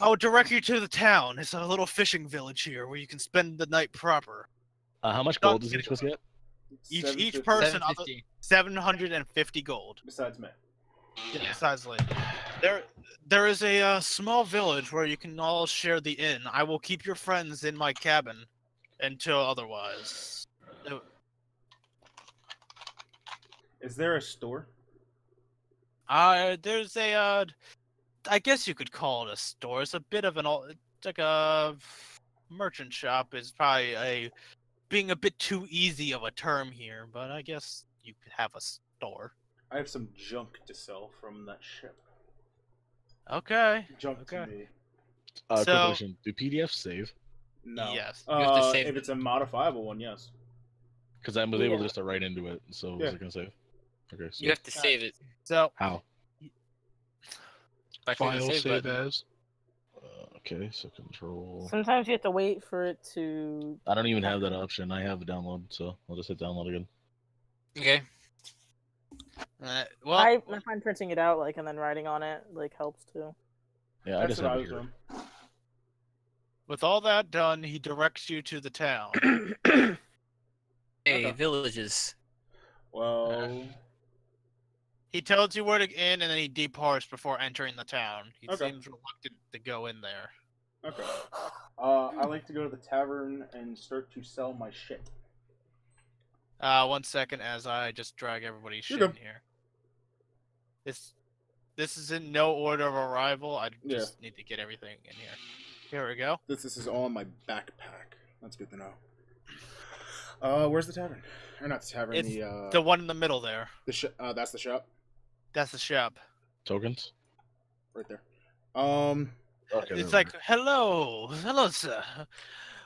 S2: I will direct you to the town. It's a little fishing village here where you can spend the night proper.
S5: How much
S2: Not
S5: gold does each of us get?
S2: Each
S7: 750
S2: person
S4: 750.
S2: 750 gold.
S7: Besides me.
S4: Yeah.
S2: Besides Lee. There is a small village where you can all share the inn. I will keep your friends in my cabin until otherwise.
S7: Is there a store?
S2: There's a I guess you could call it a store. It's a bit of it's like a merchant shop is probably being a bit too easy of a term here, but I guess you could have a store.
S7: I have some junk to sell from that ship.
S2: Okay.
S7: Junk to
S2: Okay.
S7: me.
S5: Quick
S2: So-
S5: question. Do PDFs save?
S7: No.
S2: Yes.
S4: You have to save
S7: if
S4: it.
S7: it's a modifiable one, yes.
S5: Because I was able
S3: Yeah.
S5: just to write into it, so
S7: Yeah.
S5: was it going to save? Okay, so
S4: You have to save it
S2: So
S5: how?
S4: by clicking the
S6: File save
S4: button.
S6: as.
S5: Okay, so control.
S3: Sometimes you have to wait for it to.
S5: I don't even have that option. I have a download, so I'll just hit download again.
S4: Okay.
S2: well,
S3: I find printing it out and then writing on it helps too.
S5: Yeah, I
S7: That's
S5: just
S7: what I
S5: have
S7: was
S5: it here.
S7: doing.
S2: with all that done, he directs you to the town.
S4: Hey,
S7: Okay.
S4: villages.
S7: Well,
S2: He tells you where to in, and then he departs before entering the town. He
S7: Okay.
S2: seems reluctant to go in there.
S7: okay. I like to go to the tavern and start to sell my shit.
S2: 1 second as I just drag everybody's
S7: You're
S2: shit in
S7: good.
S2: here. This is in no order of arrival. I
S7: Yeah.
S2: just need to get everything in here. Here we go.
S7: This is all in my backpack. That's good to know. Where's the tavern? Or not the tavern.
S2: It's
S7: the
S2: the one in the middle there.
S7: That's the shop
S2: That's the shop.
S5: Tokens?
S7: right there.
S5: Okay.
S2: It's like, hello, sir.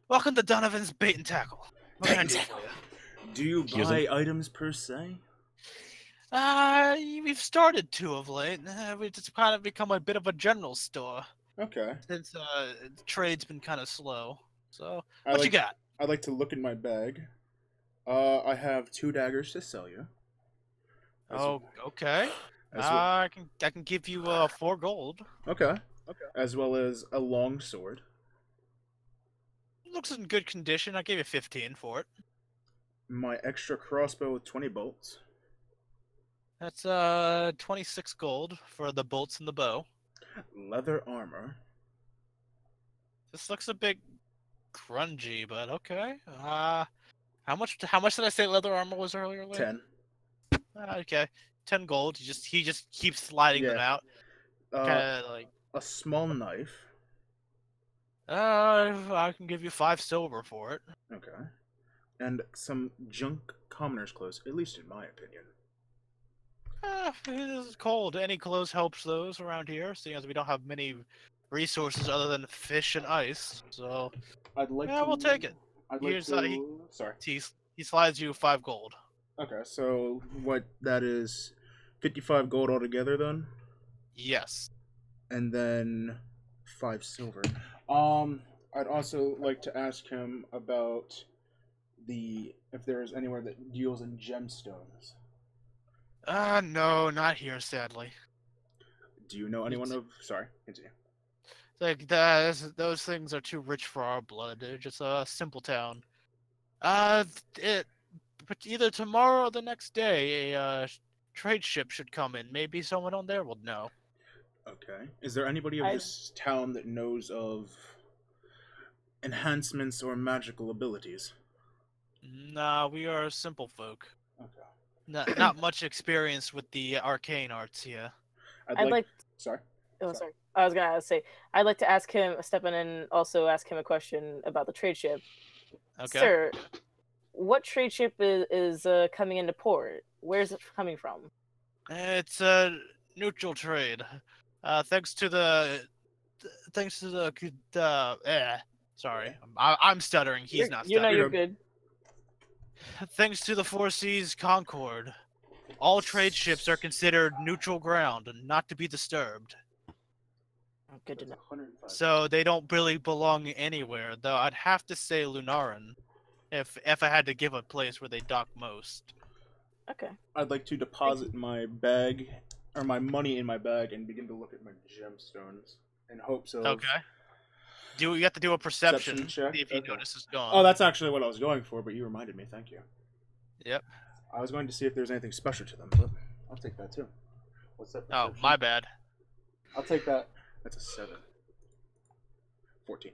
S2: Welcome to Donovan's Bait and Tackle. What can I do for you?
S7: Do you
S5: He
S7: buy
S5: isn't-
S7: items per se?
S2: We've started to of late. We've just kind of become a bit of a general store
S7: Okay.
S2: since trade's been kind of slow. So,
S7: I
S2: what you
S7: like-
S2: got?
S7: I'd like to look in my bag. I have 2 daggers to sell you.
S2: Oh, okay.
S7: As well,
S2: I can give you 4 gold.
S7: okay. As well as a long sword.
S2: It looks in good condition. I gave you 15 for it.
S7: My extra crossbow with 20 bolts.
S2: That's 26 gold for the bolts and the bow.
S7: Leather armor.
S2: This looks a bit grungy, but okay. How much did I say leather armor was earlier? Lee?
S7: 10.
S2: Okay, 10 gold. He just keeps sliding them
S7: Yeah.
S2: out. Kind of like,
S7: A small knife.
S2: I can give you 5 silver for it.
S7: Okay. And some junk commoner's clothes, at least in my opinion.
S2: It is cold. Any clothes helps those around here, seeing as we don't have many resources other than fish and ice. So
S7: I'd like
S2: yeah,
S7: to...
S2: we'll take it.
S7: I'd like
S2: Here's,
S7: to... Sorry.
S2: He slides you 5 gold.
S7: Okay, so what that is 55 gold altogether then?
S2: Yes.
S7: And then 5 silver. I'd also like to ask him about if there is anywhere that deals in gemstones.
S2: No, not here, sadly.
S7: Do you know anyone of... Sorry, continue.
S2: Like those things are too rich for our blood. They're just a simple town. But either tomorrow or the next day, a trade ship should come in. Maybe someone on there will know.
S7: Okay. Is there anybody of this town that knows of enhancements or magical abilities?
S2: Nah, we are simple folk.
S7: Okay.
S2: Not much experience with the arcane arts here.
S3: I'd like.
S7: Sorry.
S3: Oh, sorry. I was gonna say I'd like to ask him, step in, and also ask him a question about the trade ship.
S2: Okay.
S3: Sir, what trade ship is coming into port? Where's it coming from?
S2: It's a neutral trade. Thanks to the. Sorry, I'm stuttering. He's not
S3: You know
S2: stuttering.
S3: you're good.
S2: Thanks to the Four Seas Concord, all trade ships are considered neutral ground and not to be disturbed.
S3: Good to know.
S2: So they don't really belong anywhere, though I'd have to say Lunaran, if I had to give a place where they dock most.
S3: Okay.
S7: I'd like to deposit my bag, or my money in my bag, and begin to look at my gemstones in hopes of...
S2: Okay. You have to do a perception
S7: check?
S2: see if you
S7: Okay.
S2: notice it's gone.
S7: Oh, that's actually what I was going for, but you reminded me. Thank you.
S2: Yep.
S7: I was going to see if there's anything special to them, but I'll take that too. What's that?
S2: Oh,
S7: perception?
S2: my bad.
S7: I'll take that. That's a 7. 14.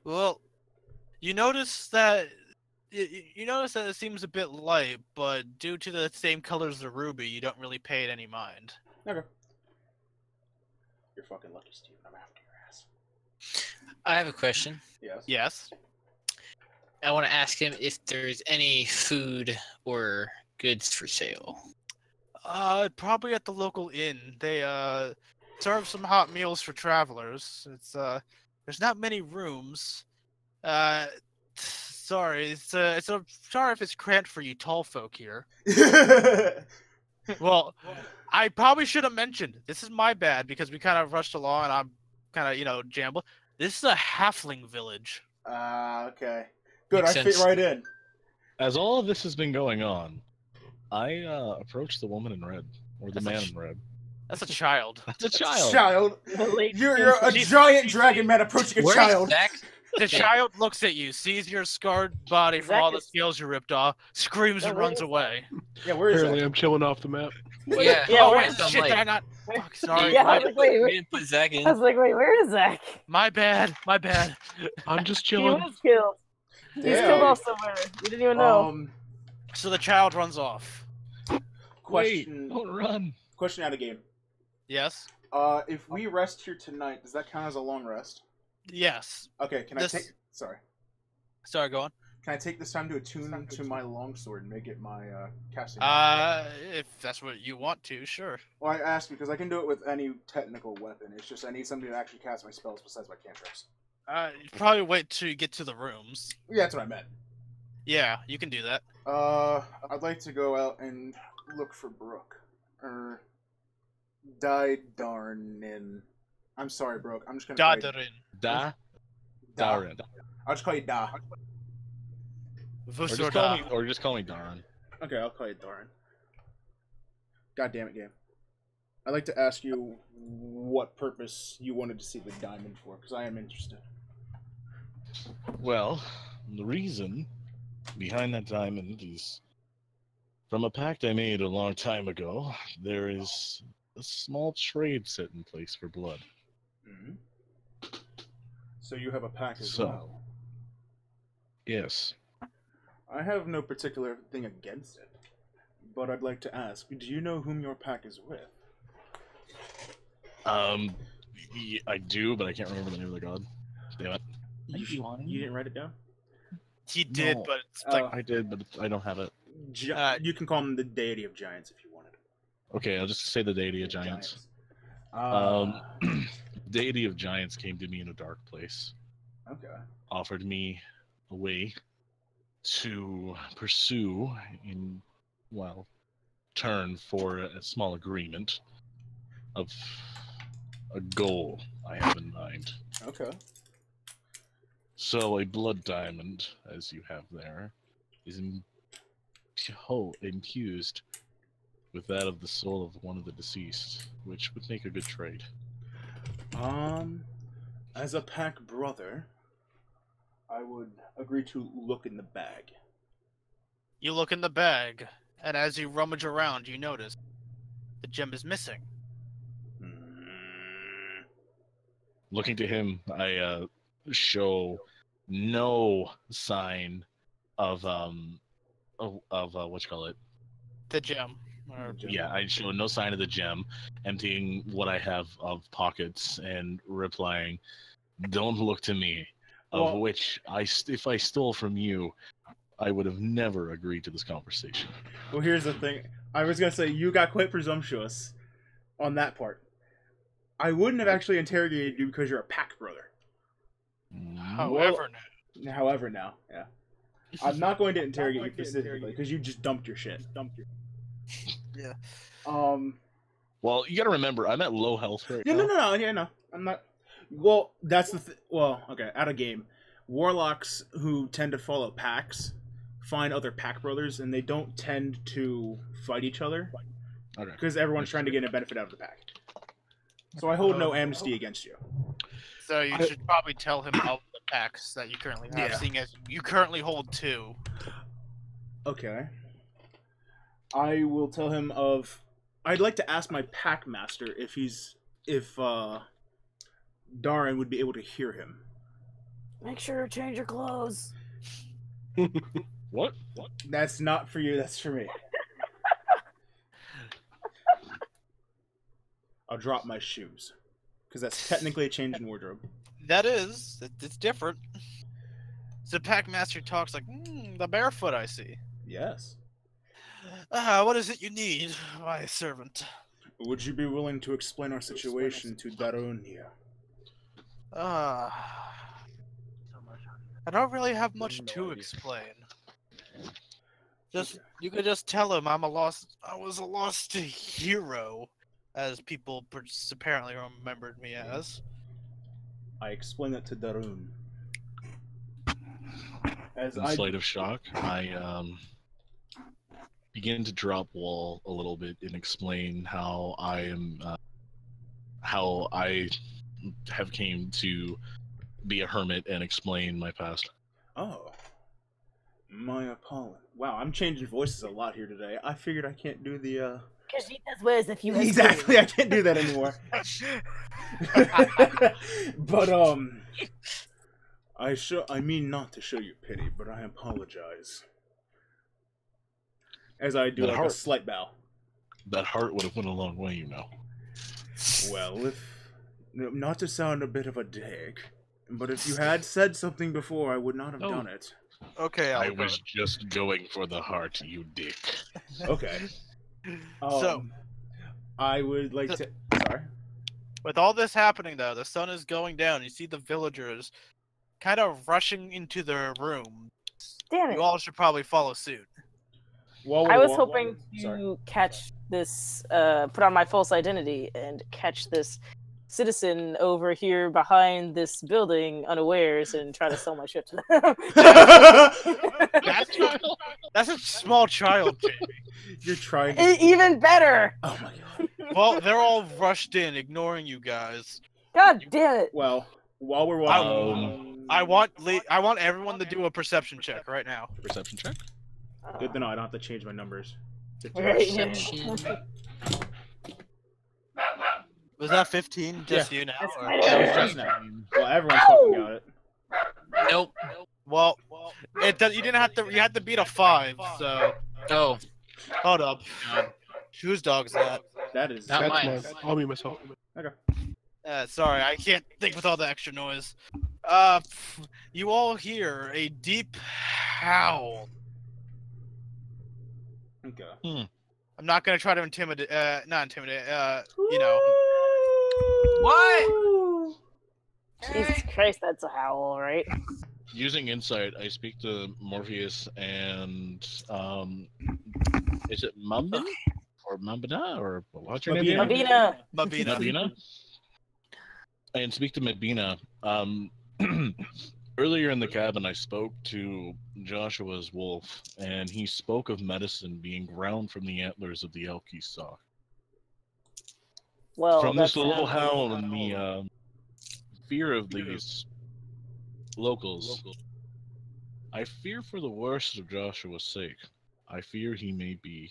S2: Well, you notice that it seems a bit light, but due to the same colors as the ruby, you don't really pay it any mind.
S7: Okay. You're fucking lucky, Steven. I'm after your ass.
S4: I have a question.
S7: Yes.
S2: Yes.
S4: I want to ask him if there's any food or goods for sale.
S2: Probably at the local inn. They serve some hot meals for travelers. It's there's not many rooms. Sorry, sorry if it's cramped for you tall folk here. Well, I probably should have mentioned. This is my bad because we kind of rushed along and I'm kind of jambled. This is a halfling village.
S7: Okay. Good,
S4: Makes
S7: I fit
S4: sense.
S7: right in.
S5: As all of this has been going on, I approached the woman in red, or the
S2: That's a
S5: man
S2: ch-
S5: in red.
S2: That's a child.
S5: That's a child.
S7: Child. You're a
S2: She's-
S7: giant dragon man approaching a
S4: Where's
S7: child.
S4: Zach?
S2: The child looks at you, sees your scarred body from
S3: Zach
S2: all the
S3: is-
S2: scales you ripped off, screams and
S3: where
S2: runs
S3: is
S2: away.
S7: Yeah, where is
S6: Apparently,
S7: that?
S6: I'm chilling off the map.
S4: Yeah.
S3: Yeah,
S2: Oh,
S3: where
S2: wait,
S3: is
S4: I'm
S2: shit,
S4: like-
S2: did I not? Fuck, sorry.
S3: Yeah, I
S2: my,
S3: was like, wait,
S4: We didn't put Zach in.
S3: I was like, wait, where is Zach?
S2: my bad. My bad.
S6: I'm just
S3: He
S6: chilling.
S3: was killed. He's
S7: Damn.
S3: killed off somewhere. You didn't even know.
S2: So the child runs off.
S7: Question.
S5: Wait, don't run.
S7: Question out of game.
S2: Yes?
S7: If we rest here tonight, does that count as a long rest?
S2: Yes.
S7: Okay, can
S2: This-
S7: I take... Sorry.
S2: Sorry, go on.
S7: Can I take this time to attune to my longsword and make it my casting?
S2: If that's what you want to, sure.
S7: Well, I asked because I can do it with any technical weapon. It's just I need somebody to actually cast my spells besides my cantrips.
S2: Probably wait till you get to the rooms.
S7: Yeah, that's what I meant.
S2: Yeah, you can do that.
S7: I'd like to go out and look for Brooke. Darnin. I'm sorry, Brooke. I'm just gonna call you
S2: Dadarin.
S5: Darren.
S7: I'll just call you Da.
S5: Or just call me Darren.
S7: Okay, I'll call you Darren. God damn it, game. I'd like to ask you what purpose you wanted to see the diamond for, because I am interested.
S5: Well, the reason behind that diamond is from a pact I made a long time ago. There is a small trade set in place for blood.
S7: Mm-hmm. So you have a pack as well?
S5: Yes.
S7: I have no particular thing against it, but I'd like to ask, do you know whom your pack is with?
S5: Yeah, I do, but I can't remember the name of the god. Damn it.
S7: You didn't write it down?
S2: He did,
S5: No.
S2: but it's like
S5: I did, but I don't have it.
S7: You can call him the deity of giants if you wanted.
S5: Okay, I'll just say the deity of giants. Deity of giants came to me in a dark place.
S7: Okay.
S5: Offered me a way to pursue in, well, turn for a small agreement of a goal I have in mind.
S7: Okay.
S5: So a blood diamond, as you have there, is infused with that of the soul of one of the deceased, which would make a good trade.
S7: As a pack brother, I would agree to look in the bag.
S2: you look in the bag, and as you rummage around, you notice the gem is missing.
S5: Looking to him, I show no sign of what you call it?
S2: The gem.
S5: Yeah, I show no sign of the gem, emptying what I have of pockets and replying, "Don't look to me." Of which if I stole from you, I would have never agreed to this conversation.
S7: Well, here's the thing. I was gonna say you got quite presumptuous on that part. I wouldn't have actually interrogated you because you're a pack brother.
S2: However,
S7: now, yeah. I'm not going to interrogate you specifically because you just dumped your shit.
S2: Yeah.
S5: Well, you gotta remember, I'm at low health right now.
S7: No. I'm not. Well, that's the well, okay, out of game. Warlocks who tend to follow packs find other pack brothers, and they don't tend to fight each other.
S5: Okay.
S7: Because everyone's trying to get a benefit out of the pack. So I hold no amnesty against you.
S2: So you should probably tell him of the packs that you currently have, seeing as you currently hold 2.
S7: Okay. I will tell him of. I'd like to ask my pack master if Darren would be able to hear him.
S3: Make sure to change your clothes.
S5: What?
S7: That's not for you, that's for me. I'll drop my shoes. Because that's technically a change in wardrobe.
S2: That is. It's different. The pack master talks like, the barefoot I see.
S7: Yes.
S2: What is it you need, my servant?
S7: Would you be willing to explain our situation to Daronia?
S2: I don't really have much to explain. You could just tell him I was a lost hero, as people apparently remembered me as.
S7: I explained that to Darun.
S5: In slight of shock, I begin to drop wall a little bit and explain how I have came to be a hermit and explain my past.
S7: Oh. My apologies. Wow, I'm changing voices a lot here today. I figured I can't do the,
S3: Casitas ways if you
S7: Exactly, I can't do that anymore. But, I mean not to show you pity, but I apologize. As I do a slight bow.
S5: That heart would have went a long way, you know.
S7: Well, not to sound a bit of a dick, but if you had said something before, I would not have done it.
S2: Okay,
S5: I
S2: Alucard.
S5: was just going for the heart, you dick.
S7: Okay.
S2: So-
S7: I would like to. Sorry.
S2: With all this happening, though, the sun is going down. You see the villagers kind of rushing into their room.
S3: Damn it.
S2: You all should probably follow suit.
S7: While
S3: I
S7: we're
S3: was hoping
S7: Sorry.
S3: to catch this, put on my false identity and catch this citizen over here behind this building unawares and try to sell my shit to them.
S2: That's a small child, Jamie.
S7: You're trying to.
S3: Even better!
S7: Oh my god.
S2: Well, they're all rushed in, ignoring you guys.
S3: God damn it!
S7: Well, while we're walking.
S2: I want everyone to do a perception check right now.
S5: Perception check?
S7: Good to know. I don't have to change my numbers.
S3: Right.
S2: Was that 15? Just you now?
S3: That's
S2: or-
S3: my
S7: That was
S3: turn.
S7: just now. Well, everyone's fucking got it.
S4: Nope.
S2: Well, you didn't have to. You had to beat a 5. So
S4: Oh,
S2: hold up. Whose dog is that?
S7: That is.
S4: Not
S6: That's
S4: mine.
S6: mine. I'll be myself.
S2: Sorry, I can't think with all the extra noise. You all hear a deep howl.
S7: Okay.
S2: I'm not gonna try to intimidate. Not intimidate. You know.
S4: what?
S3: Jesus Christ, that's a howl, right?
S5: Using insight, I speak to Morpheus and is it Mumbin or Mumbina or what's your name?
S7: Mabina.
S3: Mabina.
S2: Mabina.
S5: Mabina. And speak to Mabina. Earlier in the cabin, I spoke to Joshua's wolf, and he spoke of medicine being ground from the antlers of the elk he saw.
S3: Well,
S5: From
S3: that's
S5: this little howl and the fear of these locals, I fear for the worst of Joshua's sake. I fear he may be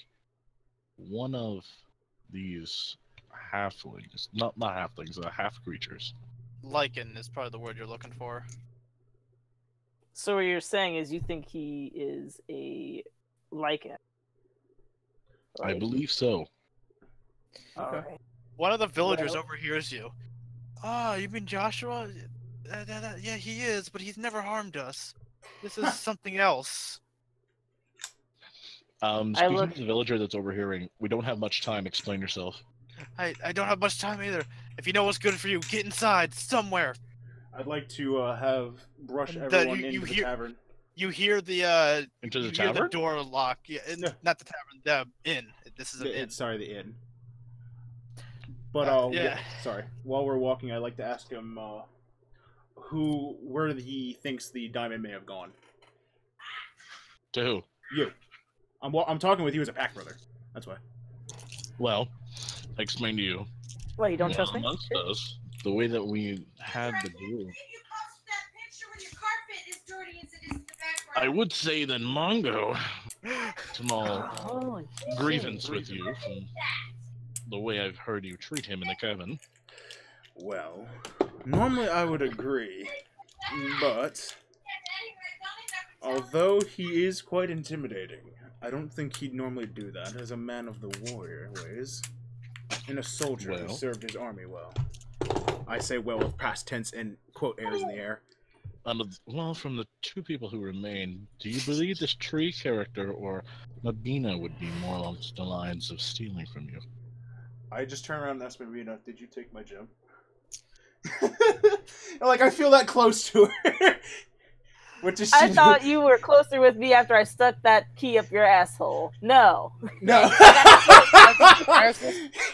S5: one of these halflings, not halflings, half creatures.
S2: Lichen is probably the word you're looking for.
S3: So what you're saying is you think he is a lichen?
S5: I believe so.
S3: Okay.
S2: One of the villagers
S3: Well-
S2: overhears you. Ah, you mean Joshua? Yeah, he is, but he's never harmed us. This is something else.
S5: Speaking
S3: look-
S5: to the villager that's overhearing, we don't have much time. Explain yourself.
S2: I don't have much time either. If you know what's good for you, get inside somewhere.
S7: I'd like to have brush
S2: That
S7: everyone
S2: you
S7: into the
S2: hear-
S7: tavern.
S2: You hear the
S5: Into the
S2: you hear the
S5: tavern?
S2: door lock. Yeah,
S7: Yeah.
S2: not the tavern. The inn. This is an inn.
S7: Sorry, the inn. But
S2: yeah.
S7: sorry. While we're walking, I'd like to ask him where he thinks the diamond may have gone.
S5: To who?
S7: You. I'm talking with you as a pack brother. That's why.
S5: Well, I explained to you.
S3: What, you don't trust me?
S5: Amongst us, the way that we had the group, I would say that Mongo, small
S3: Holy
S5: grievance with you from the way I've heard you treat him in the cabin.
S7: Well, normally I would agree, but although he is quite intimidating, I don't think he'd normally do that as a man of the warrior ways, and a soldier who
S5: Well.
S7: served his army well. I say well with past tense and quote airs in the air.
S5: Well, from the two people who remain, do you believe this tree character or Mabina would be more along the lines of stealing from you?
S7: I just turn around and ask Marina, did you take my gem? Like, I feel that close to her. What does she
S3: I
S7: do?
S3: thought you were closer with me after I stuck that key up your asshole. No.
S7: No.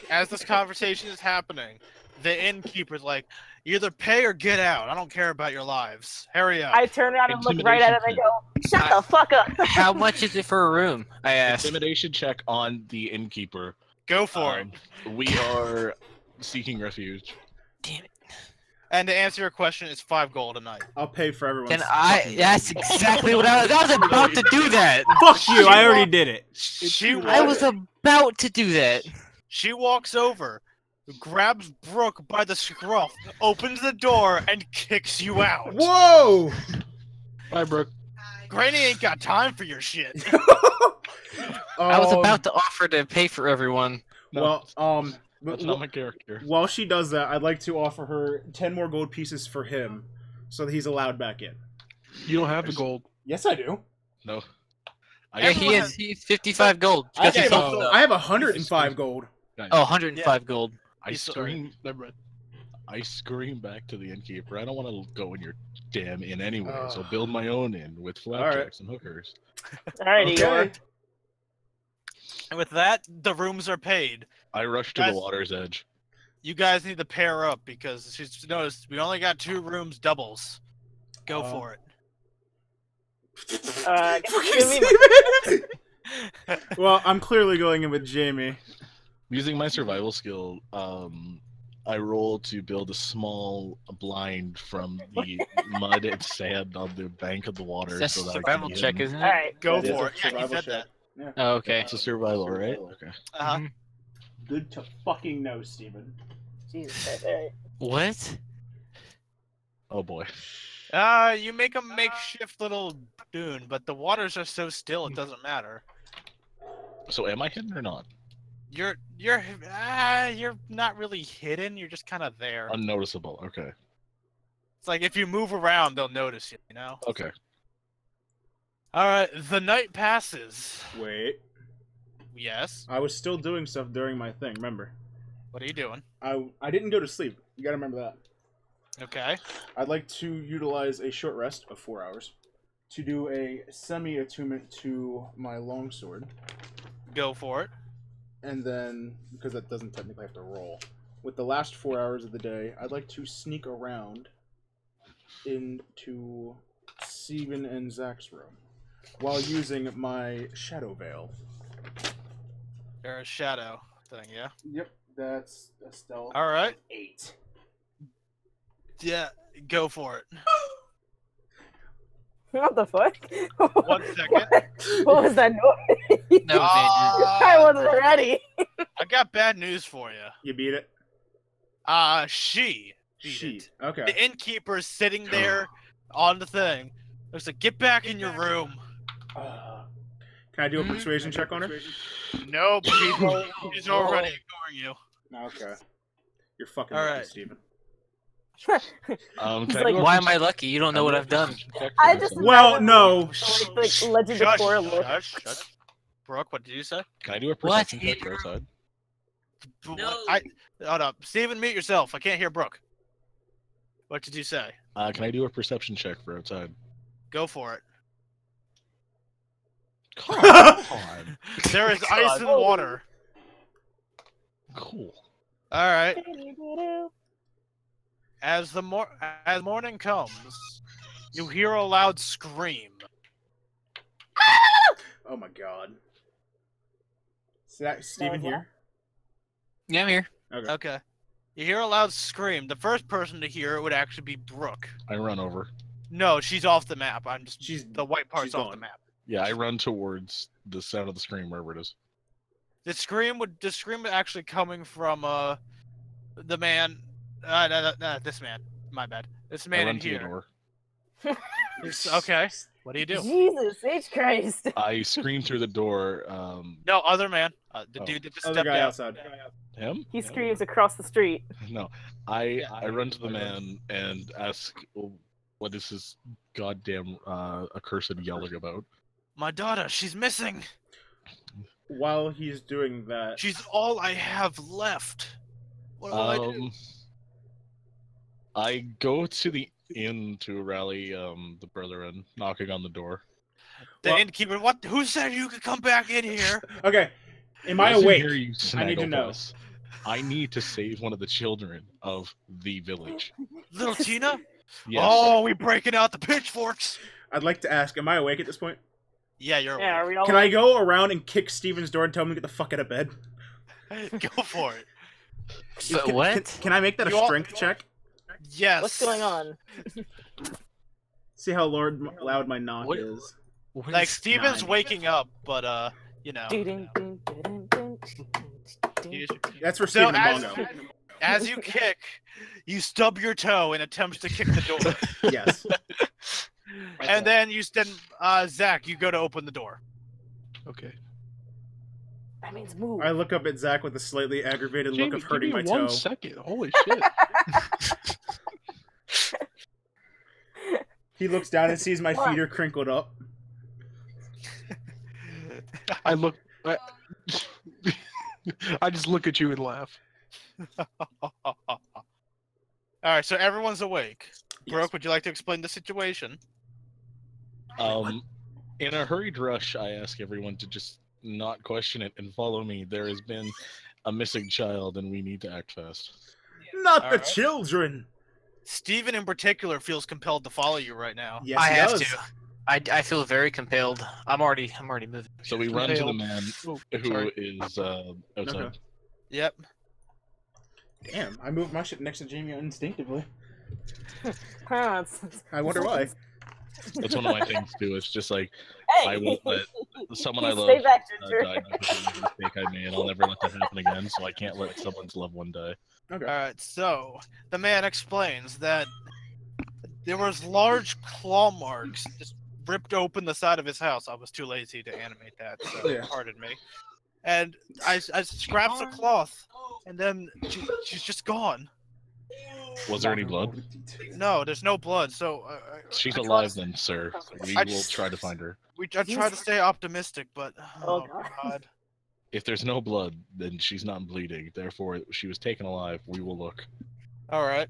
S2: As this conversation is happening, the innkeeper's like, either pay or get out. I don't care about your lives. Hurry up.
S3: I turn around and look right at him and go, shut the fuck up.
S4: How much is it for a room? I asked.
S5: Intimidation check on the innkeeper.
S2: Go for it.
S5: We are seeking refuge.
S4: Damn it.
S2: And to answer your question, it's 5 gold a night.
S7: I'll pay for everyone's
S4: Can I?
S7: fucking-
S4: That's exactly what I was about to do. That.
S7: Fuck you, I already did it.
S4: I was about to do that.
S2: She walks over, grabs Brooke by the scruff, opens the door, and kicks you out.
S7: Whoa!
S6: Bye, Brooke.
S2: Granny ain't got time for your shit.
S4: I was about to offer to pay for everyone.
S5: No,
S7: Well,
S5: that's not my character.
S7: while she does that, I'd like to offer her 10 more gold pieces for him, so that he's allowed back in.
S6: You don't have the gold.
S7: Yes, I do.
S5: No.
S4: Yeah, he's 55 gold.
S7: I
S4: Because he's
S7: have,
S4: sold
S7: I have 105 gold.
S5: Guys,
S4: Oh, 105 gold.
S5: I scream. I scream back to the innkeeper. I don't want to go in your damn inn anyway, so build my own inn with flapjacks and hookers.
S3: Alrighty,
S7: Okay.
S2: And with that, the rooms are paid.
S5: I rush to
S2: Guys-
S5: the water's edge.
S2: You guys need to pair up because she's noticed we only got 2 rooms doubles. Go for it.
S3: give me
S7: Well, I'm clearly going in with Jamie.
S5: Using my survival skill, I roll to build a small blind from the mud and sand on the bank of the water.
S4: That's
S5: so
S4: a
S5: that
S4: survival
S5: I can
S4: check, isn't it?
S3: Alright.
S2: Go
S7: That is
S2: for
S7: a
S2: it. Yeah, you
S7: survival
S2: said
S7: check.
S2: that.
S4: Oh, okay.
S5: It's a survival, right? Okay.
S2: Uh-huh.
S4: Mhm.
S7: Good to fucking know, Steven.
S3: Jesus Christ, alright.
S4: What?
S5: Oh boy.
S2: You make a makeshift little dune, but the waters are so still it doesn't matter.
S5: So am I hidden or not?
S2: You're not really hidden. You're just kind of there.
S5: Unnoticeable. Okay.
S2: It's like if you move around, they'll notice you. You know.
S5: Okay.
S2: All right. The night passes.
S7: Wait.
S2: Yes.
S7: I was still doing stuff during my thing, remember?
S2: What are you doing?
S7: I didn't go to sleep. You gotta remember that.
S2: Okay.
S7: I'd like to utilize a short rest of 4 hours to do a semi-attunement to my longsword.
S2: Go for it.
S7: And then, because that doesn't technically have to roll, with the last 4 hours of the day, I'd like to sneak around into Steven and Zach's room while using my Shadow Veil.
S2: You're a shadow thing, yeah.
S7: Yep, that's a stealth.
S2: All right.
S7: 8.
S2: Yeah. Go for it.
S3: What the fuck?
S2: 1 second.
S3: What was that noise?
S4: That was Andrew.
S3: I wasn't ready.
S2: I got bad news for you.
S7: You beat it?
S2: She beat
S7: She.
S2: it.
S7: Okay.
S2: The innkeeper is sitting there on the thing. Looks like, get back in your room.
S7: Can I do a persuasion check on her?
S2: Nope, she's already ignoring you.
S7: Okay. You're fucking
S2: All
S7: lucky,
S2: right.
S7: Steven.
S5: Can
S3: It's
S5: I
S3: like,
S5: do a
S4: Why am I lucky? You don't know what I've done.
S5: perception check
S3: I
S5: for
S3: just
S5: this?
S7: Well, no.
S3: Like Legend of Korra look.
S2: Shush. Brooke, what did you say?
S5: Can I do a
S4: What?
S5: perception check for outside?
S2: No. Hold up. Steven, mute yourself. I can't hear Brooke. What did you say?
S5: Can I do a perception check for outside?
S2: Go for it.
S5: Come on.
S2: There is ice and water.
S5: Cool.
S2: All right. As morning comes, you hear a loud scream.
S7: Oh my god. Is that Steven here?
S4: Yeah, I'm here.
S7: Okay.
S2: Okay. You hear a loud scream. The first person to hear it would actually be Brooke.
S5: I run over.
S2: No, she's off the map.
S7: She's
S2: the white part's
S7: she's
S2: off the
S7: gone.
S2: map.
S5: Yeah, I run towards the sound of the scream, wherever it is.
S2: The scream would actually coming from the man. No, this man. My bad. This
S5: I
S2: man
S5: run
S2: in
S5: to the
S2: here.
S5: door.
S2: Okay. What do you do?
S3: Jesus H Christ.
S5: I scream through the door.
S2: No, other man. The
S5: Oh.
S2: dude that just
S7: Other
S2: stepped
S7: guy
S2: out.
S7: outside.
S5: Him?
S3: He screams across the street.
S5: No. I run to the man and ask, what is this goddamn accursed yelling about?
S2: My daughter, she's missing.
S7: While he's doing that,
S2: She's all I have left. What will I do?
S5: I go to the inn to rally the brethren, knocking on the door.
S2: The
S7: well-
S2: innkeeper. What? Who said you could come back in here?
S7: okay. Am I
S5: Listen
S7: awake?
S5: here, you
S7: I need to know.
S5: snagglepuss. I need to save one of the children of the village.
S2: Little Tina?
S5: Yes.
S2: Oh, we breaking out the pitchforks.
S7: I'd like to ask, am I awake at this point?
S2: Yeah, you're
S3: Yeah, are
S2: awake.
S3: we all
S7: Can I go around and kick Steven's door and tell him to get the fuck out of bed?
S2: Go for it.
S4: So
S7: Can-
S4: what?
S7: Can I make that a
S2: You all-
S7: strength check?
S2: Yes.
S3: What's going on?
S7: See how loud my knock
S4: What-
S7: is.
S4: What
S2: Like
S4: is-
S2: Steven's
S7: 9.
S2: waking up, but you know.
S7: That's for
S2: So
S7: Steven
S2: as,
S7: Bongo.
S2: as you kick, you stub your toe in attempts to kick the door,
S7: Yes.
S2: and then Zach, you go to open the door.
S6: Okay.
S3: That means move.
S7: I look up at Zach with a slightly aggravated look
S6: Jamie,
S7: of hurting
S6: give
S7: my
S6: me
S7: toe.
S6: 1 second. Holy shit.
S7: He looks down and sees my feet are crinkled up.
S6: I look. I just look at you and laugh.
S2: Alright, so everyone's awake.
S7: Yes.
S2: Brooke, would you like to explain the situation?
S5: In a hurried rush, I ask everyone to just not question it and follow me. There has been a missing child, and we need to act fast.
S7: Not the
S2: Alright.
S7: children.
S2: Steven in particular feels compelled to follow you right now.
S7: Yes,
S4: I
S7: he
S4: have
S7: does.
S4: to. I feel very compelled. I'm already moving.
S5: So we run to the
S6: Compelled.
S5: man
S6: Oh,
S5: who
S6: sorry.
S5: is outside.
S7: Okay.
S2: Yep.
S7: Damn, I moved my shit next to Jamie instinctively.
S3: Huh,
S7: I wonder why.
S5: That's one of my things too. It's just like
S3: Hey!
S5: I won't let someone I love
S3: Stay back, Ginger.
S5: die because of a mistake I made. I'll never let that happen again. So I can't let someone's loved one die.
S7: Okay.
S2: Alright, so the man explains that there was large claw marks just ripped open the side of his house. I was too lazy to animate that, so
S7: Yeah.
S2: pardon me. And I scrapped the cloth, and then she's just gone.
S5: Was there any blood?
S2: No, there's no blood, so...
S5: She's
S2: I tried
S5: alive
S2: to-
S5: then, sir. We
S2: I
S5: will
S2: just-
S5: try to find her.
S2: I try to stay optimistic, but...
S3: Oh,
S2: Oh,
S3: God.
S2: God.
S5: If there's no blood, then she's not bleeding. Therefore, she was taken alive. We will look.
S2: Alright.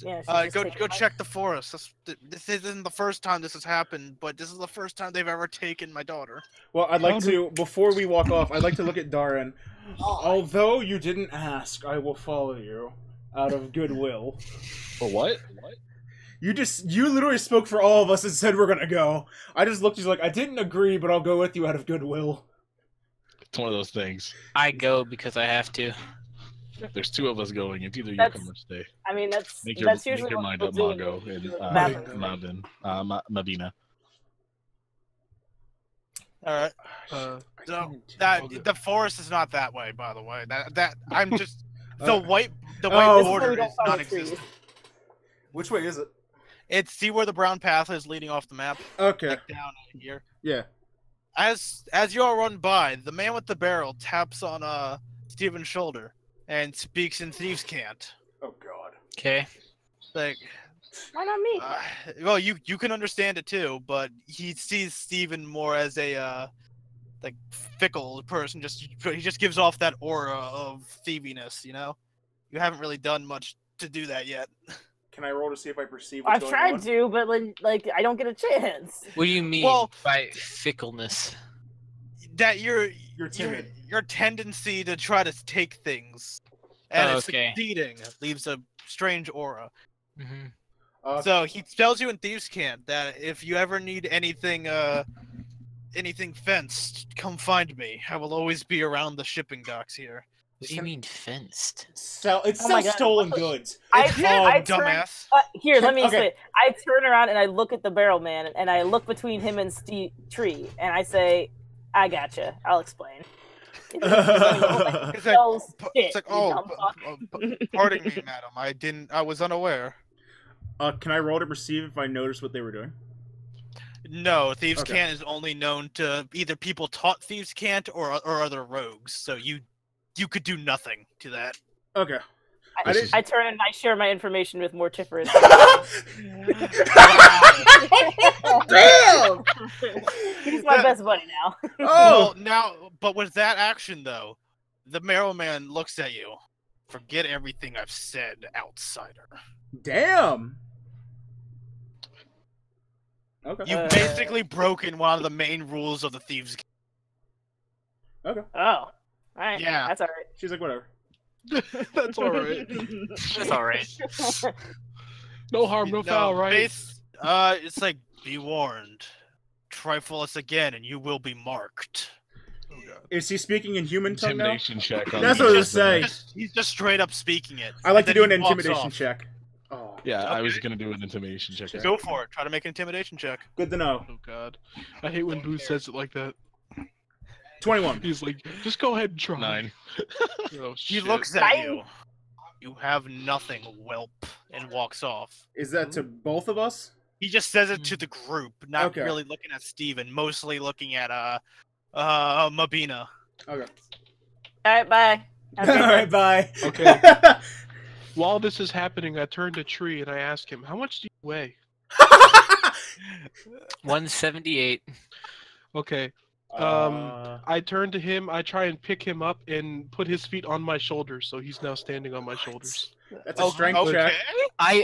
S3: Yeah, she's just
S2: Go
S3: taking my-
S2: check the forest. This isn't the first time this has happened, but this is the first time they've ever taken my daughter.
S7: Well, I'd like to, before we walk off, I'd like to look at Darren. Although you didn't ask, I will follow you out of goodwill.
S5: For what? What?
S7: You literally spoke for all of us and said we're gonna go. I just looked at you like, I didn't agree, but I'll go with you out of goodwill.
S5: It's one of those things.
S4: I go because I have to.
S5: There's two of us going. It's either you
S3: That's-
S5: come or stay.
S3: I mean, that's
S5: Make your
S3: usually what
S5: mind
S3: people
S5: up,
S3: do.
S5: Mongo, and
S3: Bathroom.
S5: Mabina.
S2: Alright.
S6: Uh,
S2: So the forest is not that way, by the way. That I'm just the white
S7: Oh.
S2: border
S3: This is where we
S2: is
S3: don't follow
S2: non-existent.
S3: trees.
S7: Which way is it?
S2: It's see where the brown path is leading off the map,
S7: Okay.
S2: like down here.
S7: Yeah.
S2: As you all run by, the man with the barrel taps on Steven's shoulder and speaks in thieves' cant.
S7: Oh God.
S4: Okay.
S2: Like,
S3: Why not me?
S2: well, you can understand it too, but he sees Steven more as a like fickle person. He just gives off that aura of thieviness. You know, you haven't really done much to do that yet.
S7: Can I roll to see if I perceive what's
S3: I've
S7: going
S3: tried
S7: on?
S3: to, but like I don't get a chance.
S4: What do you mean
S2: Well-
S4: by fickleness?
S2: That
S7: You're timid.
S2: your tendency to try to take things and
S4: Oh,
S2: it's
S4: okay.
S2: succeeding leaves a strange aura.
S4: Hmm.
S2: So he tells you in Thieves' Camp that if you ever need anything fenced, come find me. I will always be around the shipping docks here.
S4: What do you mean fenced?
S7: It's
S3: Oh my
S7: sells
S3: God,
S7: stolen
S3: what the-
S7: goods.
S3: I
S2: It's
S3: turn-
S2: dumbass.
S3: Here, let me
S7: Okay.
S3: explain. I turn around and I look at the barrel man, and I look between him and Steve Tree, and I say, "I gotcha. I'll explain."
S2: It's like,
S3: No
S2: p-
S3: shit,
S2: it's like,
S3: you
S2: oh,
S3: dumb fuck.
S2: pardon me, madam. I was unaware.
S7: Can I roll to perceive if I notice what they were doing?
S2: No, Thieves'
S7: Okay.
S2: Cant is only known to either people taught Thieves' Cant or other rogues. So you could do nothing to that.
S7: Okay.
S3: I turn and I share my information with Mortiferous.
S7: Damn!
S3: He's my best buddy now.
S7: Oh!
S2: Well, now, but with that action though, the Marrowman looks at you. Forget everything I've said, outsider.
S7: Damn! Okay.
S2: You've basically broken one of the main rules of the Thieves' Guild.
S7: Okay.
S3: Oh, all right.
S2: Yeah.
S3: That's all right.
S7: She's like, whatever.
S6: that's all right.
S4: That's all right.
S6: No harm, no foul, right?
S2: It's like, be warned. Trifle us again and you will be marked.
S6: Oh, God.
S7: Is he speaking in human tongue now?
S5: Intimidation check. On
S7: That's
S5: the
S7: what I was
S5: man.
S7: gonna say.
S2: He's just straight up speaking it.
S7: I like to
S2: and
S7: do
S2: then
S7: an
S2: he walks
S7: intimidation
S2: off.
S7: check. Oh,
S5: Yeah, I was
S2: Okay.
S5: gonna do an intimidation check.
S2: Go for it. Try to make an intimidation check.
S7: good to know.
S6: Oh God, I hate when Boo says it like that.
S7: 21.
S6: He's like, just go ahead and try.
S5: 9.
S6: Oh,
S2: He
S6: shit.
S2: looks at
S3: Nine.
S2: you. You have nothing, whelp, and walks off.
S7: Is that to both of us?
S2: He just says it to the group, not
S7: Okay.
S2: really looking at Steven, mostly looking at Mabina.
S7: Okay.
S3: All right, bye. Have a good
S7: Alright, bye.
S6: Okay. While this is happening, I turn to Tree and I ask him, "How much do you weigh?"
S4: 178.
S6: Okay.
S7: Uh,
S6: I turn to him. I try and pick him up and put his feet on my shoulders, so he's now standing on my shoulders.
S7: that's a strength
S2: okay.
S7: check.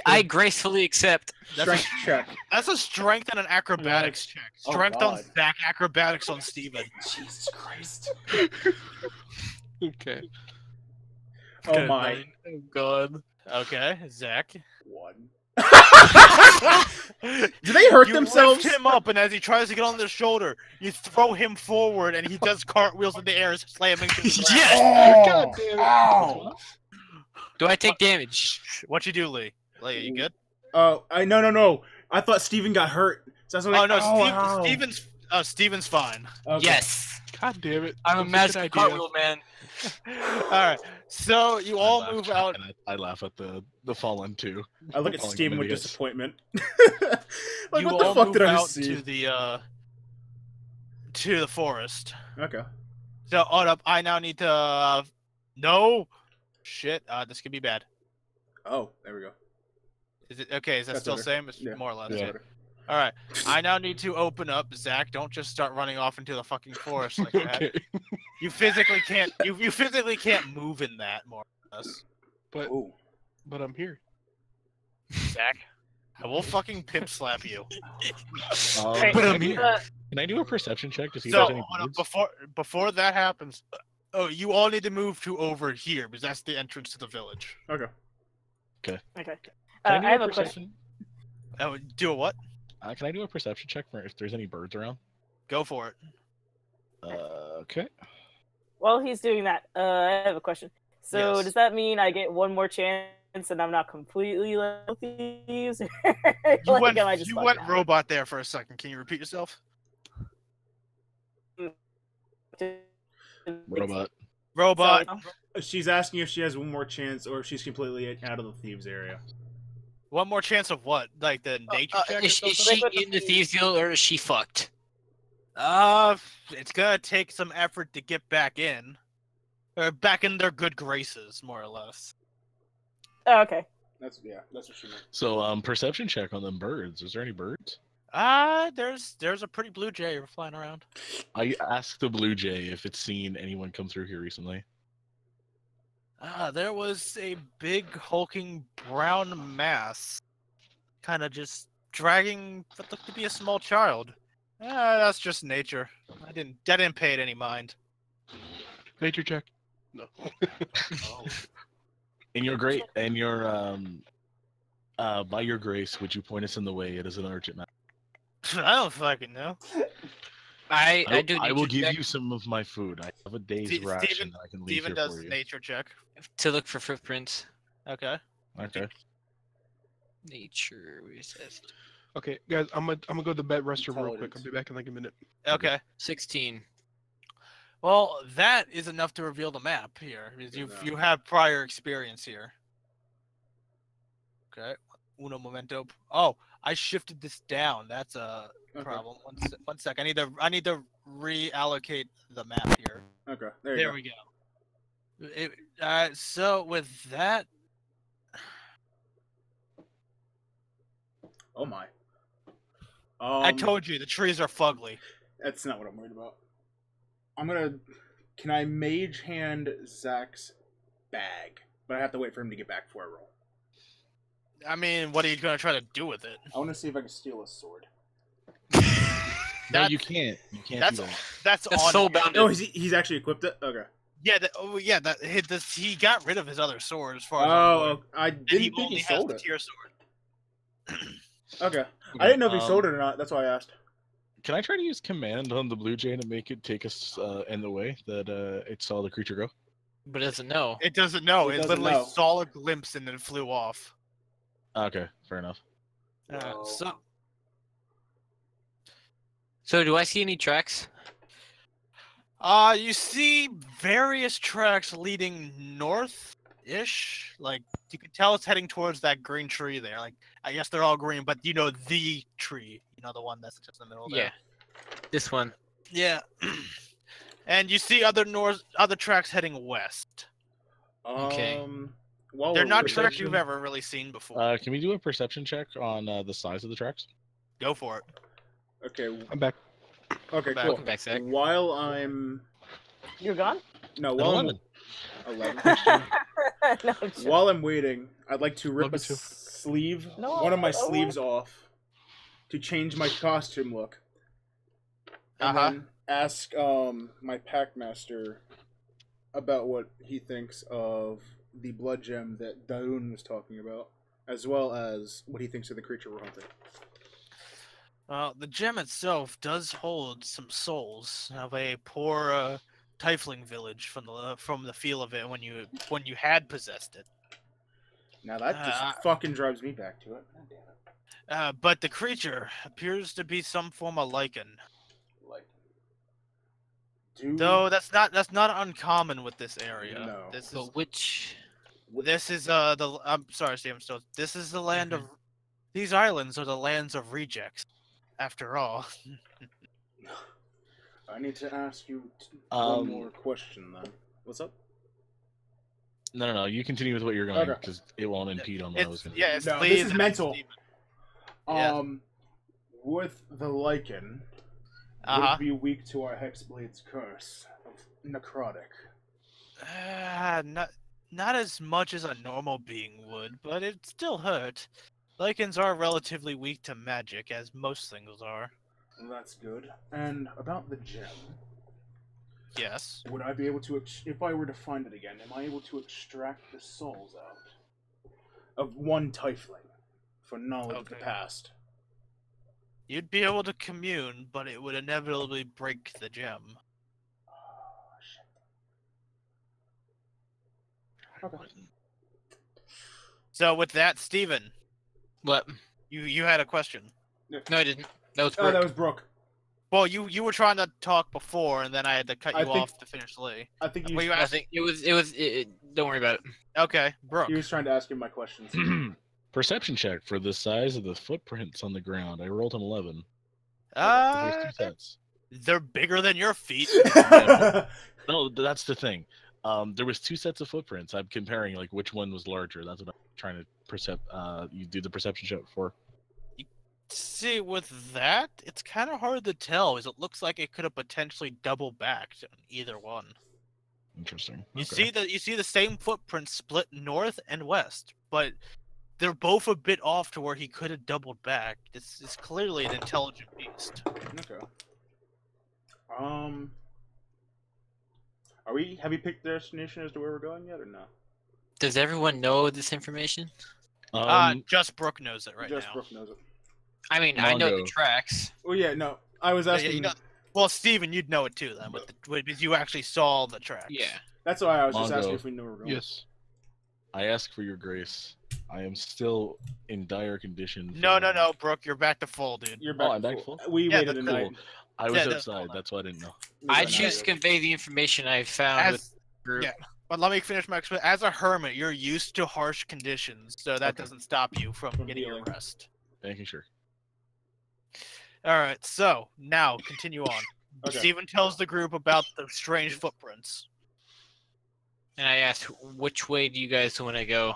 S4: I gracefully accept.
S7: Strength check.
S2: That's a strength and an acrobatics check.
S7: Oh,
S2: Strength on
S7: God.
S2: Zach, acrobatics on Steven.
S7: Jesus Christ.
S6: Okay.
S7: Oh
S4: Good
S7: my.
S4: night. Oh god.
S2: Okay, Zach.
S7: 1. Do they hurt
S2: You
S7: themselves?
S2: lift him up, and as he tries to get on their shoulder, you throw him forward, and he does cartwheels in the air, slamming to the ground.
S4: Yes!
S7: Oh,
S6: God damn it.
S7: ow.
S4: Do I take damage?
S2: What you do, Lee? Lee, you good?
S7: Oh, no. I thought Steven got hurt. So that's what
S2: Oh no,
S7: ow.
S2: Steven's fine.
S7: Okay.
S4: Yes.
S6: God damn it.
S4: I'm a
S6: That's
S4: magic
S6: good idea.
S4: cartwheel man.
S2: All right, so you
S5: I
S2: all
S5: laugh,
S2: move out.
S5: and I laugh at the fallen too.
S7: I look at
S5: Falling
S7: Steven with
S5: idiots.
S7: disappointment.
S2: You
S7: what the
S2: all
S7: fuck
S2: move
S7: did I
S2: out
S7: just see?
S2: to the forest.
S7: Okay.
S2: So hold up, I now need to. No, shit. This could be bad.
S7: Oh, there we go.
S2: Is it okay? Is that
S7: That's
S2: still
S7: better.
S2: same? It's
S7: Yeah,
S2: more or less.
S7: That's
S5: Yeah.
S7: better.
S2: All right. I now need to open up. Zach, don't just start running off into the fucking forest like that.
S6: Okay.
S2: You physically can't. You physically can't move in that, more or less.
S6: But
S7: Ooh.
S6: I'm here.
S2: Zach, I will fucking pimp slap you.
S3: Hey,
S4: But I'm here.
S5: Can I do a perception check to see if
S2: So
S5: there's any
S2: hold up,
S5: birds?
S2: before that happens, oh, you all need to move to over here because that's the entrance to the village.
S7: Okay.
S3: Okay.
S5: Can
S3: I
S5: do
S3: have
S5: a
S3: a question.
S2: Oh, do a what?
S5: Can I do a perception check for if there's any birds around?
S2: Go for it.
S5: Okay.
S3: While he's doing that, I have a question. So
S2: Yes.
S3: does that mean I get one more chance and I'm not completely like thieves?
S2: You
S3: Like,
S2: went,
S3: am I just
S2: you
S3: fucking
S2: went
S3: out?
S2: robot there for a second. Can you repeat yourself?
S5: Robot.
S2: Robot.
S7: She's asking if she has one more chance or if she's completely out of the thieves area.
S2: One more chance of what? Like the nature check? Or
S4: Is
S2: something?
S4: she in the thieves guild or is she fucked?
S2: It's gonna take some effort to get back in, or back in their good graces, more or less.
S3: Oh, okay.
S7: That's what she meant.
S5: So perception check on them birds. Is there any birds?
S2: There's a pretty blue jay flying around.
S5: I asked the blue jay if it's seen anyone come through here recently.
S2: There was a big hulking brown mass, kind of just dragging what looked to be a small child. That's just nature. I didn't pay it any mind.
S6: Nature check. No.
S5: In your by your grace, would you point us in the way? It is an urgent matter.
S2: I don't fucking know.
S4: I do.
S5: I will
S4: nature
S5: give
S4: check
S5: you some of my food. I have a day's
S2: Steven-
S5: ration that I can leave
S2: Steven
S5: here
S2: does
S5: for you.
S2: nature check.
S4: to look for footprints.
S2: Okay.
S5: Okay.
S4: Nature resist.
S6: Okay, guys, I'm gonna go to the bed restroom real quick.
S7: Intelligence.
S6: I'll be back in like a minute.
S2: Okay.
S4: 16.
S2: Well, that is enough to reveal the map here. Because you have prior experience here. Okay. Uno momento. Oh, I shifted this down. That's a
S7: Okay.
S2: problem. One sec. I need to reallocate the map here.
S7: Okay. There you
S2: There
S7: go.
S2: we go. So with that,
S7: Oh my.
S2: I told you the trees are fugly.
S7: That's not what I'm worried about. Can I mage hand Zach's bag? But I have to wait for him to get back before I roll.
S2: I mean, what are you gonna try to do with it?
S7: I want to see if I can steal a sword.
S5: No,
S2: That-
S5: you can't. You can't
S2: That's
S5: do that.
S2: that's
S4: That's
S2: on
S4: soul
S2: you.
S4: bounded.
S7: Oh, he's actually equipped it? Okay.
S2: Yeah. He got rid of his other sword as far as I'm aware.
S7: Oh, I
S2: And he
S7: didn't think
S2: only
S7: he
S2: has
S7: sold
S2: the
S7: it.
S2: tier sword.
S7: Okay. I didn't know if he
S5: Um,
S7: sold it or not. That's why I asked.
S5: Can I try to use command on the blue jay to make it take us in the way that it saw the creature go?
S4: But it doesn't know.
S2: It doesn't know.
S7: It
S2: It,
S7: doesn't
S2: literally
S7: know.
S2: saw a glimpse and then flew off.
S5: Okay, fair enough.
S7: Whoa.
S4: So do I see any tracks?
S2: You see various tracks leading north-ish. Like you can tell it's heading towards that green tree there. Like I guess they're all green, but you know the tree. You know the one that's just in the middle there.
S4: Yeah. This one.
S2: Yeah. And you see other tracks heading west.
S4: Okay.
S7: While
S2: They're
S7: we're
S2: not
S7: researching-
S2: tracks you've ever really seen before.
S5: Can we do a perception check on the size of the tracks?
S2: Go for it.
S7: Okay.
S6: I'm back.
S7: Okay.
S2: Back.
S7: Cool.
S4: Welcome back, Zach.
S7: While I'm
S3: You're gone?
S7: no,
S5: An
S7: while
S5: 11.
S7: I'm 11.
S3: No, I'm joking.
S7: While I'm waiting, I'd like to rip
S6: Love
S7: a
S6: you too.
S7: sleeve,
S3: No,
S7: one of my
S3: I won't.
S7: sleeves off, to change my costume look, and
S2: Uh-huh.
S7: then ask my packmaster about what he thinks of the blood gem that Darun was talking about, as well as what he thinks of the creature we're hunting.
S2: The gem itself does hold some souls of a poor tiefling village from the feel of it when you had possessed it.
S7: Now that just
S2: Uh,
S7: fucking drives me back to it. God damn it.
S2: But the creature appears to be some form of lichen.
S7: Like, do
S2: Though that's not uncommon with this area.
S7: No.
S4: But which?
S2: This is I'm sorry, Steve. This is the land of these islands are the lands of rejects. After all,
S7: I need to ask you one
S5: Um,
S7: more question then. What's up?
S5: No. You continue with what you're going
S7: Okay.
S5: because it won't impede on what I was
S2: it's
S5: going to
S2: yeah, it's
S7: No,
S2: Lee
S7: this
S2: and
S7: is
S2: then
S7: mental.
S2: Steven. Yeah.
S7: With the lichen, would
S2: Uh-huh.
S7: it be weak to our Hexblade's curse of necrotic?
S2: Not as much as a normal being would, but it still hurt. Lichens are relatively weak to magic, as most things are.
S7: That's good. And about the gem,
S2: Yes.
S7: would I be able to, if I were to find it again, am I able to extract the souls out of one tiefling for knowledge of the
S2: Okay.
S7: past?
S2: You'd be able to commune, but it would inevitably break the gem.
S7: Oh, shit. Okay.
S2: So with that, Steven,
S4: What?
S2: you had a question.
S4: No, I didn't. That was
S7: Oh,
S4: Brooke.
S7: that was Brooke.
S2: Well, you were trying to talk before, and then I had to cut
S7: I
S2: you
S7: think-
S2: off to finish Lee.
S7: I think
S2: Well, you
S4: I
S2: asked.
S4: think it was. Don't worry about it.
S2: Okay, Brooke.
S7: he was trying to ask him my questions.
S5: Perception check for the size of the footprints on the ground. I rolled an 11. There's two sets.
S2: They're bigger than your feet.
S5: No, that's the thing. There was two sets of footprints. I'm comparing like which one was larger. That's what I'm trying to you do the perception check for.
S2: See, with that, it's kind of hard to tell, as it looks like it could have potentially double backed on either one.
S5: Interesting.
S2: You
S5: Okay.
S2: see the same footprint split north and west, but they're both a bit off to where he could have doubled back. This is clearly an intelligent beast.
S7: Okay. Have you picked the destination as to where we're going yet, or no?
S4: Does everyone know this information?
S2: Just Brooke knows it right
S7: Just
S2: now.
S7: Brooke knows it.
S4: I mean, I know the
S5: Mongo.
S4: tracks.
S7: Oh yeah, no. I was
S2: Yeah,
S7: asking.
S2: you know- well, Steven, you'd know it too then, because you actually saw the tracks.
S4: Yeah.
S7: That's why I was just
S5: Mongo.
S7: asking if we knew where we're going.
S6: Yes.
S5: I ask for your grace. I am still in dire condition.
S2: No,
S5: from-
S2: Brooke, you're back to full, dude.
S7: You're back.
S5: I'm back full?
S7: We
S2: Yeah,
S7: waited a
S2: that's
S7: night.
S5: Cool. I was
S2: Yeah, that's
S5: outside.
S2: cool.
S5: That's why I didn't know.
S4: I choose to convey the information I found with
S2: As,
S4: the group.
S2: yeah. But let me finish my explanation. As a hermit, you're used to harsh conditions, so that
S7: Okay.
S2: doesn't stop you from
S7: From
S2: getting your
S7: healing.
S2: rest.
S5: Making sure.
S2: All right, so now continue on.
S7: Okay.
S2: Steven tells the group about the strange footprints.
S4: And I asked, which way do you guys want to go?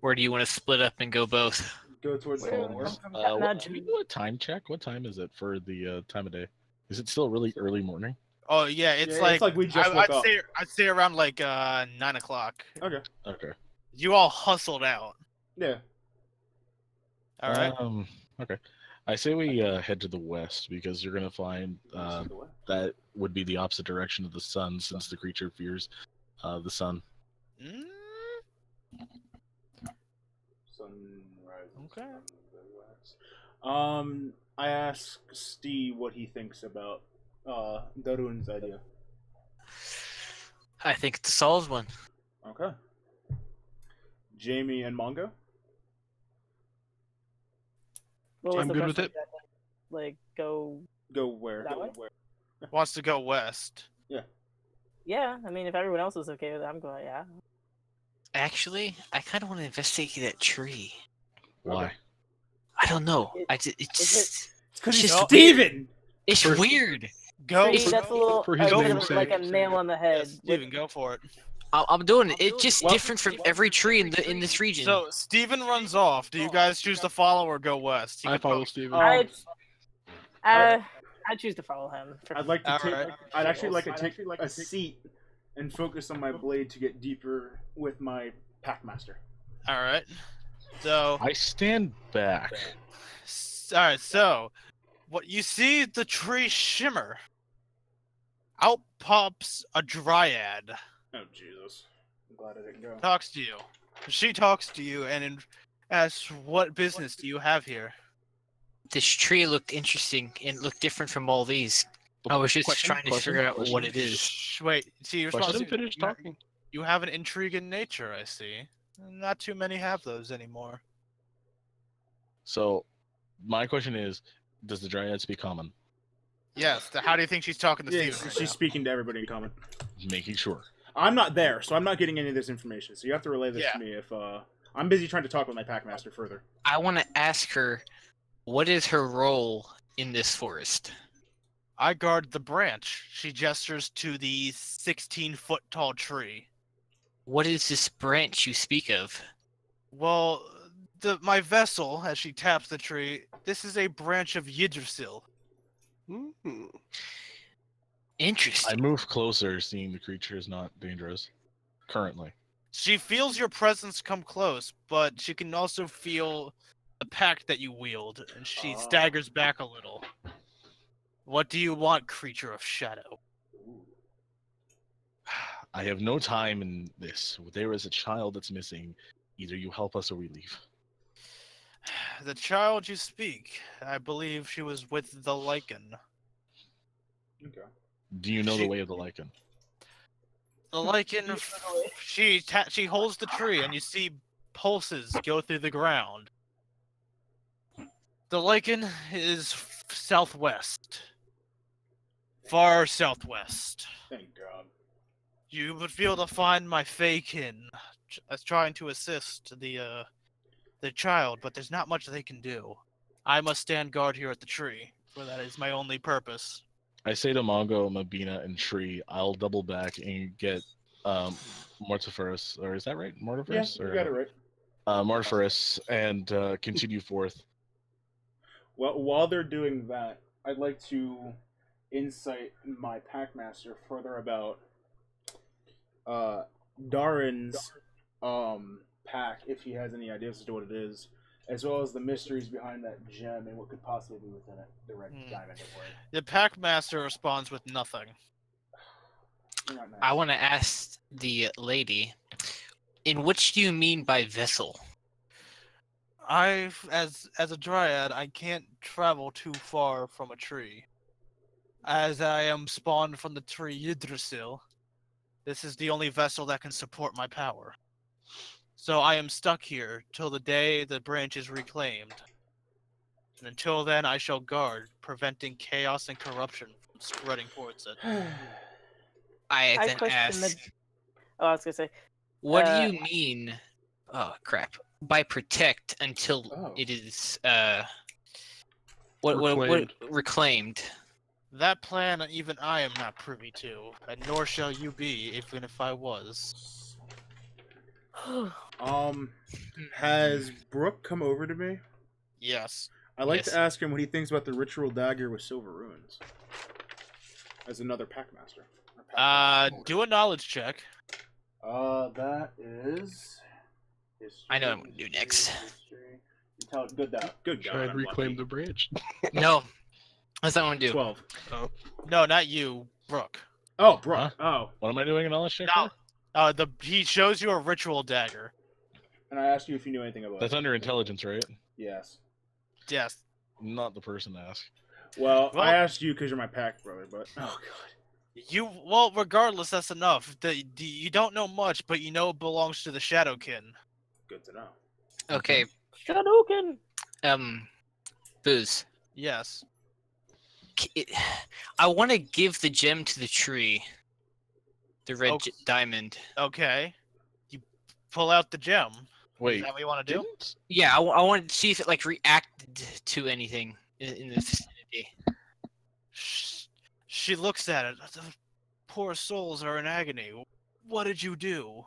S4: Where do you want to split up and go both?
S7: Go towards the
S3: Where-
S7: north.
S5: Can we do a time check? What time is it for the time of day? Is it still really early morning?
S2: Oh yeah, it's
S7: Yeah,
S2: like
S7: it's like we just woke up.
S2: I'd say around like 9 o'clock.
S7: Okay.
S5: Okay.
S2: You all hustled out.
S7: Yeah.
S2: All right.
S5: Okay. I say we head to the west because you're gonna find that would be the opposite direction of the sun, since the creature fears the sun.
S2: Mm,
S7: Sunrise.
S2: Okay.
S7: I asked Steve what he thinks about Darun's idea.
S4: I think it's a solid one.
S7: Okay. Jamie and Mongo?
S3: What was
S6: I'm
S3: the
S6: good
S3: first
S6: with it.
S3: suggestion? Like, go
S7: Go where?
S3: That way?
S2: wants to go west.
S3: Yeah, I mean, if everyone else is okay with it, I'm going, yeah.
S4: Actually, I kind of want to investigate that tree.
S5: Why?
S7: Okay.
S4: I don't know.
S3: Is it-
S4: It's
S3: is
S4: just,
S7: It's because
S4: Just-
S7: he's Steven!
S4: it's
S6: For-
S4: weird.
S2: Go,
S3: See, that's a little,
S6: for his
S3: a bit
S6: name's
S3: of like a
S6: sake.
S3: nail on the
S2: yeah,
S3: head.
S2: Steven, go for it.
S4: I'm doing it. It's just
S1: Well-
S4: different from every tree in this region.
S2: So Steven runs off. Do you guys choose to follow or go west? He
S6: I
S2: can
S6: follow
S2: vote.
S6: Steven.
S3: I choose to follow him.
S7: I'd like to take.
S2: Alright.
S7: I'd actually like to take a seat and focus on my blade to get deeper with my Packmaster.
S2: All right. So,
S5: I stand back.
S2: all right. So, what you see the tree shimmer. Out pops a dryad.
S7: Oh Jesus! I'm glad I didn't go.
S2: Talks to you. She talks to you and asks, "What business do you have here?"
S4: This tree looked interesting and looked different from all these. I was just trying to figure out what it is.
S2: Wait. See, you're
S6: Let
S2: supposed
S6: him
S2: to
S6: finish talking.
S2: You have an intriguing nature, I see. Not too many have those anymore.
S5: So, my question is, does the Dryad speak common?
S2: Yes. How do you think she's talking to
S7: Yeah,
S2: Steven right
S7: she's
S2: now?
S7: speaking to everybody in common.
S5: Making sure.
S7: I'm not there, so I'm not getting any of this information. So you have to relay this
S2: Yeah.
S7: to me. If I'm busy trying to talk with my Packmaster further.
S4: I want to ask her, what is her role in this forest?
S2: I guard the branch. She gestures to the 16-foot tall tree.
S4: What is this branch you speak of?
S2: Well, my vessel, as she taps the tree, this is a branch of Yggdrasil.
S6: Mhm.
S5: I
S4: Interesting.
S5: move closer, seeing the creature is not dangerous. Currently.
S2: She feels your presence come close, but she can also feel the pack that you wield, and she staggers back a little. What do you want, creature of shadow?
S5: I have no time in this. There is a child that's missing. Either you help us or we leave.
S2: The child you speak, I believe she was with the lichen.
S7: Okay.
S5: Do you know the way of the lichen?
S2: The lichen, she holds the tree, and you see pulses go through the ground. The lichen is southwest, far southwest.
S7: Thank God.
S2: You would be able to find my Fakin as trying to assist the child, but there's not much they can do. I must stand guard here at the tree, for that is my only purpose.
S5: I say to Mongo, Mabina, and Tree, I'll double back and get Mortiferous, or is that right?
S7: Yeah,
S5: Mortiferous?
S7: you got it right.
S5: Mortiferous, and continue forth.
S7: Well, while they're doing that, I'd like to insight my Packmaster further about Darin's pack, if he has any ideas as to what it is, as well as the mysteries behind that gem and what could possibly be within it. The red diamond.
S2: The Packmaster responds with nothing.
S7: You're not nice.
S4: I want to ask the lady, in which do you mean by vessel?
S2: As a dryad, I can't travel too far from a tree. As I am spawned from the tree Yggdrasil, this is the only vessel that can support my power. So I am stuck here till the day the branch is reclaimed. And until then, I shall guard, preventing chaos and corruption from spreading towards it.
S4: I
S3: I
S4: then
S3: question
S4: ask,
S3: Oh, I was gonna say.
S4: what
S3: uh,
S4: do you mean? Oh crap! By protect until
S7: Oh.
S4: it is
S6: Reclaimed.
S4: reclaimed.
S2: That plan even I am not privy to, and nor shall you be, even if I was.
S7: Has Brooke come over to me?
S2: Yes.
S7: I'd like
S4: Yes.
S7: to ask him what he thinks about the ritual dagger with silver runes. As another Packmaster.
S2: Do a knowledge check.
S7: That is. History,
S4: I know what I'm gonna do next.
S7: history. You tell good that. Good God.
S6: Try and
S7: I'm
S6: reclaim
S7: lucky.
S6: the branch.
S4: No, that's not what I'm gonna do.
S7: 12.
S2: No, not you, Brooke.
S7: Oh, Brooke. Oh.
S5: What am I doing in knowledge check?
S2: No.
S5: for?
S2: He shows you a ritual dagger.
S7: And I asked you if you knew anything about
S5: That's
S7: it.
S5: under intelligence, right?
S7: Yes.
S2: Yes.
S5: Not the person to ask.
S7: Well,
S2: Well-
S7: I asked you because you're my pack brother, but. Oh, God.
S2: Well, regardless, that's enough. You don't know much, but you know it belongs to the Shadowkin.
S7: Good to know.
S4: Okay,
S3: Shadowkin.
S4: Booze.
S2: Yes.
S4: I want to give the gem to the tree. The red
S2: Okay.
S4: diamond.
S2: Okay. You pull out the gem.
S5: Wait.
S2: Is that what you want to do?
S5: didn't-
S4: Yeah, I wanted to see if it like reacted to anything in the vicinity.
S2: She looks at it. The poor souls are in agony. What did you do?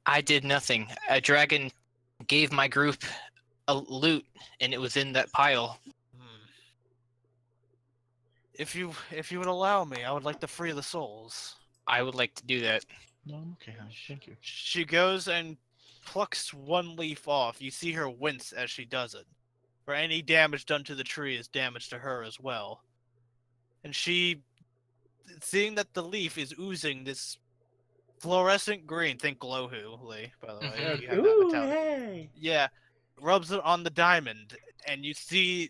S4: I did nothing. A dragon gave my group a loot, and it was in that pile.
S2: If you would allow me, I would like to free the souls.
S4: I would like to do that.
S5: No, I'm okay. Thank you.
S2: She goes and plucks one leaf off. You see her wince as she does it. For any damage done to the tree is damage to her as well. And she, seeing that the leaf is oozing this fluorescent green, think Glowhoo, Lee, by the way.
S4: Mhm.
S2: You have that
S7: Ooh,
S2: metallic.
S7: hey.
S2: Yeah, rubs it on the diamond, and you see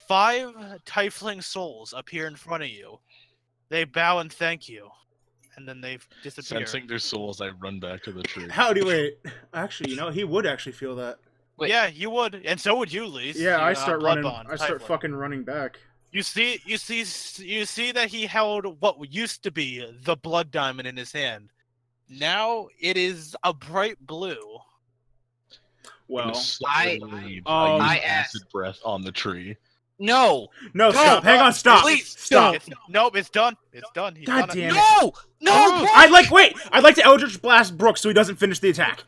S2: 5 tiefling souls appear in front of you. They bow and thank you, and then they disappear.
S5: Sensing their souls, I run back to the tree.
S7: Howdy, wait. Actually, he would actually feel that.
S4: Wait.
S2: Yeah, you would, and so would you, Lee.
S7: Yeah, I start running.
S2: Bloodbond,
S7: I start
S2: tiefling.
S7: fucking running back.
S2: You see that he held what used to be the blood diamond in his hand. Now it is a bright blue.
S7: Well,
S4: I
S7: use
S5: acid breath on the tree.
S4: No!
S7: no, stop. Hang on, stop.
S4: Please,
S7: Stop.
S2: Nope, it's done. It's done. He's
S7: God
S2: done
S7: damn it.
S4: No! No! Brooke!
S7: I'd like to Eldritch Blast Brooke so he doesn't finish the attack.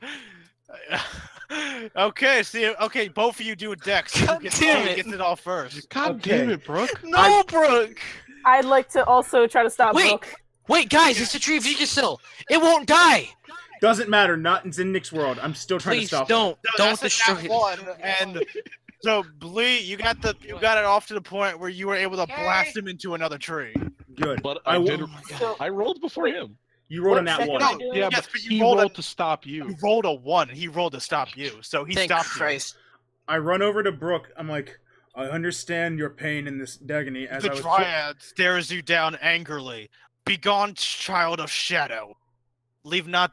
S2: Okay, both of you do a dex.
S4: God damn it.
S2: Gets it all first.
S6: God
S7: Okay.
S6: damn it, Brooke.
S4: No, Brooke!
S3: I'd like to also try to stop
S4: Wait.
S3: Brooke.
S4: Wait, guys, it's a tree of Yggdrasil. It won't die.
S7: Doesn't matter. Not it's in Nick's world. I'm still trying to
S4: Please
S7: stop.
S4: don't.
S2: No,
S4: Don't
S2: that's a
S4: destroy
S2: nat
S4: it.
S2: 1, and so Blee, you got it off to the point where you were able to blast him into another tree.
S7: It. Good.
S5: But
S7: I
S5: I did.
S3: So-
S5: I rolled before him.
S7: You rolled on
S3: What
S7: that
S3: second
S7: one.
S3: I do it?
S6: Yeah,
S2: Yes,
S6: but
S2: but you
S6: he
S2: rolled
S6: rolled
S2: a-
S6: to stop
S2: He
S6: you.
S2: rolled a 1. He rolled to stop you, so he
S4: Thank
S2: stopped
S4: Christ.
S7: I run over to Brooke. I'm like, I understand your pain in this agony.
S2: you.
S7: As
S2: The
S7: I was
S2: dryad stares you down angrily. Begone, child of shadow. Leave no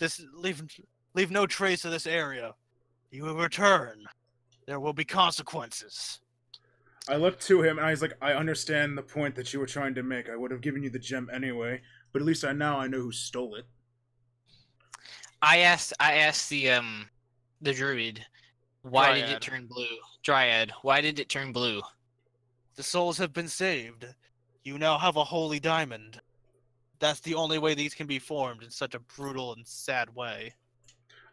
S2: trace of this area. You will return. There will be consequences.
S7: I looked to him and I was like, I understand the point that you were trying to make. I would have given you the gem anyway, but at least I know who stole it.
S4: I asked the druid, why did
S2: Dryad.
S4: it turn blue? Dryad, why did it turn blue?
S2: The souls have been saved. You now have a holy diamond. That's the only way these can be formed in such a brutal and sad way.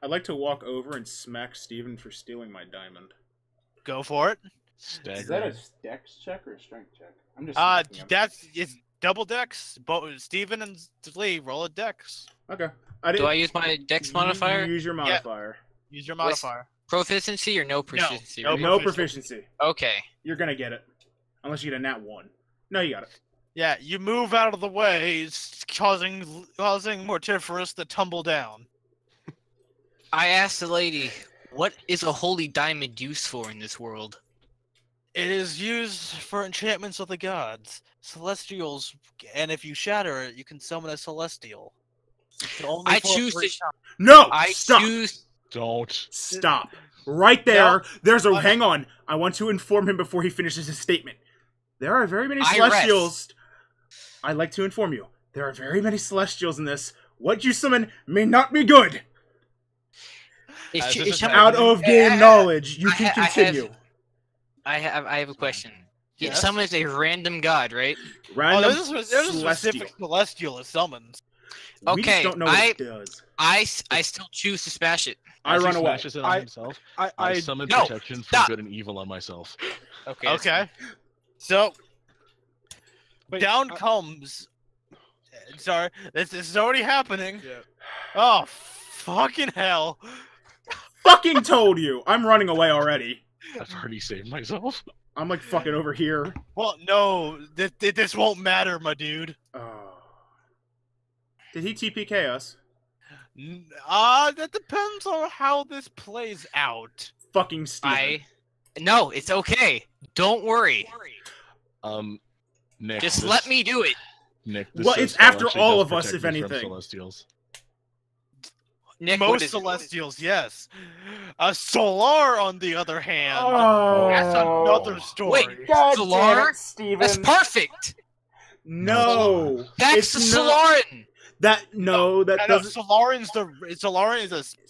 S7: I'd like to walk over and smack Steven for stealing my diamond.
S2: Go for it.
S5: Stagger.
S7: dex check or a strength check? I'm just
S2: It's double dex. Both Steven and Lee roll a dex.
S7: Okay.
S4: Do I use my dex modifier?
S7: Use your modifier.
S2: Use your
S4: What's-
S2: modifier.
S4: Proficiency or no proficiency?
S2: no
S4: right?
S7: No proficiency.
S4: Okay.
S7: You're gonna get it. Unless you get a nat 1. No, you got it.
S2: Yeah, you move out of the way, causing Mortiferous to tumble down.
S4: I asked the lady, what is a holy diamond used for in this world?
S2: It is used for enchantments of the gods, celestials, and if you shatter it, you can summon a celestial. But only
S4: I
S2: for a
S4: choose
S2: brief
S4: to-
S2: time.
S7: No!
S4: I
S7: Stop!
S4: choose.
S5: Don't.
S7: Stop. Right there.
S2: No.
S7: There's a. Hang on. I want to inform him before he finishes his statement. There are very many
S4: I
S7: celestials. I'd like to inform you. There are very many celestials in this. What you summon may not be good.
S4: It's,
S5: As
S4: ch-
S5: this
S4: it's
S5: is
S4: how-
S7: Out of game knowledge, you can continue.
S4: I have a question. Yeah,
S2: Yes?
S4: someone is a random god, right?
S7: Random
S2: There's a specific celestial it summons.
S7: We just
S4: Okay,
S7: don't know what it does.
S4: I still choose to smash it.
S7: I
S5: As he
S7: run away.
S5: smashes it on
S6: I-
S5: himself.
S6: I
S5: I summon
S4: No,
S5: protection from
S4: stop.
S5: good and evil on myself.
S4: Okay. that's
S2: Okay. So
S6: Wait,
S2: down comes. Sorry, this is already happening. Oh, fucking hell!
S7: Fucking told you. I'm running away already.
S5: I've already saved myself.
S7: I'm like fucking over here.
S2: Well, no, this won't matter, my dude.
S7: Oh. Did he TPK us?
S2: That depends on how this plays out.
S7: Fucking Steven.
S4: No, it's okay. Don't worry.
S5: Nick.
S4: Just
S5: this-
S4: let me do it.
S5: Nick. This
S7: Well,
S5: says
S7: it's
S5: spell
S7: after
S5: actually
S7: all
S5: does
S7: of us,
S5: protect
S7: if
S5: me from
S7: anything.
S5: Celestials.
S4: Nick, what
S2: Most
S4: is-
S2: celestials, yes. A solar, on the other hand,
S7: Oh.
S2: that's another story.
S4: Wait,
S3: God
S4: Solar?
S3: damn it, Steven.
S4: That's perfect.
S7: No.
S4: That's
S7: it's
S4: the
S7: not-
S4: Solaran.
S7: That
S2: No,
S7: doesn't.
S2: Solaran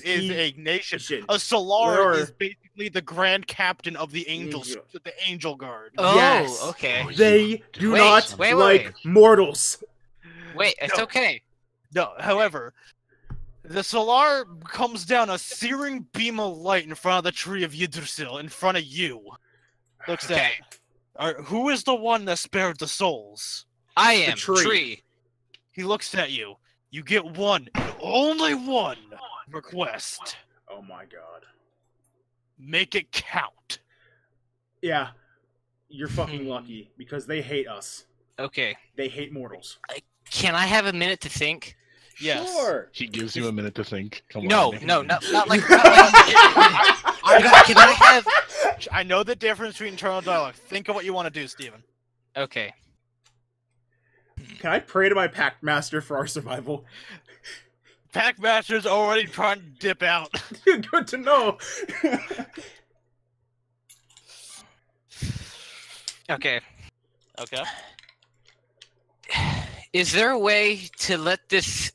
S2: is a nation. A Solar is basically the grand captain of the Angel Guard.
S4: Oh,
S7: Yes.
S4: okay.
S7: They do
S4: Wait,
S7: not
S4: wait,
S7: like
S4: wait.
S7: mortals.
S4: Wait, it's
S2: No.
S4: okay.
S2: No, however, the Solar comes down a searing beam of light in front of the tree of Yggdrasil, in front of you. Looks
S4: Okay.
S2: who is the one that spared the souls?
S4: I am
S7: tree.
S2: He looks at you. You get one, and only one request.
S7: Oh my god.
S2: Make it count.
S7: Yeah. You're fucking lucky because they hate us.
S4: Okay.
S7: They hate mortals.
S4: Can I have a minute to think?
S2: Yes.
S7: Sure.
S5: He gives you a minute to think. Come
S4: No,
S5: on.
S4: no, not like. Can I have?
S2: I know the difference between internal dialogue. Think of what you want to do, Steven.
S4: Okay.
S7: Can I pray to my pact master for our survival?
S2: Packmaster's already trying to dip out.
S7: Good to know.
S4: Okay.
S2: Okay.
S4: Is there a way to let this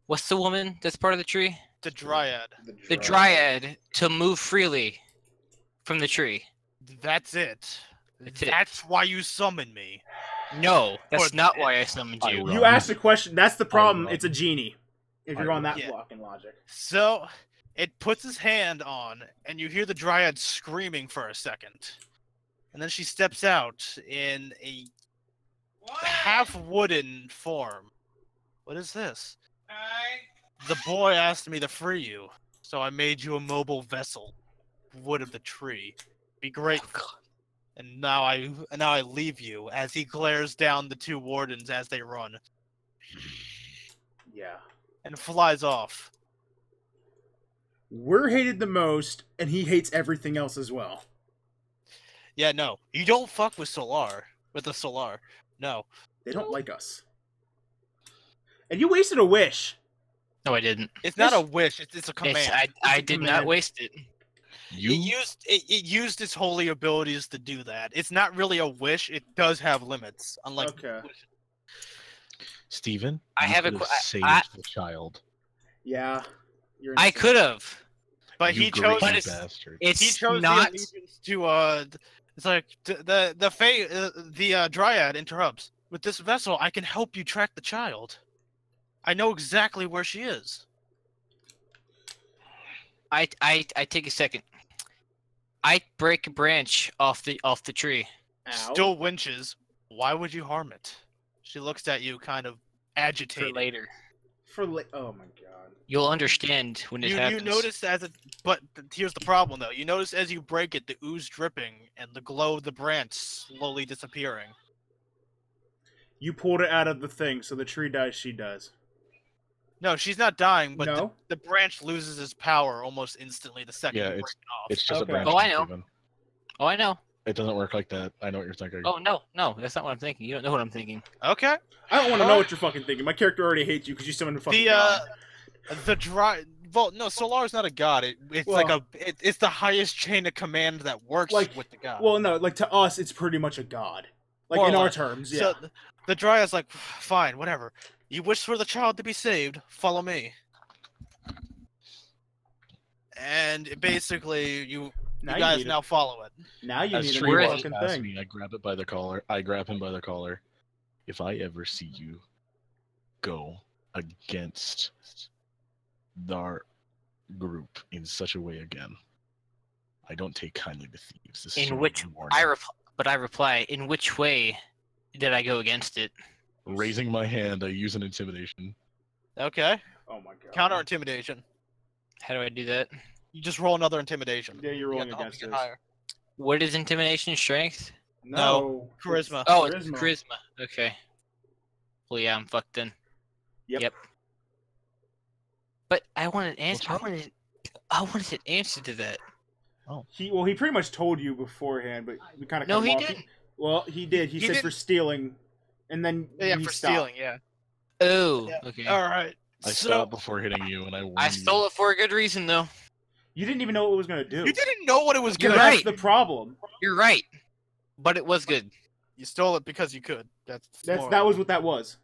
S4: what's the woman that's part of the tree?
S2: The Dryad.
S4: The dryad to move freely from the tree?
S2: That's it.
S4: That's it.
S2: That's why you summoned me.
S4: No, that's
S2: Or-
S4: not why I summoned you.
S5: I
S7: You asked a question. That's the problem.
S5: run.
S7: It's a genie. If you're on that
S2: Yeah.
S7: fucking logic.
S2: So it puts his hand on, and you hear the Dryad screaming for a second. And then she steps out in a half wooden form. What is this? The boy asked me to free you, so I made you a mobile vessel. Wood of the tree. Be grateful. And now I leave you as he glares down the two wardens as they run
S7: Yeah.
S2: and flies off.
S7: We're hated the most, and he hates everything else as well.
S2: Yeah, no. You don't fuck with Solar. With the Solar. No.
S7: They don't like us. And you wasted a wish.
S4: No, I didn't.
S2: It's not a wish, it's a command.
S4: I
S7: a
S4: did
S7: command.
S4: not waste it.
S5: You
S2: It used its holy abilities to do that. It's not really a wish, it does have limits. Unlike
S7: Okay.
S5: Steven,
S4: I
S5: you
S4: have a
S5: could
S4: que-
S5: saved
S4: I-
S5: the child.
S7: Yeah. You're
S4: I
S7: insane.
S4: could have.
S2: but
S5: You
S2: he
S5: great
S2: chose
S4: But it's-
S5: bastard.
S4: It's
S2: he chose
S4: not.
S2: the allegiance to it's like the Dryad interrupts. With this vessel I can help you track the child. I know exactly where she is.
S4: I take a second. I break a branch off the tree.
S7: Ow.
S2: Still winches. Why would you harm it? She looks at you kind of
S4: For
S2: agitated.
S4: later.
S7: Oh my god.
S4: You'll understand when it
S2: You
S4: happens.
S2: notice but here's the problem though. You notice as you break it, the ooze dripping and the glow of the branch slowly disappearing.
S7: You pulled it out of the thing, so the tree dies, she does.
S2: No, she's not dying, but
S7: No?
S2: the branch loses its power almost instantly the second
S5: Yeah,
S2: you break it off.
S5: It's just
S7: Okay.
S5: a branch.
S4: Oh, I know.
S5: Steven.
S4: Oh, I know.
S5: It doesn't work like that. I know what you're thinking.
S4: Oh no, that's not what I'm thinking. You don't know what I'm thinking.
S2: Okay.
S7: I don't want to know what you're fucking thinking. My character already hates you because you summoned a fucking god.
S2: Well, no, Solar is not a god. It's
S7: Well-
S2: like it's the highest chain of command that works
S7: Like-
S2: with the god.
S7: Well, no, like to us, it's pretty much a god. Like
S2: More or
S7: in our
S2: less.
S7: terms, yeah.
S2: So the Dryad's like, fine, whatever. You wish for the child to be saved. Follow me. And basically, you
S7: now you
S2: guys
S7: need
S2: now follow it.
S7: Now you
S5: As
S7: need a
S5: Tree
S7: new
S5: walks
S7: fucking
S5: past
S7: thing.
S5: me, I grab it by the collar. I grab him by the collar. If I ever see you go against our group in such a way again, I don't take kindly to thieves. This is
S4: In
S5: your
S4: which
S5: warning.
S4: I reply, in which way did I go against it?
S5: Raising my hand, I use an intimidation.
S2: Okay.
S7: Oh my god.
S2: Counter intimidation.
S4: How do I do that?
S2: You just roll another intimidation.
S7: Yeah, you're
S2: You
S7: rolling
S2: got to
S7: against
S2: get
S7: this.
S2: higher.
S4: What is intimidation? Strength?
S7: No.
S2: Charisma.
S4: Oh, it's charisma. Okay. Well, yeah, I'm fucked then.
S7: Yep.
S4: But I wanted answer.
S5: What's
S4: I wanted an answer to that.
S7: He pretty much told you beforehand, but we kind of
S4: No, he didn't.
S7: Well, he did. He said
S2: didn't.
S7: for stealing, and then
S2: Yeah,
S7: he
S2: for
S7: stopped.
S2: stealing, yeah.
S4: Oh,
S2: Yeah.
S4: okay.
S2: All right.
S5: I
S2: So,
S5: stopped before hitting you, and I warned
S4: I
S5: you.
S4: stole it for a good reason, though.
S7: You didn't even know what it was gonna do.
S2: you didn't know what it was
S4: You're
S2: gonna
S7: That's
S4: right.
S7: the problem.
S4: You're right, but it was good.
S2: You stole it because you could.
S7: That was what that was.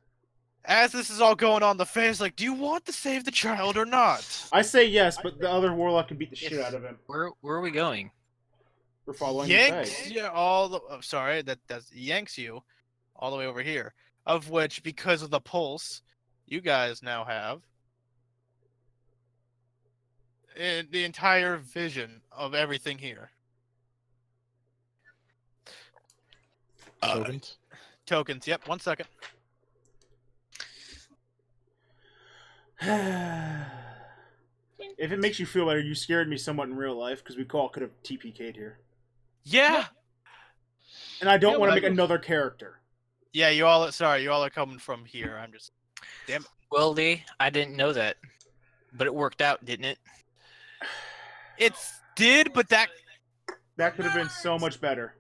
S2: As this is all going on, the fan's like, do you want to save the child or not?
S7: I say yes, but the other warlock can beat the shit out of him.
S4: Where are we going?
S7: We're following
S2: Yanks
S7: the
S2: you all the... Oh, sorry, that yanks you all the way over here. of which, because of the pulse, you guys now have the entire vision of everything here.
S5: Tokens.
S2: Tokens. Yep. 1 second.
S7: If it makes you feel better, you scared me somewhat in real life because we all could have TPK'd here.
S2: Yeah.
S7: And I don't
S2: Yeah,
S7: want to
S2: but
S7: make another character.
S2: Yeah. You all. Sorry. You all are coming from here. I'm just. Damn it.
S4: Well, Lee, I didn't know that, but it worked out, didn't it?
S2: It did, but that
S7: That could have been so much better.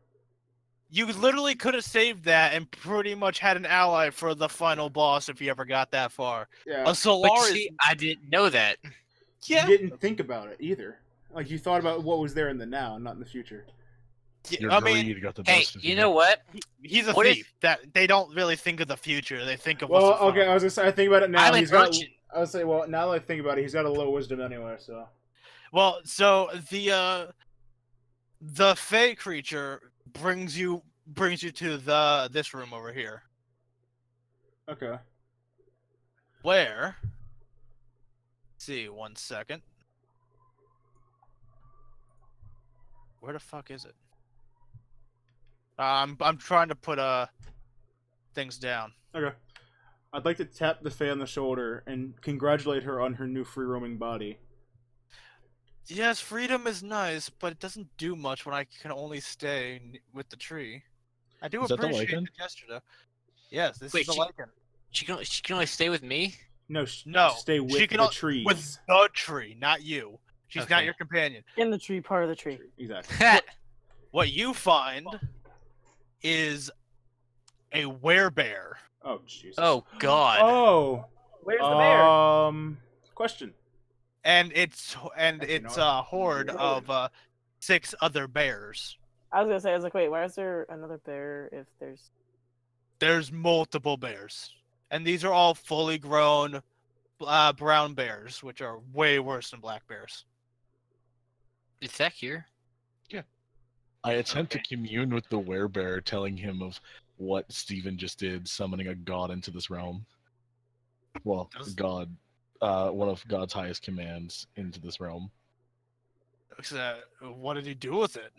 S2: you literally could have saved that and pretty much had an ally for the final boss if you ever got that far.
S7: Yeah.
S2: A Solar
S4: But
S2: is.
S4: see, I didn't know that.
S2: Yeah.
S7: You didn't think about it either. Like, you thought about what was there in the now, not in the future.
S5: Your
S2: I mean,
S5: greed got the
S4: Hey,
S5: best of
S4: you know what?
S2: he's a
S4: What
S2: thief. That they don't really think of the future. They think of
S7: Well,
S2: what's in front
S7: okay,
S2: of
S7: I was gonna say, I think about it now.
S4: I'm an
S7: He's got.
S4: urchin.
S7: I would say, well, now that I think about it, he's got a low wisdom anyway. So.
S2: Well, so the Fey creature brings you to this room over here,
S7: Okay.
S2: where. Let's see, 1 second. Where the fuck is it? I'm trying to put things down.
S7: Okay. I'd like to tap the Fae on the shoulder and congratulate her on her new free roaming body.
S2: Yes, freedom is nice, but it doesn't do much when I can only stay with the tree. I do
S5: Is that the
S2: appreciate
S5: lichen?
S2: the gesture, though. Yes, this
S4: Wait,
S2: is the
S4: she-
S2: lichen.
S4: She can only stay with me?
S7: No,
S2: No,
S7: stay with
S2: she can
S7: the
S2: al-
S7: trees.
S2: With the tree, not you. She's not
S4: Okay.
S2: your companion.
S3: In the tree, part of the tree.
S7: Exactly.
S2: What you find is a werebear.
S7: Oh, Jesus.
S4: Oh, God.
S7: Oh.
S3: Where's the bear?
S7: Question.
S2: And it's
S7: Actually, no,
S2: a horde of 6 other bears.
S3: I was gonna say, I was like, wait, why is there another bear if there's?
S2: There's multiple bears, and these are all fully grown brown bears, which are way worse than black bears.
S4: Is that here?
S5: I attempt to commune with the werebear, telling him of what Steven just did, summoning a god into this realm. Well, God, one of God's highest commands into this realm.
S2: So, what did he do with it?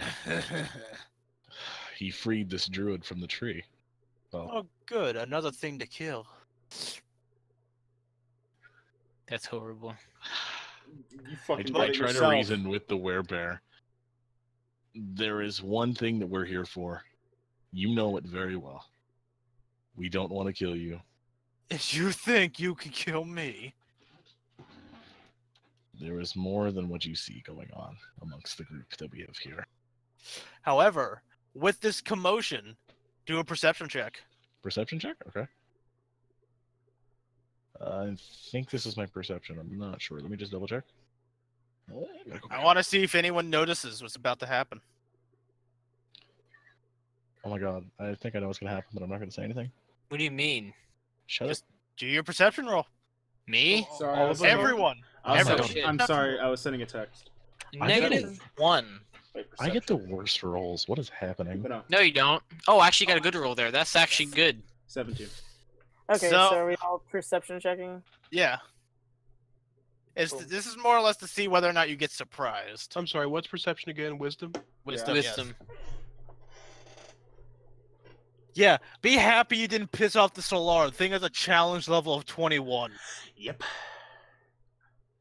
S5: He freed this druid from the tree. Well,
S2: Oh, good. Another thing to kill.
S4: That's horrible.
S7: You fucking
S5: I
S7: did it
S5: try to
S7: yourself.
S5: reason with the werebear. There is one thing that we're here for. You know it very well. We don't want to kill you.
S2: If you think you can kill me,
S5: There is more than what you see going on amongst the group that we have here.
S2: however, with this commotion, do a perception check.
S5: Perception check? Okay. I think this is my perception. I'm not sure. Let me just double check.
S2: I want to see if anyone notices what's about to happen.
S5: Oh my god. I think I know what's going to happen, but I'm not going to say anything.
S4: What do you mean?
S5: Shut
S2: Just do your perception roll.
S4: Me?
S7: Sorry,
S2: All
S7: I was
S2: of
S7: sending-
S2: everyone.
S7: I was
S2: Everyone.
S7: sending- I'm sorry, I was sending a text.
S4: -1.
S7: Wait,
S5: I get the
S7: perception.
S5: worst rolls. What is happening?
S7: But no,
S4: No, you don't. Oh, I actually got a good roll there. That's actually good.
S7: 17.
S3: Okay,
S2: So-
S3: so are we all perception checking?
S2: Yeah. This is more or less to see whether or not you get surprised.
S6: I'm sorry, what's perception again? Wisdom?
S2: Wisdom. yes.
S4: Wisdom.
S2: Yeah. Be happy you didn't piss off the Solar. The thing has a challenge level of 21.
S7: Yep.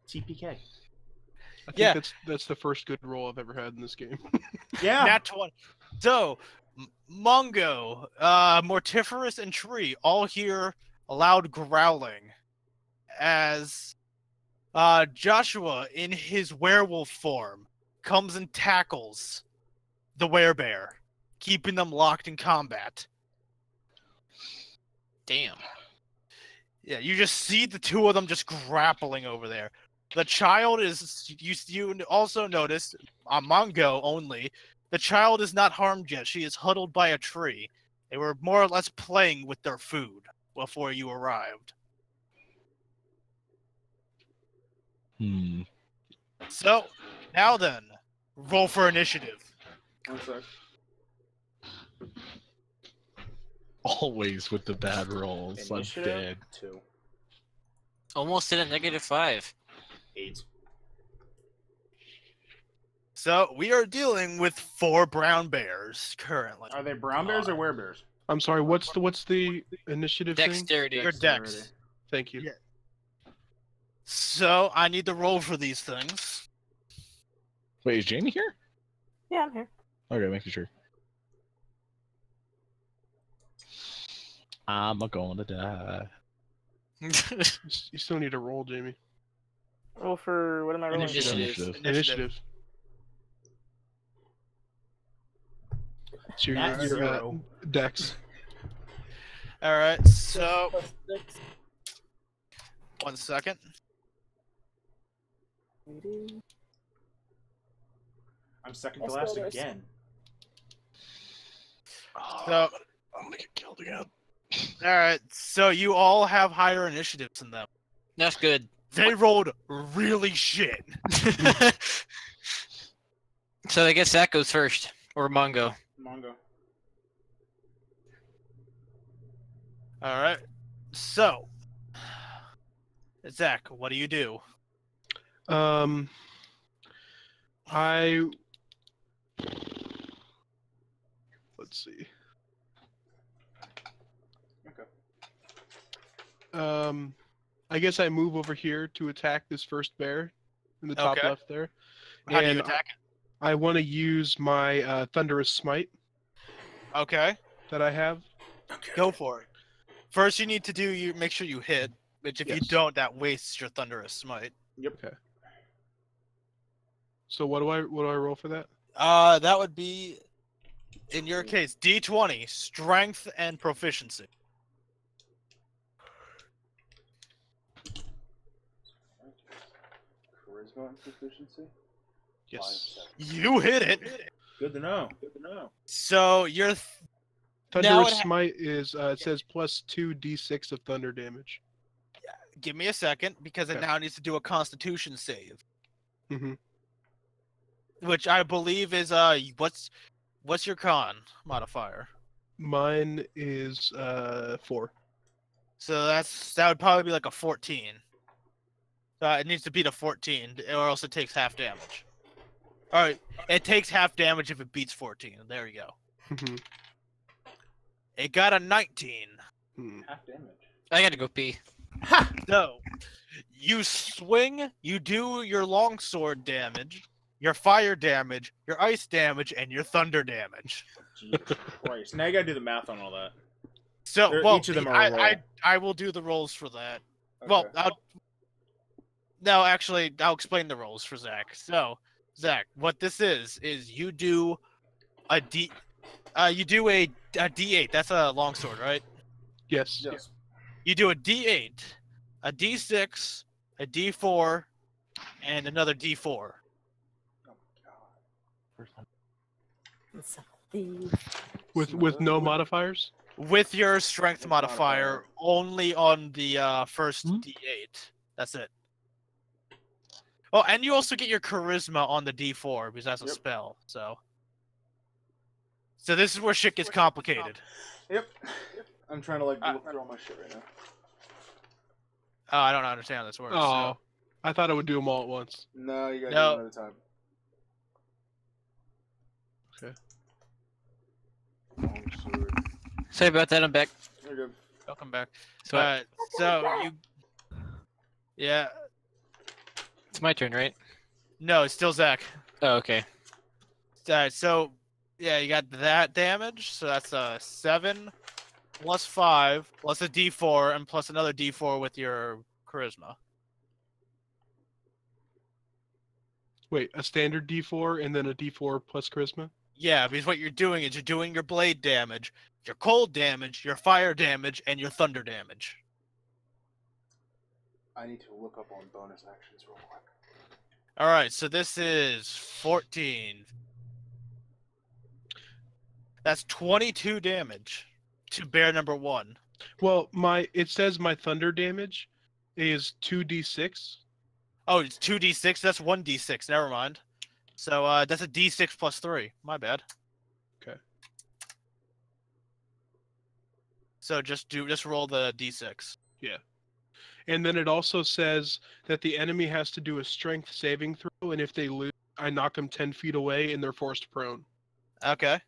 S7: TPK.
S6: I think
S2: Yeah.
S6: that's the first good roll I've ever had in this game.
S7: Yeah.
S2: Nat 20. So, Mongo, Mortiferous, and Tree all hear a loud growling as Joshua, in his werewolf form, comes and tackles the werebear, keeping them locked in combat.
S4: Damn.
S2: Yeah, you just see the two of them just grappling over there. The child is, you also notice, on Mongo only, the child is not harmed yet. She is huddled by a tree. They were more or less playing with their food before you arrived.
S5: Hmm.
S2: So, now then, roll for initiative.
S7: One sec.
S5: Always with the bad rolls. I'm
S7: Initiative,
S5: dead.
S7: 2.
S4: Almost hit a -5.
S7: 8.
S2: So we are dealing with 4 brown bears currently.
S7: Are they brown bears or werebears?
S6: I'm sorry. What's the initiative thing?
S4: Dexterity.
S2: Your dex.
S6: Thank you.
S2: Yeah. So I need to roll for these things.
S5: Wait, is Jamie here?
S3: Yeah, I'm here.
S5: Okay, making sure. I'm gonna die.
S6: You still need to roll, Jamie.
S3: Roll for what am I rolling?
S4: Initiative.
S6: Initiative. So
S7: Nat
S6: you're
S7: 0.
S6: Dex.
S2: All right. So
S3: Plus 6.
S2: 1 second.
S7: I'm second
S3: Let's
S7: to last
S3: go, Lars.
S7: again.
S2: So
S5: I'm gonna get killed again.
S2: all right. So you all have higher initiatives than them.
S4: That's good.
S2: They rolled really shit.
S4: So I guess that goes first, or Mongo.
S7: Mongo.
S2: All right. So Zach, what do you do?
S6: Let's see.
S7: Okay.
S6: I guess I move over here to attack this first bear in the top
S2: Okay.
S6: left there.
S2: How do you
S6: And
S2: attack
S6: I want to use my thunderous smite
S2: it? Okay.
S6: that I have.
S7: Okay.
S2: Go for it. First, you need to do you make sure you hit, which if you
S6: Yes.
S2: don't, that wastes your thunderous smite.
S7: Yep.
S6: So what do I roll for that?
S2: That would be, in your case, D20, strength and proficiency.
S1: Charisma and proficiency?
S6: Yes.
S2: You hit it.
S7: Good to know.
S2: So your Now
S6: Thunderous
S2: it ha-
S6: smite is it says plus 2d6 of thunder damage.
S2: give me a second because it
S6: Okay.
S2: now needs to do a Constitution save,
S6: Mm-hmm.
S2: which I believe is what's your con modifier?
S6: Mine is 4.
S2: So that would probably be like a 14. It needs to beat a 14, or else it takes half damage. All right, it takes half damage if it beats 14. There you go.
S6: Mm-hmm.
S2: It got a 19.
S7: Half damage.
S4: I gotta go pee.
S2: So, you swing, you do your longsword damage, your fire damage, your ice damage, and your thunder damage.
S7: Jesus Christ. Now you gotta do the math on all that.
S2: So,
S7: They're- each of them are a roll.
S2: I will do the rolls for that.
S7: Okay.
S2: Well, I'll explain the rolls for Zach. So, Zach, what this is you do a D8. That's a longsword, right?
S6: Yes.
S7: Yes.
S2: You do a D8, a D6, a D4, and another D4.
S7: Oh my god.
S3: It's the
S6: With no modifiers?
S2: With your strength modifier
S7: modifier.
S2: only on the first
S6: Hmm?
S2: D8. That's it. Oh, and you also get your charisma on the D4 because that's a
S7: Yep.
S2: spell. So this is where shit gets complicated.
S7: Yep. I'm trying to look through all my shit right now.
S2: Oh, I don't understand how this works.
S6: Oh, I thought I would do them all at once.
S7: No, you gotta
S2: No.
S7: do one at a time.
S6: Okay.
S7: Longsword.
S4: Sorry about that. I'm back.
S7: You're good.
S2: Welcome back.
S4: So
S2: So you, yeah,
S4: it's my turn, right?
S2: no, it's still Zach.
S4: Oh, okay.
S2: So yeah, you got that damage. So that's a 7 plus 5 plus a D4 and plus another D4 with your charisma.
S6: Wait, a standard D4 and then a D4 plus charisma?
S2: Yeah, because what you're doing is you're doing your blade damage, your cold damage, your fire damage, and your thunder damage.
S1: I need to look up on bonus actions real quick.
S2: All right, so this is 14. That's 22 damage to bear number 1.
S6: Well, it says my thunder damage is 2d6.
S2: Oh, it's 2d6. That's 1d6. Never mind. So that's a d6 plus 3. My bad.
S6: Okay.
S2: So just roll the d6.
S6: And then it also says that the enemy has to do a strength saving throw, and if they lose, I knock them 10 feet away and they're forced prone.
S2: Okay.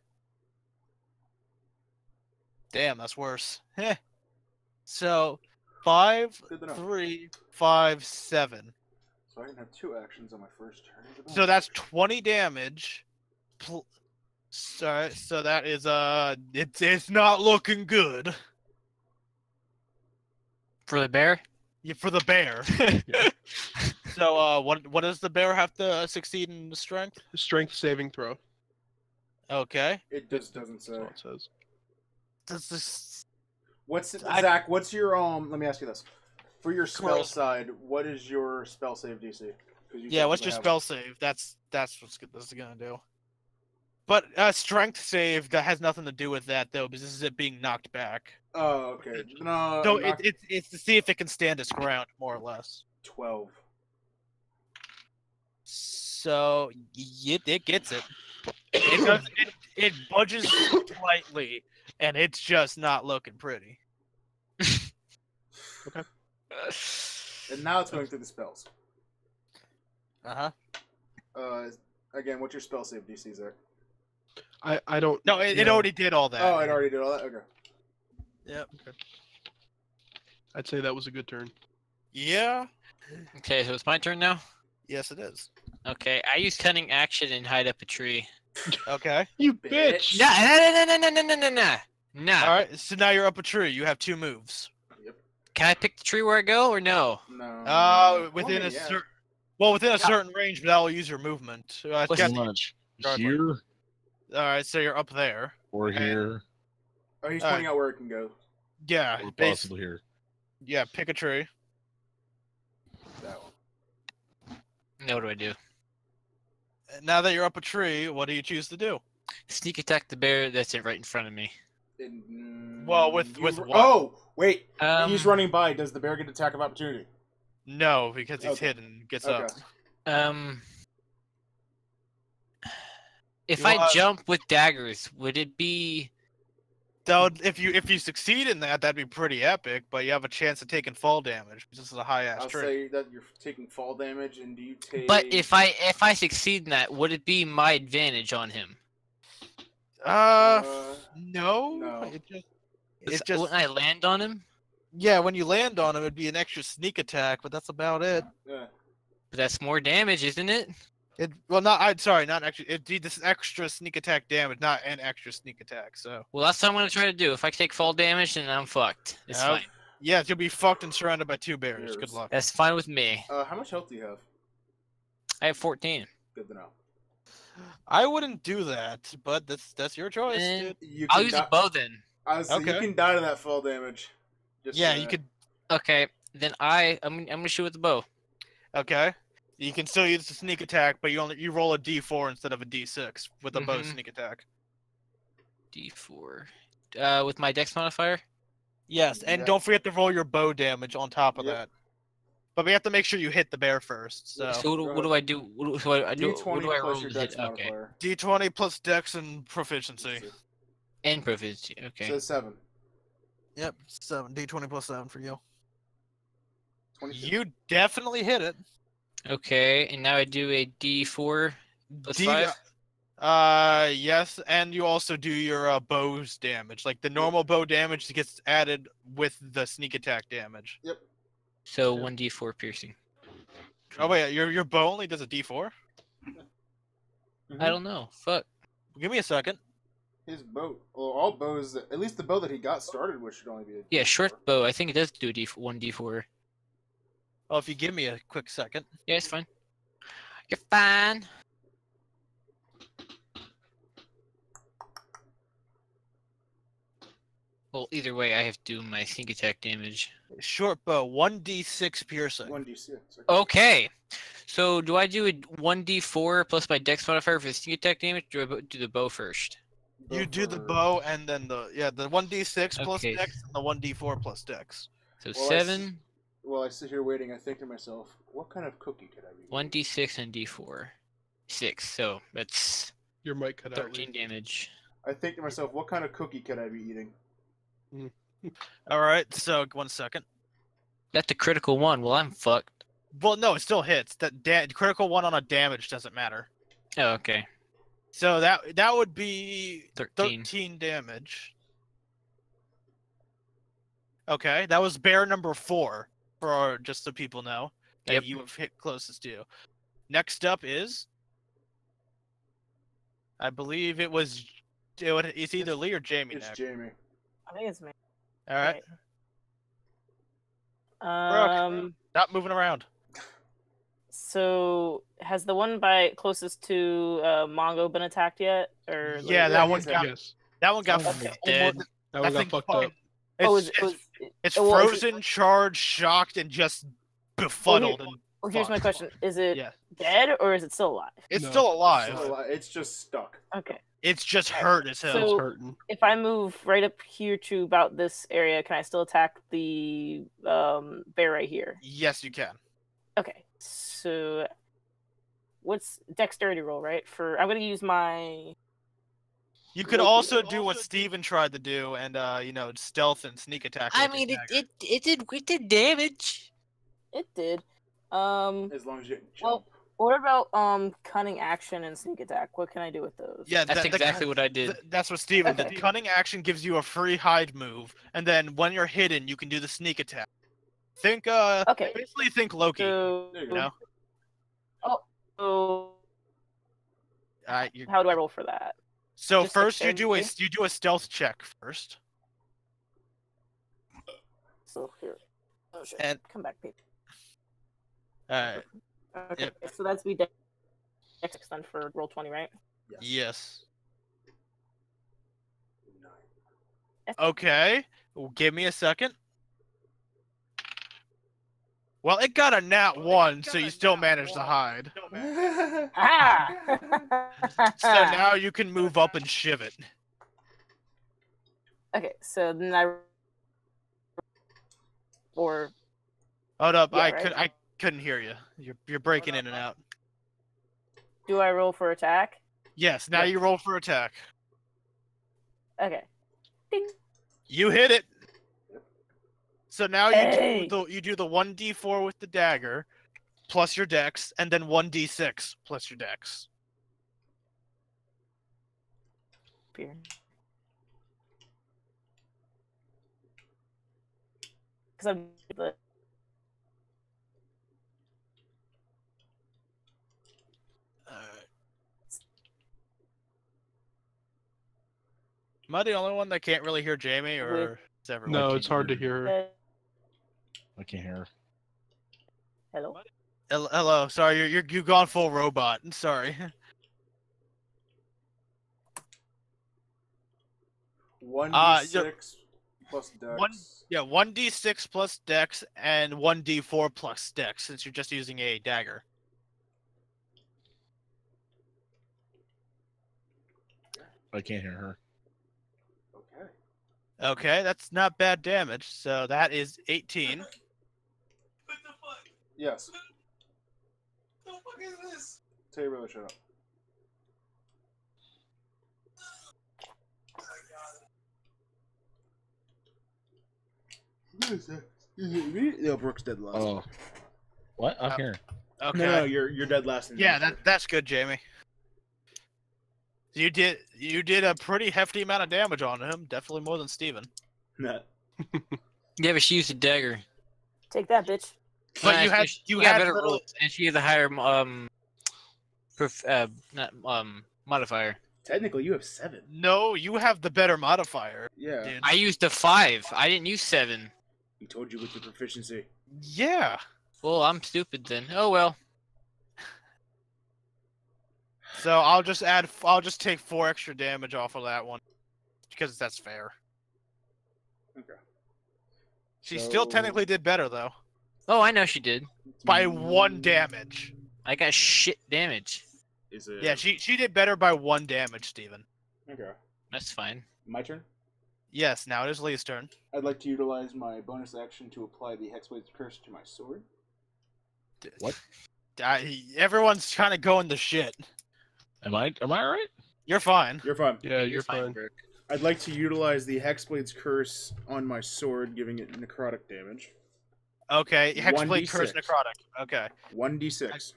S2: Damn, that's worse. Heh. So 5,
S7: Good to know.
S2: 3, 5, 7.
S7: So I can have 2 actions on my first turn.
S2: So that's 20 damage. So that is it's not looking good.
S4: For the bear?
S2: Yeah, for the bear. So what does the bear have to succeed in strength?
S6: Strength saving throw.
S2: Okay.
S7: It just doesn't say.
S6: That's all it says.
S2: Does this
S7: Zach? What's your Let me ask you this: for your spell
S2: Charisma.
S7: side, what is your spell save DC? 'Cause you
S2: Yeah, what's
S7: technically
S2: your
S7: have-
S2: spell save? That's what this is gonna do. But strength save that has nothing to do with that though, because this is it being knocked back.
S7: Oh, okay. No,
S2: So
S7: knock-
S2: it's to see if it can stand its ground, more or less.
S7: 12.
S2: So it gets it. It budges slightly, and it's just not looking pretty.
S7: And now it's going through the spells. Again, what's your spell save DC, Zach?
S6: I don't.
S2: No, it
S6: know.
S2: already did all that.
S7: Oh, it already did all that. Okay.
S2: Yep.
S6: I'd say that was a good turn.
S2: Yeah.
S4: Okay, so it's my turn now?
S2: Yes, it is.
S4: Okay, I use cunning action and hide up a tree.
S2: Okay.
S6: You
S7: Bitch.
S6: bitch!
S4: Nah.
S2: All right. So now you're up a tree. You have 2 moves.
S4: Can I pick the tree where I go or no?
S7: No.
S2: Within
S7: Okay,
S2: a
S7: yeah.
S2: certain. Well, within a certain range, but that will use your movement.
S4: What's
S5: How
S2: All
S5: much?
S2: Guard
S5: Here
S2: right, so you're up there.
S5: or
S2: And-
S5: here
S7: Oh, he's
S2: All
S7: pointing out where it can go.
S2: Yeah.
S5: or possibly here?
S2: Yeah. Pick a tree.
S7: That one.
S4: Now what do I do?
S2: Now that you're up a tree, what do you choose to do?
S4: Sneak attack the bear that's right in front of me.
S2: Well, with what?
S7: Oh, wait. He's
S4: Um,
S7: running by. Does the bear get attack of opportunity?
S2: No, because he's
S7: Okay.
S2: hidden. Gets
S7: Okay.
S2: up.
S4: If
S2: You
S4: I
S2: want-
S4: jump with daggers, would it be?
S2: So if you succeed in that, that'd be pretty epic. But you have a chance of taking fall damage because this is a high ass
S7: I'll
S2: tree.
S7: say that you're taking fall damage, and do you take?
S4: But if I succeed in that, would it be my advantage on him?
S2: No.
S7: no.
S2: It just
S4: When I land on him,
S2: yeah. When you land on him, it'd be an extra sneak attack, but that's about it.
S7: Yeah.
S4: but that's more damage, isn't it?
S2: Not actually. It'd be this extra sneak attack damage, not an extra sneak attack. So
S4: Well, that's what I'm gonna try to do. If I take fall damage, then I'm fucked. It's
S2: Yep.
S4: fine.
S2: yeah, you'll be fucked and surrounded by 2 bears. Good
S7: Bears.
S2: luck.
S4: That's fine with me.
S7: How much health do you have?
S4: I have 14.
S7: Good to know.
S2: I wouldn't do that, but that's your choice,
S4: Eh,
S2: dude.
S7: You
S4: I'll
S7: can
S4: use
S7: die-
S4: a bow then.
S7: I was saying, you
S2: Okay.
S7: can die to that fall damage. Just
S2: Yeah,
S7: so
S2: you
S7: that-
S2: could.
S4: Okay, then I'm gonna shoot with the bow.
S2: Okay. You can still use the sneak attack, but you roll a D4 instead of a D6 with a bow
S4: Mhm.
S2: sneak attack.
S4: D4. With my dex modifier.
S2: Yes, and
S7: Yeah.
S2: don't forget to roll your bow damage on top of
S7: Yep.
S2: that. But we have to make sure you hit the bear first. So
S4: So what do I do? What do I do? What
S7: D20
S4: do I
S7: plus
S4: roll
S7: your
S4: to hit?
S7: dex
S4: Okay,
S7: modifier.
S2: D20 plus Dex and proficiency.
S4: and proficiency. Okay.
S7: So 7.
S2: Yep, 7. D20 plus 7 for you.
S7: 22.
S2: You definitely hit it.
S4: Okay, and now I do a D4 plus 5.
S2: Yes, and you also do your bow's damage. Like the normal bow damage gets added with the sneak attack damage.
S7: Yep.
S4: So 1D4 piercing.
S2: Oh wait, your bow only does a D4?
S7: Mhm.
S4: I don't know. Fuck.
S2: Give me a second.
S7: His bow. Well, all bows. At least the bow that he got started with should only be.
S4: Yeah, short bow. I think it does do 1D4.
S2: Oh, if you give me a quick second.
S4: Yeah, it's fine. You're fine. Well, either way, I have to do my sneak attack damage.
S2: Short bow, 1d6 piercing.
S7: 1d6.
S4: Okay. So do I do a 1D4 plus my dex modifier for the sneak attack damage? Or do I do the bow first?
S2: You do the bow and then the 1d6 plus
S4: Okay.
S2: Dex and the 1d4 plus Dex.
S4: So
S7: Well,
S4: 7,
S7: While I sit here waiting, I think to myself, what kind of cookie could I be?
S4: 1D6, and D4. 6. So that's
S6: Your mic cut out.
S4: 13 damage.
S7: I think to myself, what kind of cookie could I be eating?
S2: All right, so 1 second.
S4: That's a critical one. Well, I'm fucked.
S2: Well, no, it still hits. That critical one on a damage doesn't matter.
S4: Oh, okay.
S2: So that would be
S4: 13.
S2: 13 damage. Okay, that was bear number 4, for just so people know that
S4: Yep.
S2: you have hit closest to. Next up is, I believe it's either Lee or Jamie
S1: It's
S2: next.
S1: Jamie.
S3: I think it's me.
S2: All right,
S3: Right.
S2: stop moving around.
S3: So has the one by closest to Mongo been attacked yet? Or
S2: Yeah,
S3: like,
S2: that
S1: he's
S2: one
S1: dead.
S2: got
S6: Yes.
S2: that one got
S3: Okay.
S4: Dead.
S2: almost.
S6: That one got
S2: thing
S6: fucked
S2: fucking-
S6: up.
S2: It's
S3: well, is it-
S2: frozen, charged, shocked, and just befuddled.
S3: Well, here's my
S2: fucked.
S3: question: Is it
S2: Yeah,
S3: dead or is it still alive?
S2: it's
S6: No.
S2: still alive.
S1: So, it's just stuck.
S3: Okay.
S2: It's just hurt as hell.
S6: It's
S3: So-
S6: hurting.
S3: If I move right up here to about this area, can I still attack the bear right here?
S2: Yes, you can.
S3: Okay. So what's dexterity roll, right? I'm gonna use my
S2: You could also do what Steven tried to do and stealth and sneak attack.
S4: I
S2: with
S4: mean,
S2: your dagger.
S4: it did damage.
S3: It did.
S1: As long as you jump.
S3: Well, what about cunning action and sneak attack? What can I do with those?
S2: Yeah,
S4: That's exactly what I did.
S2: That's what Steven did.
S3: Okay.
S2: Cunning action gives you a free hide move, and then when you're hidden, you can do the sneak attack. Think
S3: Okay.
S2: basically think Loki.
S3: So,
S1: There you
S2: You know?
S3: so
S2: You-
S3: how do I roll for that?
S2: so
S3: just
S2: first you do
S3: dexterity?
S2: a stealth check first.
S3: So here. Oh shit.
S2: And-
S3: Come back, people.
S2: Alright.
S3: Okay.
S2: Yep.
S3: So that's be dex then for roll 20, right?
S2: Yes.
S1: Nice.
S2: Okay. Well, give me a second. Well, it got a nat 1, so you still managed to hide.
S3: Ah!
S2: So now you can move up and shiv it.
S3: Okay, so then I or
S2: Hold up,
S3: Yeah,
S2: I couldn't hear you. You're breaking in and out.
S3: do I roll for attack?
S2: Yes, now you roll for attack.
S3: Okay. Ding.
S2: You hit it. So now
S3: Hey!
S2: you do the 1d4 with the dagger, plus your dex, and then 1d6 plus your dex.
S3: Here. Because I'm the
S2: Am I the only one that can't really hear Jamie, or is everyone?
S6: No,
S5: can't
S6: it's hard to
S5: hear
S6: hear her.
S5: I can't hear her.
S3: hello.
S2: Hello, sorry, you've gone full robot. Sorry.
S1: 1d6 plus dex.
S2: Yeah, 1d6 plus dex and 1d4 plus dex, since you're just using a dagger.
S5: I can't hear her.
S1: Okay.
S2: Okay, that's not bad damage. So that is 18.
S1: Yes.
S2: The fuck is this?
S1: Taylor, shut up. Is it me? No, Brooke's dead last.
S5: Oh. What? I'm here.
S2: Okay.
S1: No, you're dead last. In
S2: Yeah,
S1: nature.
S2: that's good, Jamie. You did a pretty hefty amount of damage on him. Definitely more than Steven.
S1: Nah.
S4: Yeah, but she used a dagger.
S3: Take that, bitch.
S2: But
S4: Nah,
S2: you had
S4: she
S2: you
S4: got
S2: had
S4: better
S2: little,
S4: rolls, and she has a higher modifier.
S1: Technically, you have 7.
S2: no, you have the better modifier,
S1: Yeah.
S2: dude.
S4: I used a 5. I didn't use 7.
S1: He told you with your proficiency.
S2: Yeah.
S4: Well, I'm stupid then. Oh well.
S2: So I'll just take 4 extra damage off of that one, because that's fair.
S1: Okay.
S2: She still
S1: So-
S2: technically did better though,
S4: Oh, I know she did.
S2: by 1 damage.
S4: I got shit damage.
S1: Is it?
S2: Yeah, she did better by 1 damage, Steven.
S1: Okay.
S4: That's fine.
S1: My turn.
S2: Yes, now it is Lee's turn.
S1: I'd like to utilize my bonus action to apply the Hexblade's Curse to my sword.
S5: What?
S2: Everyone's kind of going to shit.
S5: Am I alright?
S2: You're fine.
S1: You're fine.
S6: Yeah, you're fine.
S4: Brooke.
S7: I'd like to utilize the Hexblade's Curse on my sword, giving it necrotic damage.
S2: Okay, Hexblade
S7: 1d6.
S2: Curse Necrotic. Okay.
S7: 1d6.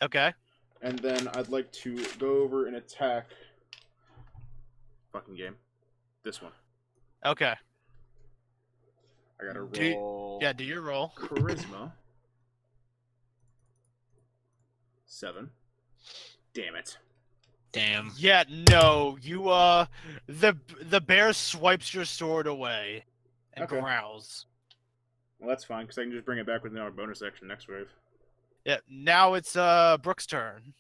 S2: Okay.
S7: And then I'd like to go over and attack. Fucking game. This one.
S2: Okay.
S7: I gotta
S2: Do-
S7: roll.
S2: Yeah, do your roll.
S7: Charisma. 7. Damn it.
S4: Damn.
S2: Yeah, no, you the bear swipes your sword away and
S7: Okay.
S2: growls.
S7: Well, that's fine, because I can just bring it back with another bonus action next wave.
S2: Yeah, now it's Brooke's turn.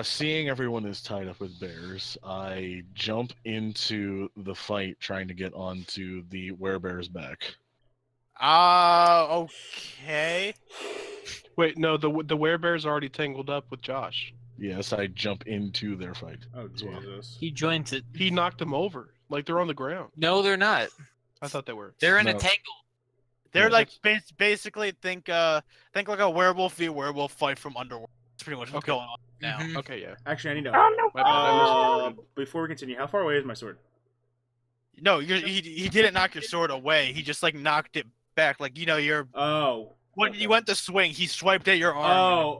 S5: Seeing everyone is tied up with bears, I jump into the fight trying to get onto the werebear's back.
S2: Okay.
S6: Wait, no, the werebear's already tangled up with Josh.
S5: Yes, I jump into their fight.
S7: Oh,
S5: as well.
S7: Jesus.
S4: He joins it.
S6: He knocked them over. Like they're on the ground.
S4: No, they're not.
S6: I thought they were.
S4: They're in a
S5: No.
S4: tangle.
S2: They're
S5: Yeah,
S2: like basically think like a werewolf v werewolf fight from Underworld. That's pretty much what's
S6: Okay.
S2: going on now.
S4: Mhm.
S6: Okay, yeah.
S7: Actually, I need to.
S3: Oh no!
S6: My bad, I misread.
S7: Before we continue, how far away is my sword?
S2: No, he didn't knock your sword away. He just like knocked it back. Like you're
S7: Oh.
S2: when you went to swing, he swiped at your arm.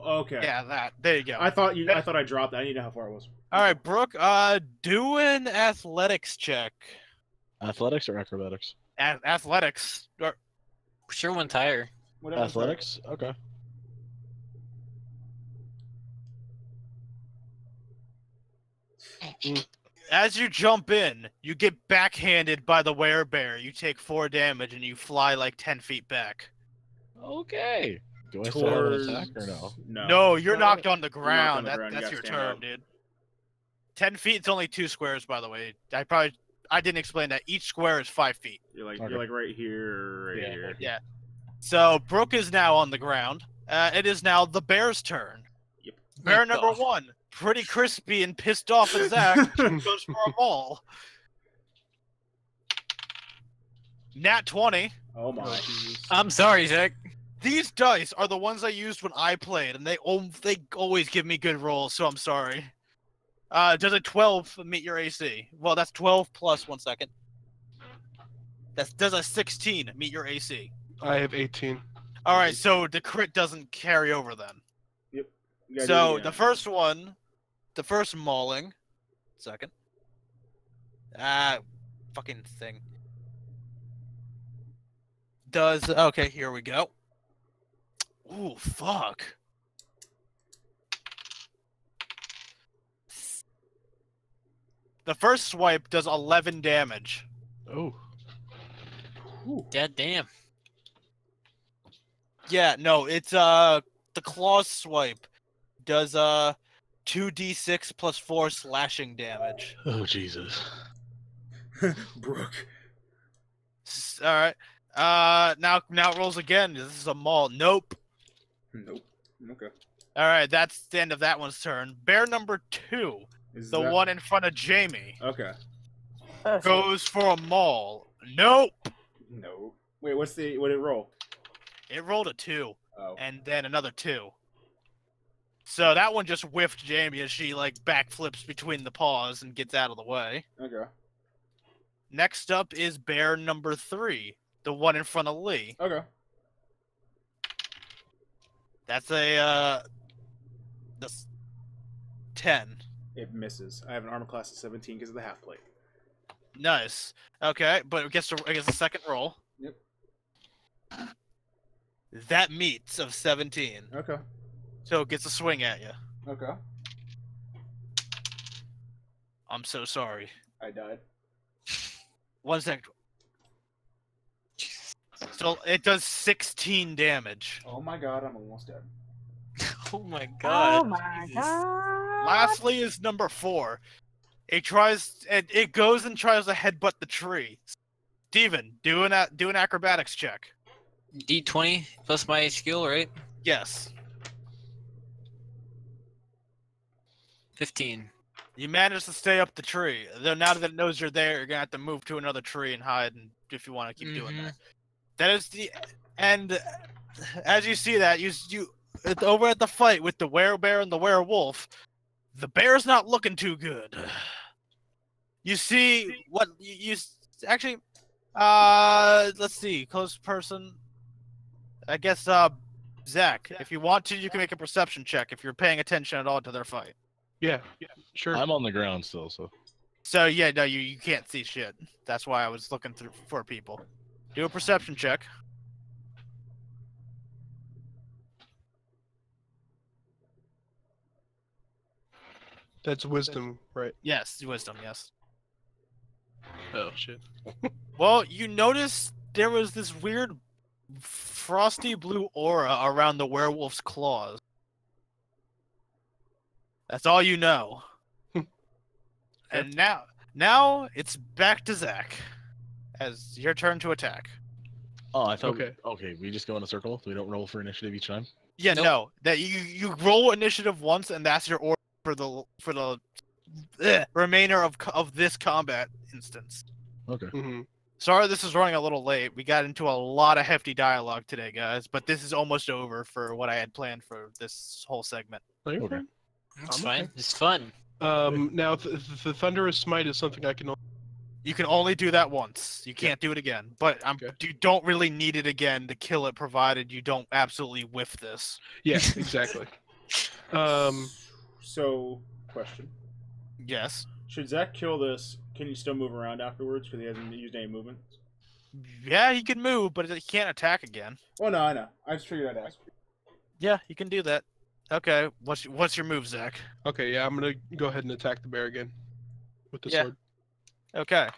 S7: Oh, okay.
S2: Yeah, that. There you go.
S7: I thought I dropped that. I need to know how far it was.
S2: All right, Brooke. Do an athletics check.
S5: Athletics or acrobatics?
S2: Athletics.
S4: Sure, one tire.
S7: Whatever.
S5: Athletics? Okay.
S2: As you jump in, you get backhanded by the werebear. You take 4 damage and you fly like 10 feet back.
S5: Okay. Do I still have an attack or no?
S2: No, you're knocked on the
S7: knocked on
S2: ground.
S7: the ground, you
S2: That's
S7: gotta
S2: your
S7: stand
S2: turn,
S7: up.
S2: dude. 10 feet, it's only 2 squares, by the way. I didn't explain that. Each square is 5 feet.
S7: You're like
S5: Okay.
S7: you're like right here, right
S5: Yeah.
S7: here.
S2: Yeah. So Brooke is now on the ground. It is now the bear's turn.
S7: Yep.
S2: Bear
S4: Oh,
S2: number
S4: God.
S2: 1, pretty crispy and pissed off as Zach, goes for a ball. Nat 20.
S7: Oh my.
S4: I'm sorry, Zach.
S2: These dice are the ones I used when I played, and they always give me good rolls, so I'm sorry. Does a 12 meet your AC? Well, that's 12 plus 1 second. Does a 16 meet your AC?
S6: I have 18.
S2: All right, so the crit doesn't carry over then.
S7: You gotta do
S2: So
S7: it again.
S2: the first one, the first mauling, second. Fucking thing. Okay, here we go. Ooh, fuck. The first swipe does 11 damage.
S6: Oh.
S4: God damn.
S2: Yeah, no, it's the claw swipe does 2d6 plus 4 slashing damage.
S5: Oh, Jesus.
S7: Brooke.
S2: All right. Now it rolls again. This is a maul. Nope.
S7: Nope. Okay.
S2: All right, that's the end of that one's turn. Bear number 2,
S7: Is
S2: the
S7: that...
S2: one in front of Jamie,
S7: Okay.
S3: Oh, shit.
S2: goes for a maul. Nope.
S7: No. Wait, what did it roll?
S2: It rolled a 2,
S7: Oh.
S2: and then another 2. So that one just whiffed Jamie as she like backflips between the paws and gets out of the way.
S7: Okay.
S2: Next up is bear number 3, the one in front of Lee.
S7: Okay.
S2: That's a that's 10.
S7: It misses. I have an armor class of 17 because of the half plate.
S2: Nice. Okay, but it gets the second roll.
S7: Yep.
S2: That meets of 17.
S7: Okay.
S2: So it gets a swing at you.
S7: Okay.
S2: I'm so sorry.
S7: I died.
S2: 1 second. So it does 16 damage.
S7: Oh my god, I'm almost dead.
S4: Oh my god.
S3: Oh my
S2: Jesus.
S3: god!
S2: Lastly is number 4. It goes and tries to headbutt the tree. Steven, do an acrobatics check.
S4: D20 plus my skill, right?
S2: Yes.
S4: 15.
S2: You managed to stay up the tree. Though now that it knows you're there, you're gonna have to move to another tree and hide, and if you want to keep doing that. That is the and as you see that over at the fight with the werebear and the werewolf, the bear's not looking too good. You see what actually? Let's see. Close person. I guess Zach. If you want to, you can make a perception check if you're paying attention at all to their fight.
S6: Yeah, sure.
S5: I'm on the ground still, so.
S2: So yeah, no, you can't see shit. That's why I was looking through for people. Do a perception check.
S6: That's wisdom, right?
S2: Yes, wisdom. Yes.
S6: Oh shit.
S2: Well, you noticed there was this weird frosty blue aura around the werewolf's claws. That's all you know. And now it's back to Zach. As your turn to attack.
S5: Oh, I thought.
S6: Okay.
S5: We just go in a circle. We don't roll for initiative each time.
S2: Yeah,
S4: Nope.
S2: no. That you roll initiative once, and that's your order for the remainder of this combat instance.
S5: Okay.
S6: Mm-hmm.
S2: Sorry, this is running a little late. We got into a lot of hefty dialogue today, guys. But this is almost over for what I had planned for this whole segment.
S6: Oh, you're
S5: Okay.
S6: fine.
S4: It's
S6: I'm
S4: fine.
S6: okay.
S4: It's fun.
S6: Now the thunderous smite is something I can.
S2: You can only do that once. You can't do it again. But
S6: Okay.
S2: you don't really need it again to kill it, provided you don't absolutely whiff this.
S6: Yeah, exactly.
S7: So, question:
S2: Yes.
S7: should Zach kill this? Can he still move around afterwards because he hasn't used any movement?
S2: Yeah, he can move, but he can't attack again.
S7: Well, no, I know. I just figured I'd ask.
S2: Yeah, he can do that. Okay, what's your move, Zach?
S6: Okay, yeah, I'm gonna go ahead and attack the bear again with the
S2: Yeah.
S6: sword.
S2: Okay.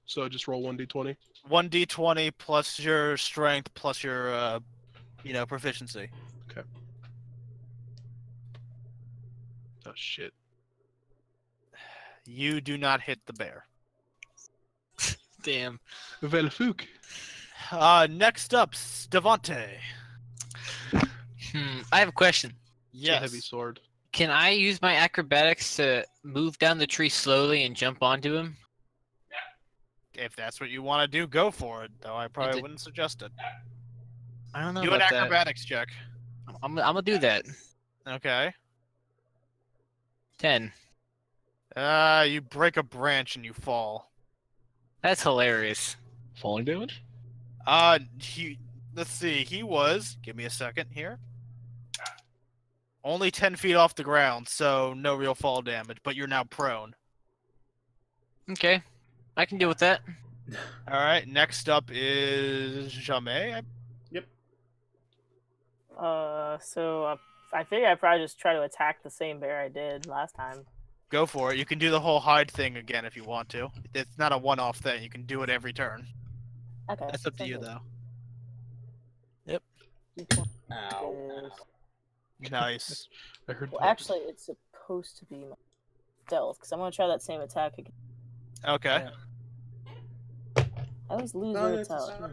S6: So just roll 1d20.
S2: 1d20 plus your strength plus your proficiency.
S6: Oh shit.
S2: You do not hit the bear.
S4: Damn.
S6: Velfook.
S2: Next up, Devante.
S4: I have a question.
S6: It's a heavy sword.
S4: Can I use my acrobatics to move down the tree slowly and jump onto him?
S2: If that's what you want to do, go for it. Though I probably
S4: did-
S2: wouldn't suggest it.
S4: I don't know
S2: Do an
S4: about that.
S2: acrobatics check.
S4: I'm gonna do that.
S2: Okay.
S4: 10.
S2: You break a branch and you fall.
S4: That's hilarious.
S5: Falling damage?
S2: Let's see. He was. Give me a second here. Only 10 feet off the ground, so no real fall damage. But you're now prone.
S4: Okay. I can deal with that.
S2: All right. Next up is Jamais.
S3: So I figure I'd probably just try to attack the same bear I did last time.
S2: Go for it. You can do the whole hide thing again if you want to. It's not a one-off thing. You can do it every turn.
S3: Okay.
S2: That's up to you, though.
S7: Ow.
S2: Nice.
S6: I heard.
S3: Well, actually, it's supposed to be my stealth, because I'm going to try that same attack again.
S2: Okay.
S3: I always lose
S7: No,
S3: where
S7: it's
S3: it's out.
S7: not-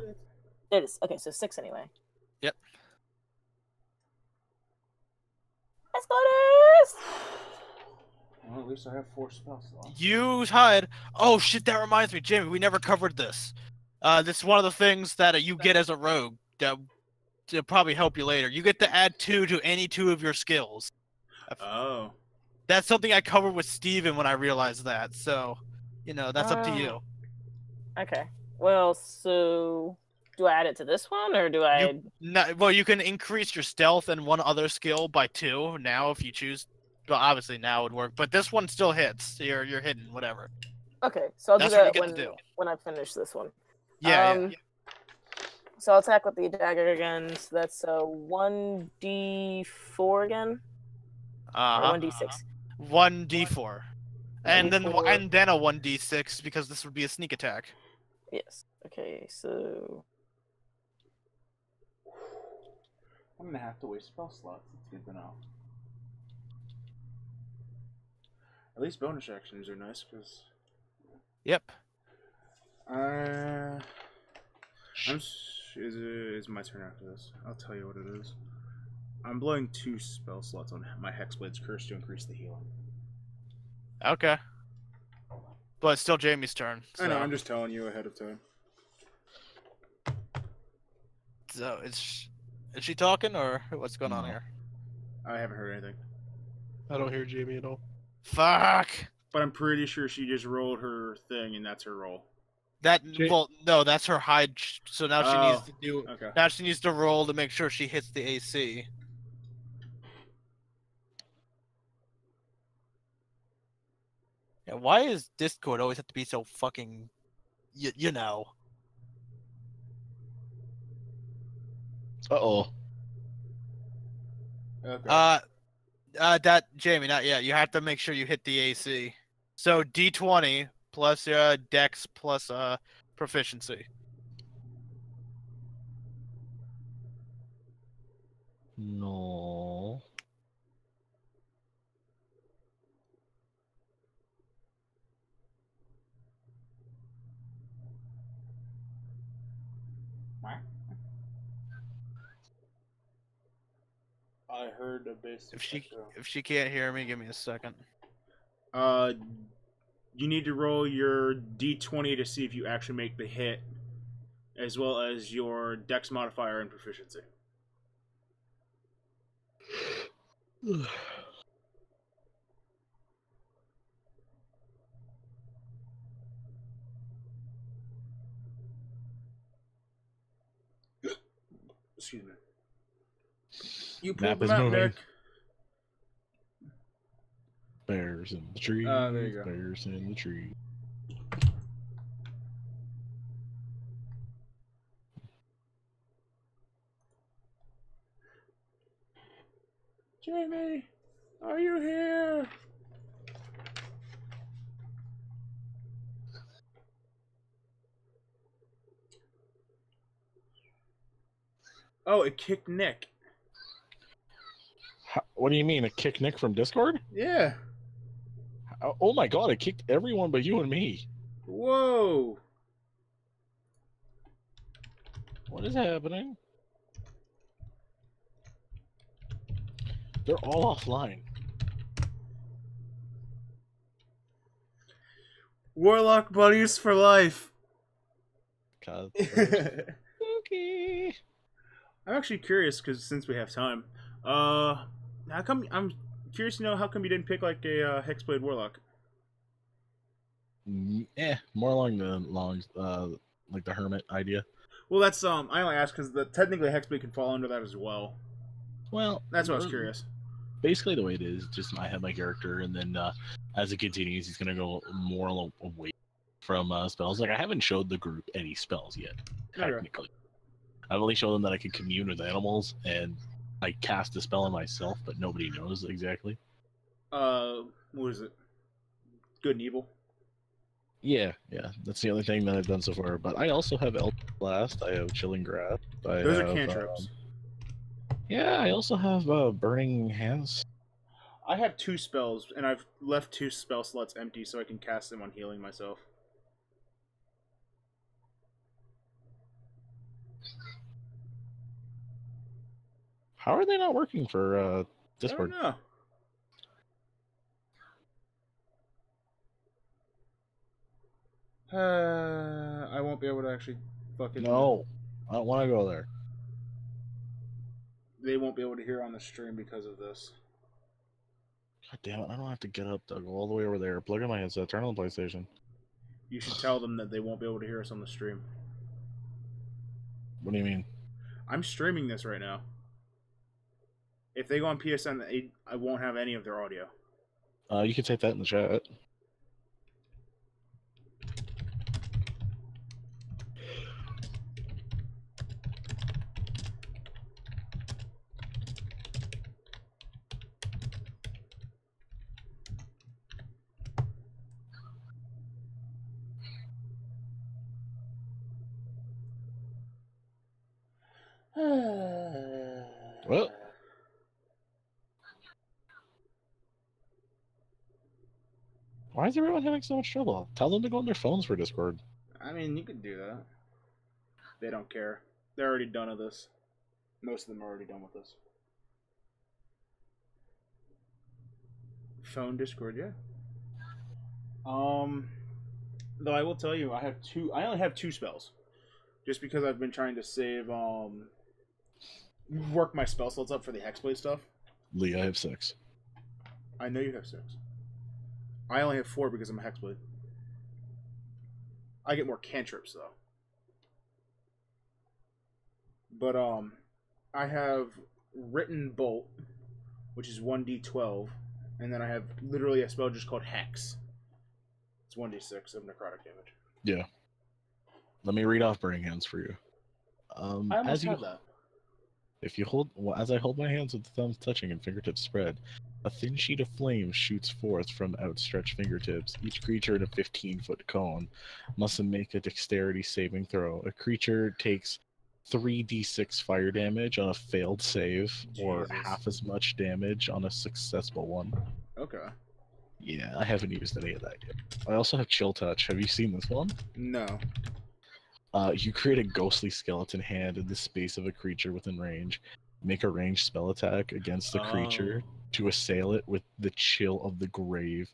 S3: It is. Okay, so 6 anyway.
S2: Yep.
S3: Let's go, this!
S7: Well, at least I have 4 spell slots.
S2: You hide. Oh shit! That reminds me, Jamie. We never covered this. This is one of the things that you get as a rogue that to probably help you later. You get to add 2 to any 2 of your skills.
S7: Oh.
S2: That's something I covered with Steven when I realized that. So, that's up to you.
S3: Okay. Well, so do I add it to this one, or do I?
S2: You can increase your stealth and one other skill by 2 now if you choose. Well, obviously now it would work, but this one still hits. You're hidden, whatever.
S3: Okay, so I'll
S2: That's
S3: do
S2: what you
S3: that
S2: get to do.
S3: when I finish this one.
S2: Yeah.
S3: So I'll attack with the dagger again. So that's 1d4 again, or
S2: Uh-huh.
S3: 1d6.
S2: 1d4. And then
S3: 1d4.
S2: and then a 1d6 because this would be a sneak attack.
S3: Yes. Okay, so
S7: I'm gonna have to waste spell slots. It's good to know. At least bonus actions are nice, because...
S2: Yep.
S7: It's my turn after this. I'll tell you what it is. I'm blowing 2 spell slots on my Hexblade's Curse to increase the healing.
S2: Okay. But it's still Jamie's turn.
S7: I know,
S2: so-
S7: I'm just telling you ahead of time.
S2: So is she talking or what's going on
S5: No.
S2: here?
S7: I haven't heard anything.
S6: I don't hear Jamie at all.
S2: Fuck.
S7: But I'm pretty sure she just rolled her thing, and that's her roll.
S2: Well, no, that's her hide. So now she needs to do.
S7: Okay.
S2: Now she needs to roll to make sure she hits the AC. Yeah, why is Discord always have to be so fucking, you know?
S5: Uh-oh.
S7: Okay.
S2: That Jamie, not yet. You have to make sure you hit the AC. So D20 plus Dex plus proficiency.
S5: No.
S1: I heard a basic.
S2: If she can't hear me, give me a second.
S7: You need to roll your D20 to see if you actually make the hit, as well as your Dex modifier and proficiency. Excuse me. You pulled
S5: Map
S7: the
S5: is
S7: map,
S5: moving.
S7: Nick.
S5: Bears in the tree.
S7: There you go.
S5: Bears in the tree.
S7: Jamie, are you here? Oh, it kicked Nick.
S5: What do you mean? It kicked Nick from Discord?
S7: Yeah.
S5: Oh my god, it kicked everyone but you and me.
S7: Whoa.
S5: What is happening? They're all offline.
S7: Warlock buddies for life.
S5: God.
S7: Okay. I'm actually curious because since we have time, how come I'm curious to know how come you didn't pick like a Hexblade Warlock?
S5: More along the like the hermit idea.
S7: Well, that's I only asked because technically Hexblade can fall under that as well.
S5: Well,
S7: That's why I was curious.
S5: Basically, the way it is, just I have my character, and then as it continues, he's gonna go more away from spells. Like I haven't showed the group any spells yet. Technically, I've only shown them that I can commune with animals, and I cast a spell on myself, but nobody knows exactly.
S7: What is it? Good and evil.
S5: Yeah, that's the only thing that I've done so far. But I also have Eldritch Blast. I have Chilling Grasp.
S7: Those are cantrips.
S5: Yeah, I also have Burning Hands.
S7: I have 2 spells, and I've left 2 spell slots empty so I can cast them on healing myself.
S5: How are they not working for Discord?
S7: I don't know. I won't be able to actually fucking...
S5: No, I don't want to go there.
S7: They won't be able to hear on the stream because of this.
S5: God damn it, I don't have to get up, Doug. Go all the way over there. Plug in my headset, turn on the PlayStation.
S7: You should tell them that they won't be able to hear us on the stream.
S5: What do you mean?
S7: I'm streaming this right now. If they go on PSN, I won't have any of their audio.
S5: You can type that in the chat. Well, why is everyone having so much trouble? Tell them to go on their phones for Discord.
S7: I mean, you could do that. They don't care. They're already done with this. Most of them are already done with this. Phone Discord, yeah. Though I will tell you, I only have 2 spells. Just because I've been trying to save, work my spell slots up for the Hexblade stuff.
S5: Lee, I have 6.
S7: I know you have 6. I only have 4 because I'm a hexblade. I get more cantrips though. But I have written bolt, which is 1d12, and then I have literally a spell just called hex. It's 1d6 of necrotic damage.
S5: Yeah. Let me read off burning hands for you.
S7: I almost
S5: as you
S7: had that.
S5: If you hold, well, as I hold my hands with the thumbs touching and fingertips spread, a thin sheet of flame shoots forth from outstretched fingertips. Each creature in a 15-foot cone must make a dexterity saving throw. A creature takes 3d6 fire damage on a failed save, or
S7: Jesus.
S5: half as much damage on a successful one.
S7: Okay.
S5: Yeah, I haven't used any of that yet. I also have Chill Touch. Have you seen this one?
S7: No.
S5: You create a ghostly skeleton hand in the space of a creature within range. Make a ranged spell attack against the creature to assail it with the Chill of the Grave.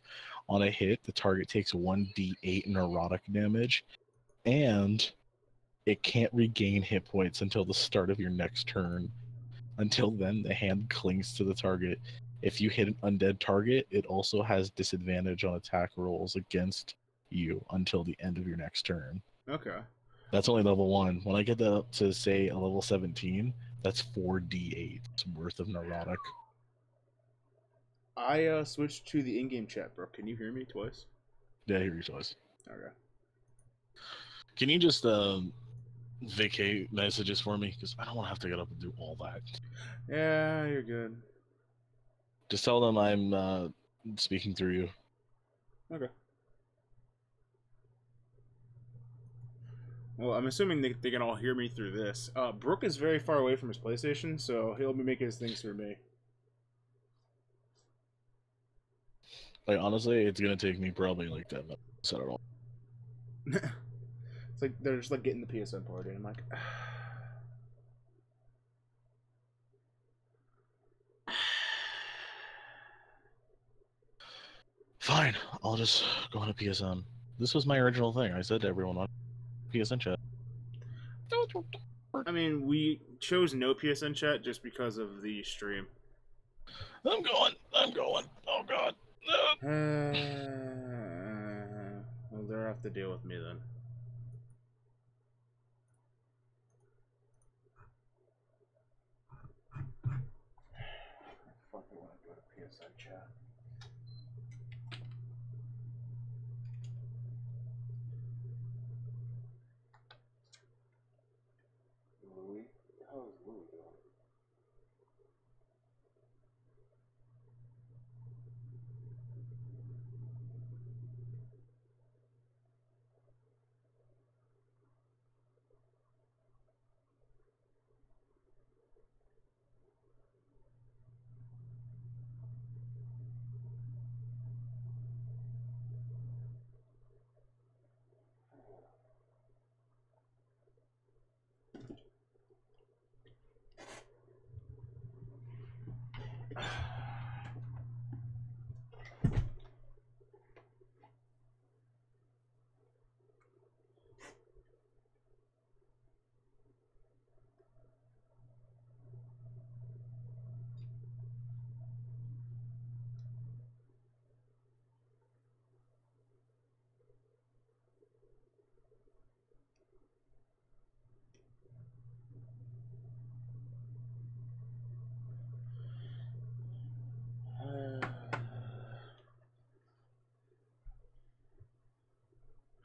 S5: On a hit, the target takes 1d8 neurotic damage, and it can't regain hit points until the start of your next turn. Until then, the hand clings to the target. If you hit an undead target, it also has disadvantage on attack rolls against you until the end of your next turn.
S7: Okay.
S5: That's only level 1. When I get that up to, say, a level 17, that's 4d8 worth of neurotic.
S7: I switched to the in-game chat, bro. Can you hear me twice?
S5: Yeah, here you choice.
S7: Okay.
S5: Can you just vacate messages for me? Because I don't want to have to get up and do all that.
S7: Yeah, you're good.
S5: Just tell them I'm speaking through you.
S7: Okay. Well, I'm assuming they can all hear me through this. Brooke is very far away from his PlayStation, so he'll be making his things through me.
S5: Like, honestly, it's going to take me probably like 10 minutes. I don't know.
S7: It's like they're just like getting the PSN party, and I'm like,
S5: Fine, I'll just go on a PSN. This was my original thing. I said to everyone on PSN chat.
S7: I mean, we chose no PSN chat just because of the stream.
S5: I'm going. Oh god.
S7: Well, they'll have to deal with me then. I fucking want to go to PSN chat. Louis? How is Louis doing?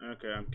S7: Okay, I'm